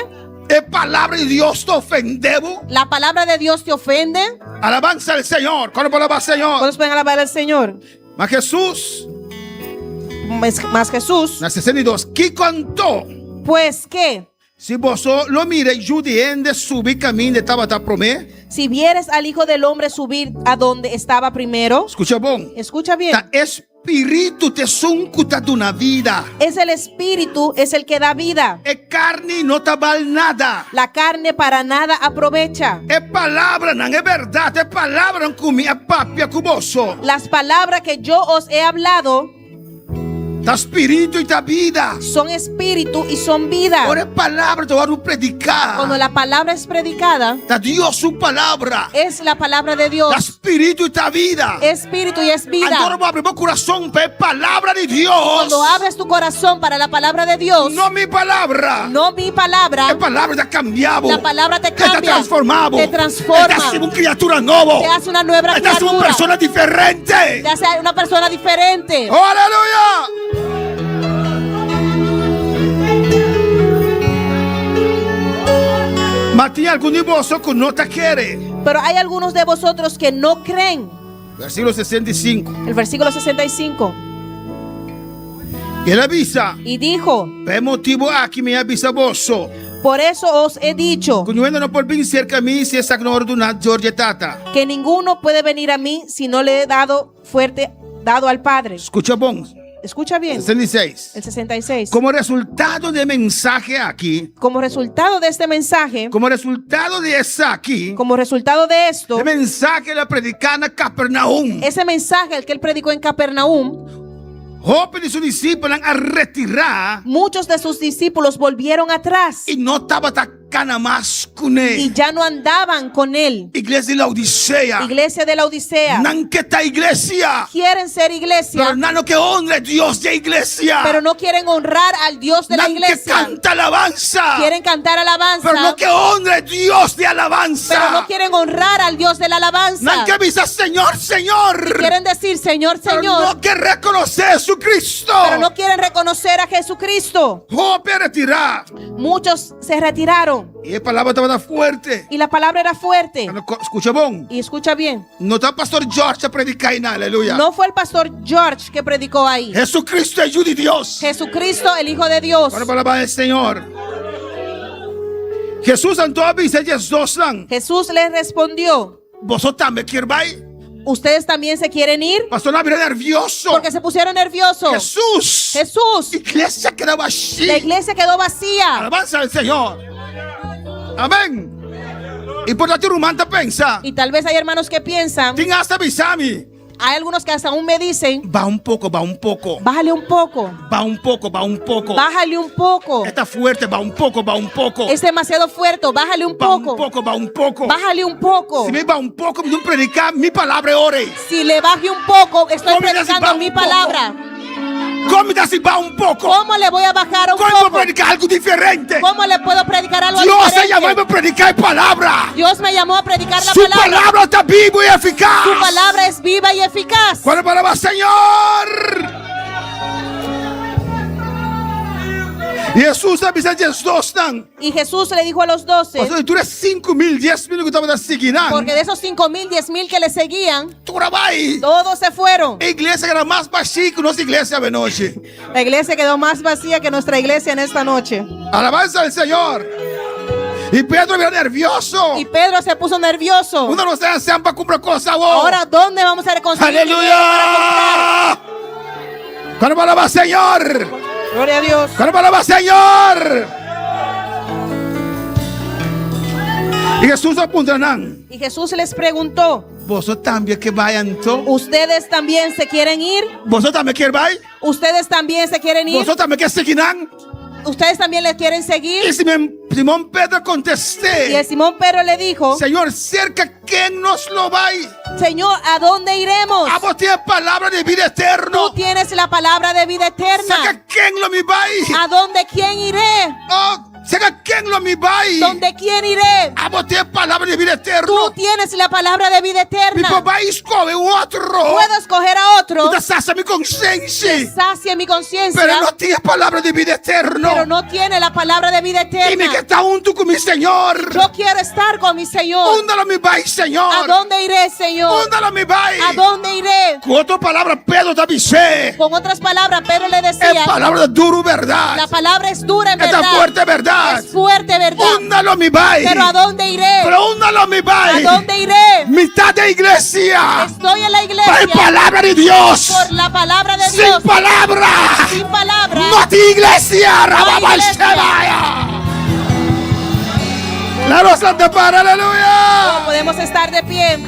¿La palabra de Dios te ofende? ¿La palabra de Dios te ofende? Alabanza al Señor. ¿Cuándo alabar al Señor? ¿Cuándo pueden alabar al Señor? Mas Jesús. Más Jesús. En el 62. ¿Qué contó? Pues qué. Si vosotros lo miréis, judiende subir camino de Tabata promé. Si vieres al Hijo del Hombre subir a donde estaba primero. Escucha bien. Escucha bien. Espíritu te suncuta de una vida. Es el espíritu, es el que da vida. El carne no te vale nada. La carne para nada aprovecha. Es palabra, no es verdad. Es palabra, no es papia cuboso. Las palabras que yo os he hablado. Da espíritu y da vida. Son espíritu y son vida. Ahora palabra te voy a predicar. Cuando la palabra es predicada, da Dios su palabra. Es la palabra de Dios. Da espíritu y da vida. Espíritu y es vida. Ahora voy a abrir mi corazón para la palabra de Dios. Cuando abres tu corazón para la palabra de Dios. No mi palabra. No mi palabra. La palabra te ha cambiado. La palabra te cambia. Te ha transformado. Te transforma. Te hace una criatura nueva. Te hace una nueva criatura. Te hace una persona diferente. Te hace una persona diferente. ¡Oh, aleluya! Matías, algunos de vosotros no te quieren. Pero hay algunos de vosotros que no creen. Versículo 65. El versículo 65. Y él avisa. Y dijo. Por motivo aquí me avisa vos. Por eso os he dicho. No por venir cerca a mí si es que ninguno puede venir a mí si no le he dado al Padre. Escucha bien. Escucha bien. 66. El 66. Como resultado del mensaje aquí. Como resultado de este mensaje. Como resultado de eso aquí. Como resultado de esto. El mensaje la predicana en Capernaum. Ese mensaje el que él predicó en Capernaum. Jope de sus discípulos a retirar muchos de sus discípulos volvieron atrás y no estaba tacana más con y él. ya no andaban con él. Iglesia de la Odisea. Iglesia de la Odisea. Nanqueta iglesia. Quieren ser iglesia, Pero no que honre Dios de iglesia. pero no quieren honrar al Dios de la Que iglesia. canta alabanza. Quieren cantar alabanza, Pero no que honre Dios de alabanza. pero no quieren honrar al Dios de la alabanza. No que avisa Señor, Señor. Quieren decir Señor, Pero Señor, no que reconocer a Jesucristo. pero no quieren reconocer a Jesucristo. Jope retirar. Muchos se retiraron Y la palabra estaba fuerte. y la palabra era fuerte. Escucha bon. Y escucha bien, No está pastor George a predicar en aleluya. no fue el pastor George que predicó ahí. Jesucristo es hijo de Dios. Jesucristo, el Hijo de Dios. Para palabra del Señor. Jesús entonces dice Jesus lang. Jesús les respondió, Vosotros también queréis. ¿ustedes también se quieren ir? Pastor no nervioso. Porque se pusieron nerviosos. Jesús. Jesús. Iglesia quedaba así. La iglesia quedó vacía. Alabanza al Señor. Amén. Y por la rumanta pensa. Y tal vez hay hermanos que piensan, Tinga hasta bisami. hay algunos que hasta aún me dicen, Va un poco, va un poco. bájale un poco, Va un poco, va un poco. bájale un poco. Está fuerte, va un poco, va un poco. Es demasiado fuerte, bájale un Va un poco. poco, va un poco. Bájale un poco. Si me va un poco, me predicar mi palabra ore. Si le baje un poco, estoy ¿Cómo me das si predicando va mi un poco? palabra. ¿Cómo te si va un poco? ¿Cómo le voy a bajar un ¿Cómo puedo poco? predicar algo diferente? ¿Cómo le puedo predicar algo Dios se diferente? llamó a predicar palabra. Dios me llamó a predicar la Su palabra. palabra está viva y eficaz. Su palabra es viva y eficaz. ¿Cuál es la palabra, Señor? Y Jesús avisa a Jesus lang. Y Jesús le dijo a los 12, Pastor, tú eres 5,000, 10,000 que estaban siguiendo. porque de esos 5,000, 10,000 que le seguían, Tú grabas. todos se fueron. Iglesia que era más vacía que nuestra iglesia de noche. La iglesia quedó más vacía que nuestra iglesia en esta noche. Alabanza al Señor. Y Pedro era nervioso. Y Pedro se puso nervioso. Uno no se hace para comprar cosas. Ahora, ¿dónde vamos a reconciliar? Aleluya. Cuando palabra, Señor. Gloria a Dios. Cuando palabra, Señor. Y Jesús apuntarán. Y Jesús les preguntó, Vosotros también que vayan todos. ¿ustedes también se quieren ir? Vosotros también que vayan. ¿Ustedes también se quieren ir? Vosotros también que seguirán. ¿Ustedes también le quieren seguir? Y Simón Pedro Y el contesté. Simón Pedro le dijo, Señor, cerca ¿quién nos lo va? Señor, ¿a dónde iremos? A vos tiene palabra de vida eterna. Tú tienes la palabra de vida eterna. Cerca ¿quién lo me va? ¿A dónde quién iré? Oh, cerca ¿quién lo me va? ¿Dónde quién iré? A vos tiene palabra de vida eterna. Tú tienes la palabra de vida Mi eterna. papá escoge un otro. Puedo escoger a otro. Tú sacia mi conciencia. Sacia mi conciencia. Pero no tiene palabra de vida eterna. Pero no tiene la palabra de vida Dime que eterna. está junto con mi Señor. Yo quiero estar con mi Señor. Húndalo mi va, Señor. ¿A dónde iré, Señor? Húndalo mi va. ¿A dónde iré? Con otra palabra, Pedro te avisé. Con otras palabras, Pedro le Es decía, palabra de duro, verdad. la palabra es dura en Esta verdad. fuerte, verdad. Es fuerte, verdad. Húndalo mi va. Pero ¿a dónde iré? Pero húndalo mi va. ¿A dónde iré? Mitad de iglesia. Estoy en la Por iglesia. palabra de Dios. Por la palabra de Sin Dios. palabra. Sin palabra. No hay iglesia. Rababa iglesia. Shebaya. La rosa te para, aleluya. No podemos estar de pie.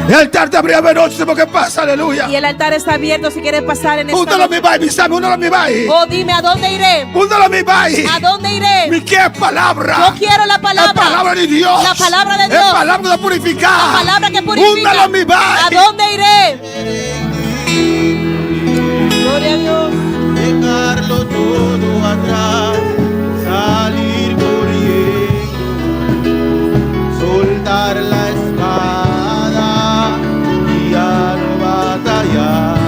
El altar te abría de noche, ¿por qué pasa? Aleluya. Y el altar está abierto si quieres pasar en esta Húndalo mi noche. va, mi Sam, húndalo mi va. Oh, dime, ¿a dónde iré? Húndalo mi va. ¿A dónde iré? Mi qué palabra. Yo quiero la palabra. La palabra de Dios. La palabra de La Dios. palabra de purificar. La palabra que purifica. Húndalo mi va. ¿A dónde iré? Gloria a Dios. Dejarlo todo atrás, salir corriendo, soltar la espada y ya no batallar.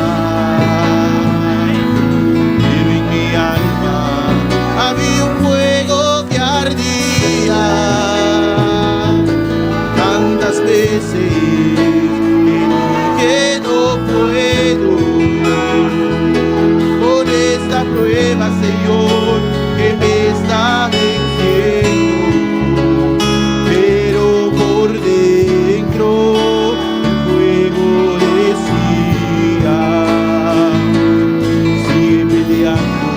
Pero en mi alma había un fuego que ardía tantas veces que no puedo. Por esta prueba, Señor, que me está venciendo, pero por dentro el fuego decía, sigue peleando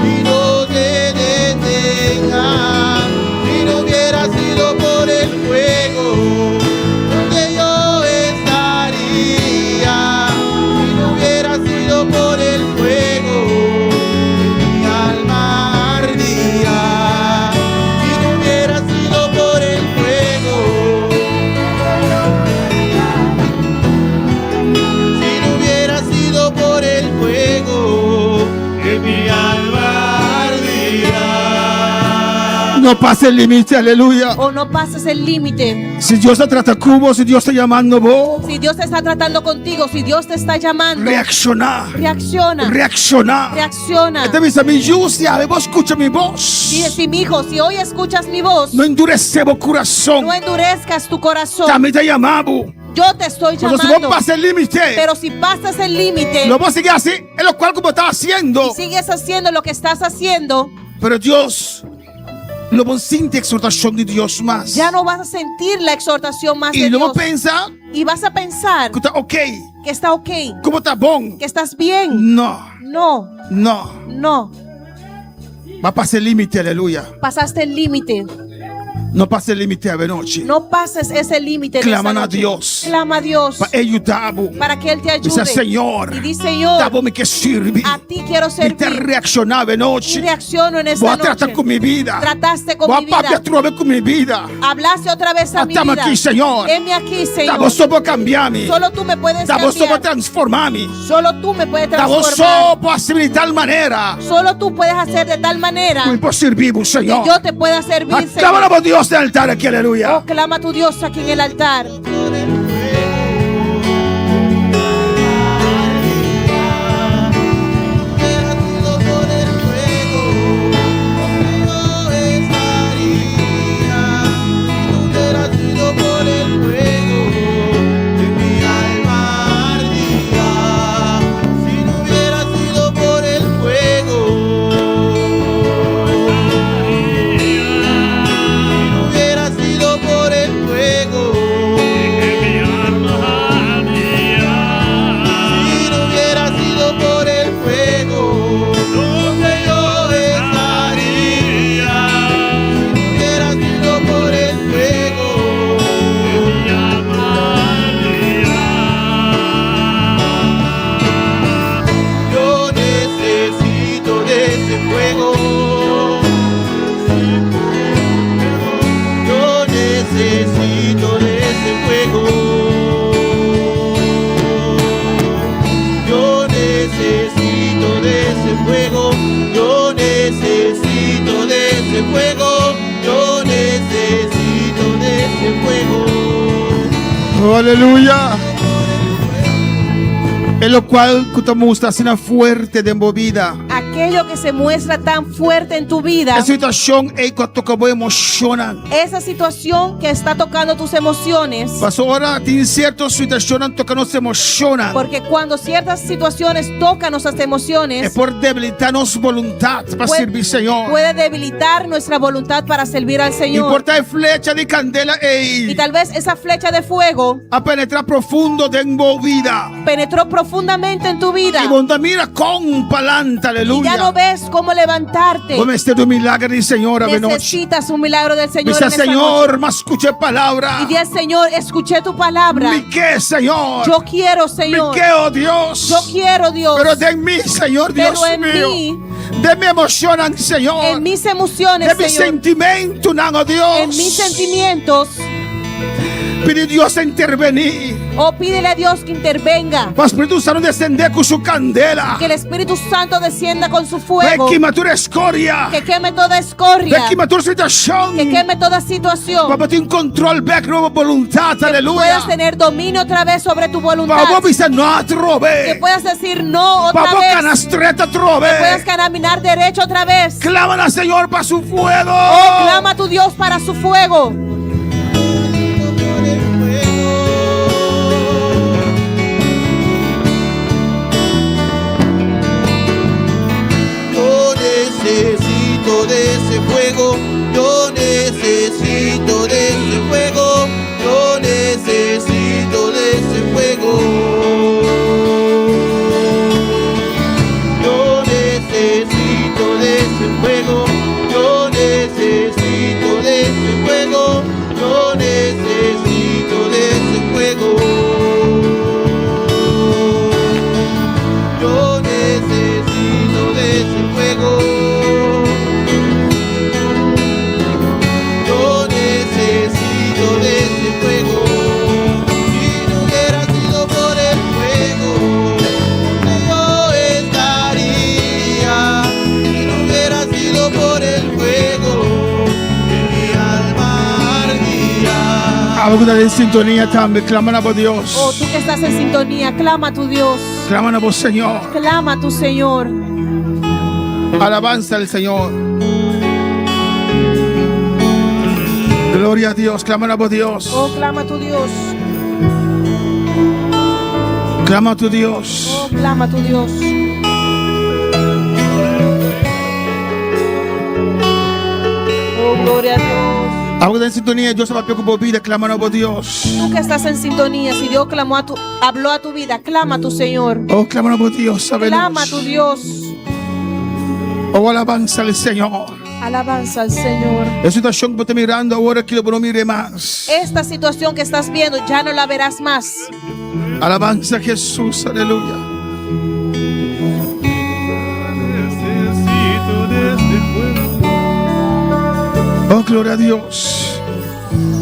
y no te detengas. Si no hubiera sido por el fuego, No pase el límite, aleluya. O no pases el límite. Si Dios te trata como, si Dios te está llamando vos, Si Dios te está tratando contigo, si Dios te está llamando, reaccionar. reacciona. Reaccionar. Reacciona. Este dice, mi Yusia, vos escucha mi voz. Dile, si mi hijo, si hoy escuchas mi voz, No endurecemos corazón. no endurezcas tu corazón. También te llamamos. Yo te estoy Cuando si llamando. vos pasas el límite, Pero si pasas el límite lo vos sigues así, en lo cual como estás haciendo. y sigues haciendo lo que estás haciendo, Pero Dios, lo vos siente exhortación de Dios más. ya no vas a sentir la exhortación más Y de luego Dios. piensa Y vas a pensar que está ok, que está ok, como está bon. que estás bien. No, No, no. no. Va a pasar el límite, aleluya. Pasaste el límite. No pase el límite a noche. No pases ese límite. en Claman esta a noche. Dios. Clama a Dios Para ayudarnos. para que Él te ayude. Dice, Señor, Y di, Señor, dame que sirve. a ti quiero Y te servir. reaccionaba Y noche. reacciono en Voy esta a tratar noche. con mi vida. Trataste con Voy mi a papi vida. a trobar con mi vida. Hablaste otra vez a mi Estamos vida. aquí, Señor. Heme aquí, Señor. Estamos solo cambiarme. Solo tú me puedes Estamos solo cambiar. transformarme. Solo tú me puedes Estamos transformar. solo hacer de tal manera. Solo tú puedes hacer de tal manera Muy por servimos, que Señor. yo te pueda servir, Aclámalo Señor. por Dios del altar aquí, aleluya. Oh, clama a tu Dios aquí en el altar. Yo necesito de ese fuego. Yo necesito de ese fuego. Yo necesito de ese fuego. Yo necesito de ese fuego. Yo necesito de ese fuego. Oh, aleluya. En lo cual que estamos está siendo fuerte de movida. Aquello que se muestra tan fuerte en tu vida, La situación es que toca muy emocionan. esa situación que está tocando tus emociones, Pasó ahora, tiene ciertas situaciones que nos emocionan. porque cuando ciertas situaciones tocan nuestras emociones, Es por debilitarnos voluntad para puede- servir Señor. puede debilitar nuestra voluntad para servir al Y Señor. por tal flecha de candela Y tal vez esa flecha de fuego a penetrar profundo de movida. penetró profundamente en tu vida Y cuando mira con palanta, y aleluya. ya no ves cómo levantarte. Como este tu milagro y Señor a noche. Necesitas un milagro del Señor Dice en esta Señor, noche. más escuché palabra. Y di al Señor, escuché tu palabra. ¿Mi qué, Señor? Yo quiero, ¿Mi Señor. qué, oh Dios? Yo quiero, Dios. Pero de mí, Señor, Pero Dios en mío. mí, De mi emoción, Señor. en mis emociones, De mi Señor. sentimiento, oh Dios. En mis sentimientos. Pide Dios a intervenir. Oh, pídele a Dios que intervenga. Para Espíritu Santo descender con su candela. Que el Espíritu Santo descienda con su Ve fuego. quema toda escoria. Que queme toda Ve escoria. quema toda situación. Que queme toda situación. Para tener un control, ve nueva voluntad, Que aleluya. puedas tener dominio otra vez sobre tu voluntad. Para vos dice no Que trove. puedas decir no otra Para vos vez. canastreta Que puedas trove. caminar derecho otra vez. Claman al Señor para su fuego. Oh, clama a tu Dios para su fuego. Yo necesito de ese fuego. Yo necesito de ese fuego. Yo necesito de ese fuego. Yo necesito de ese fuego. Yo necesito de ese fuego. Yo necesito de ese fuego. Yo necesito de ese fuego. Algo que está en sintonía también, claman a vos Dios. Oh, tú que estás en sintonía, clama a tu Dios. Claman a vos Señor. Clama a tu Señor. Alabanza al Señor. Gloria a Dios, claman a vos Dios. Oh, clama a tu Dios. Clama a tu Dios. Oh, clama a tu Dios. Oh, gloria a Dios. Algo que está en sintonía, Dios se va a preocupar por vida, claman a vos Dios. Tú que estás en sintonía, si Dios habló a tu vida, clama a tu Señor. Oh, claman a vos Dios, Clama a tu Dios. Oh, alabanza al Señor. Alabanza al Señor. La situación que vos estás mirando ahora, que no mire más. Esta situación que estás viendo ya no la verás más. Alabanza a Jesús, aleluya. Oh, gloria a Dios.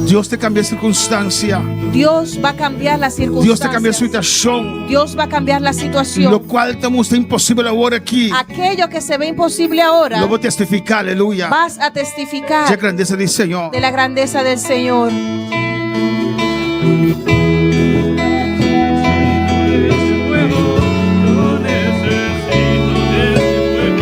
Dios te cambia circunstancia. Dios va a cambiar la circunstancia. Dios te cambia situación. Dios va a cambiar la situación. Lo cual estamos imposible ahora aquí. Aquello que se ve imposible ahora, Lo voy a testificar, aleluya. vas a testificar De grandeza del Señor. de la grandeza del Señor.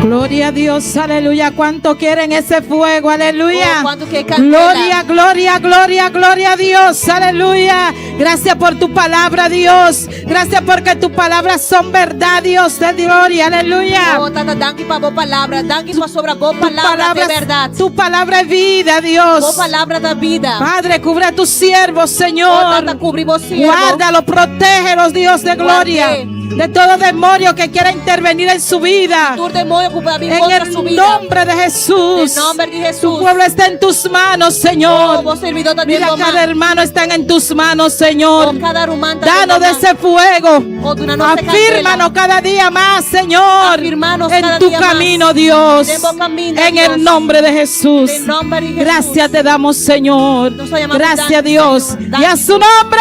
Gloria a Dios, aleluya. ¿Cuánto quieren ese fuego? Aleluya. Oh, ¿cuánto que candela? Gloria, gloria, gloria, gloria a Dios. Aleluya. Gracias por tu palabra, Dios. Gracias porque tus palabras son verdad, Dios de gloria. Aleluya. Oh, tata, danke pa bo palabra, danke pa sobra bo palabra de verdad. Tu palabra es vida, Dios. Bo palabra da vida. Padre, cubre a tus siervos, Oh, Señor. tata, cubri vos siervo. Guárdalos, protégelos, Dios de gloria. De todo demonio que quiera intervenir en su vida. Tu demonio que va a venir En contra el su vida. nombre de Jesús. En nombre de Jesús. Tu pueblo está en tus manos, Señor. Oh, vos servidor también Mira, lo cada más. hermano está en tus manos, Señor. Oh, cada hermano también Danos lo de más. ese fuego. Oh, tú no se Afírmanos cada día más, Señor. Afirmanos En cada tu día más. camino, Dios. En tu camino, En Dios. el nombre de Jesús. En nombre de Jesús. Gracias te damos, Señor. Nos llamamos Gracias, Dante, Dios. Señor. Y a su nombre.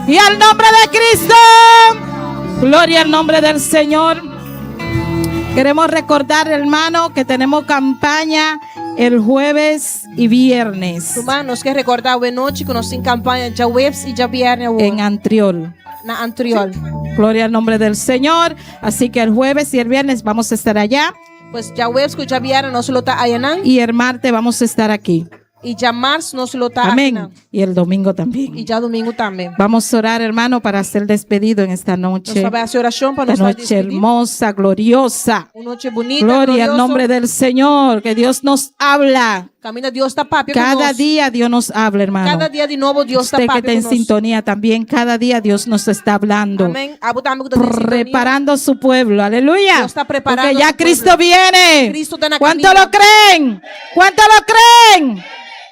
Y al nombre de Cristo. Gloria al nombre del Señor. Queremos recordar, hermano, que tenemos campaña el jueves y viernes Hermanos, que recordar hoje noite que nós temos campanha já webs e já viernes en Antriol. na Antriol. Gloria al nombre del Señor. Así que el jueves y el viernes vamos a estar allá. Pues já webs que já viernes nós lo tá ayanang Y el martes vamos a estar aquí. e já março nós lo tá Amén. ayanang. Y el domingo también. E já domingo também. Vamos a orar, hermano, para hacer despedido en esta noche. Nós vai fazer oração para Esta nós noche despedir. hermosa, gloriosa. Uma noite bonita, Gloria al glorioso. nombre del Señor. Que Dios nos habla. Camina Deus está papi Cada conosco. día Dios nos habla, hermano. Cada dia de novo Deus está Usted que papi está en conosco. sintonía también, cada día Dios nos está hablando. Amém. Abu também que tá em sintonia. Preparando su pueblo, aleluya. Dios está preparando Porque ya su pueblo. Cristo viene. Cristo está en la ¿Cuánto camino. lo creen? ¿Cuánto lo creen?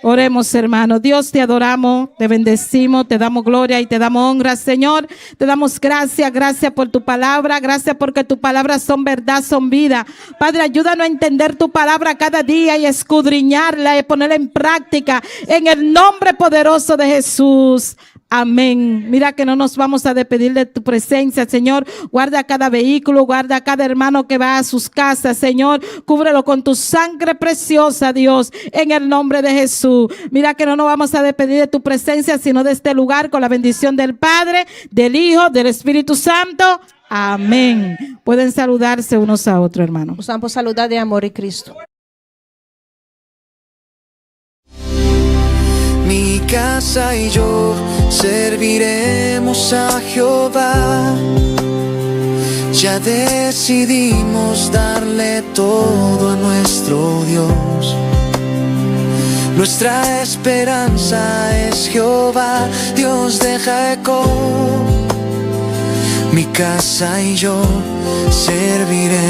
Oremos, hermano. Dios, te adoramos, te bendecimos, te damos gloria y te damos honra, Señor. Te damos gracias, gracias por tu palabra, gracias porque tus palabras son verdad, son vida. Padre, ayúdanos a entender tu palabra cada día y escudriñarla y ponerla en práctica en el nombre poderoso de Jesús. Amén. Mira que no nos vamos a despedir de tu presencia, Señor. Guarda cada vehículo, guarda cada hermano que va a sus casas, Señor. Cúbrelo con tu sangre preciosa, Dios, en el nombre de Jesús. Mira que no nos vamos a despedir de tu presencia, sino de este lugar con la bendición del Padre, del Hijo, del Espíritu Santo. Amén. Pueden saludarse unos a otros, hermanos. Nós vamos saludar de amor em Cristo. Mi casa y yo serviremos a Jehová. Ya decidimos darle todo a nuestro Dios. Nuestra esperanza es Jehová, Dios de Jacob. Mi casa y yo serviremos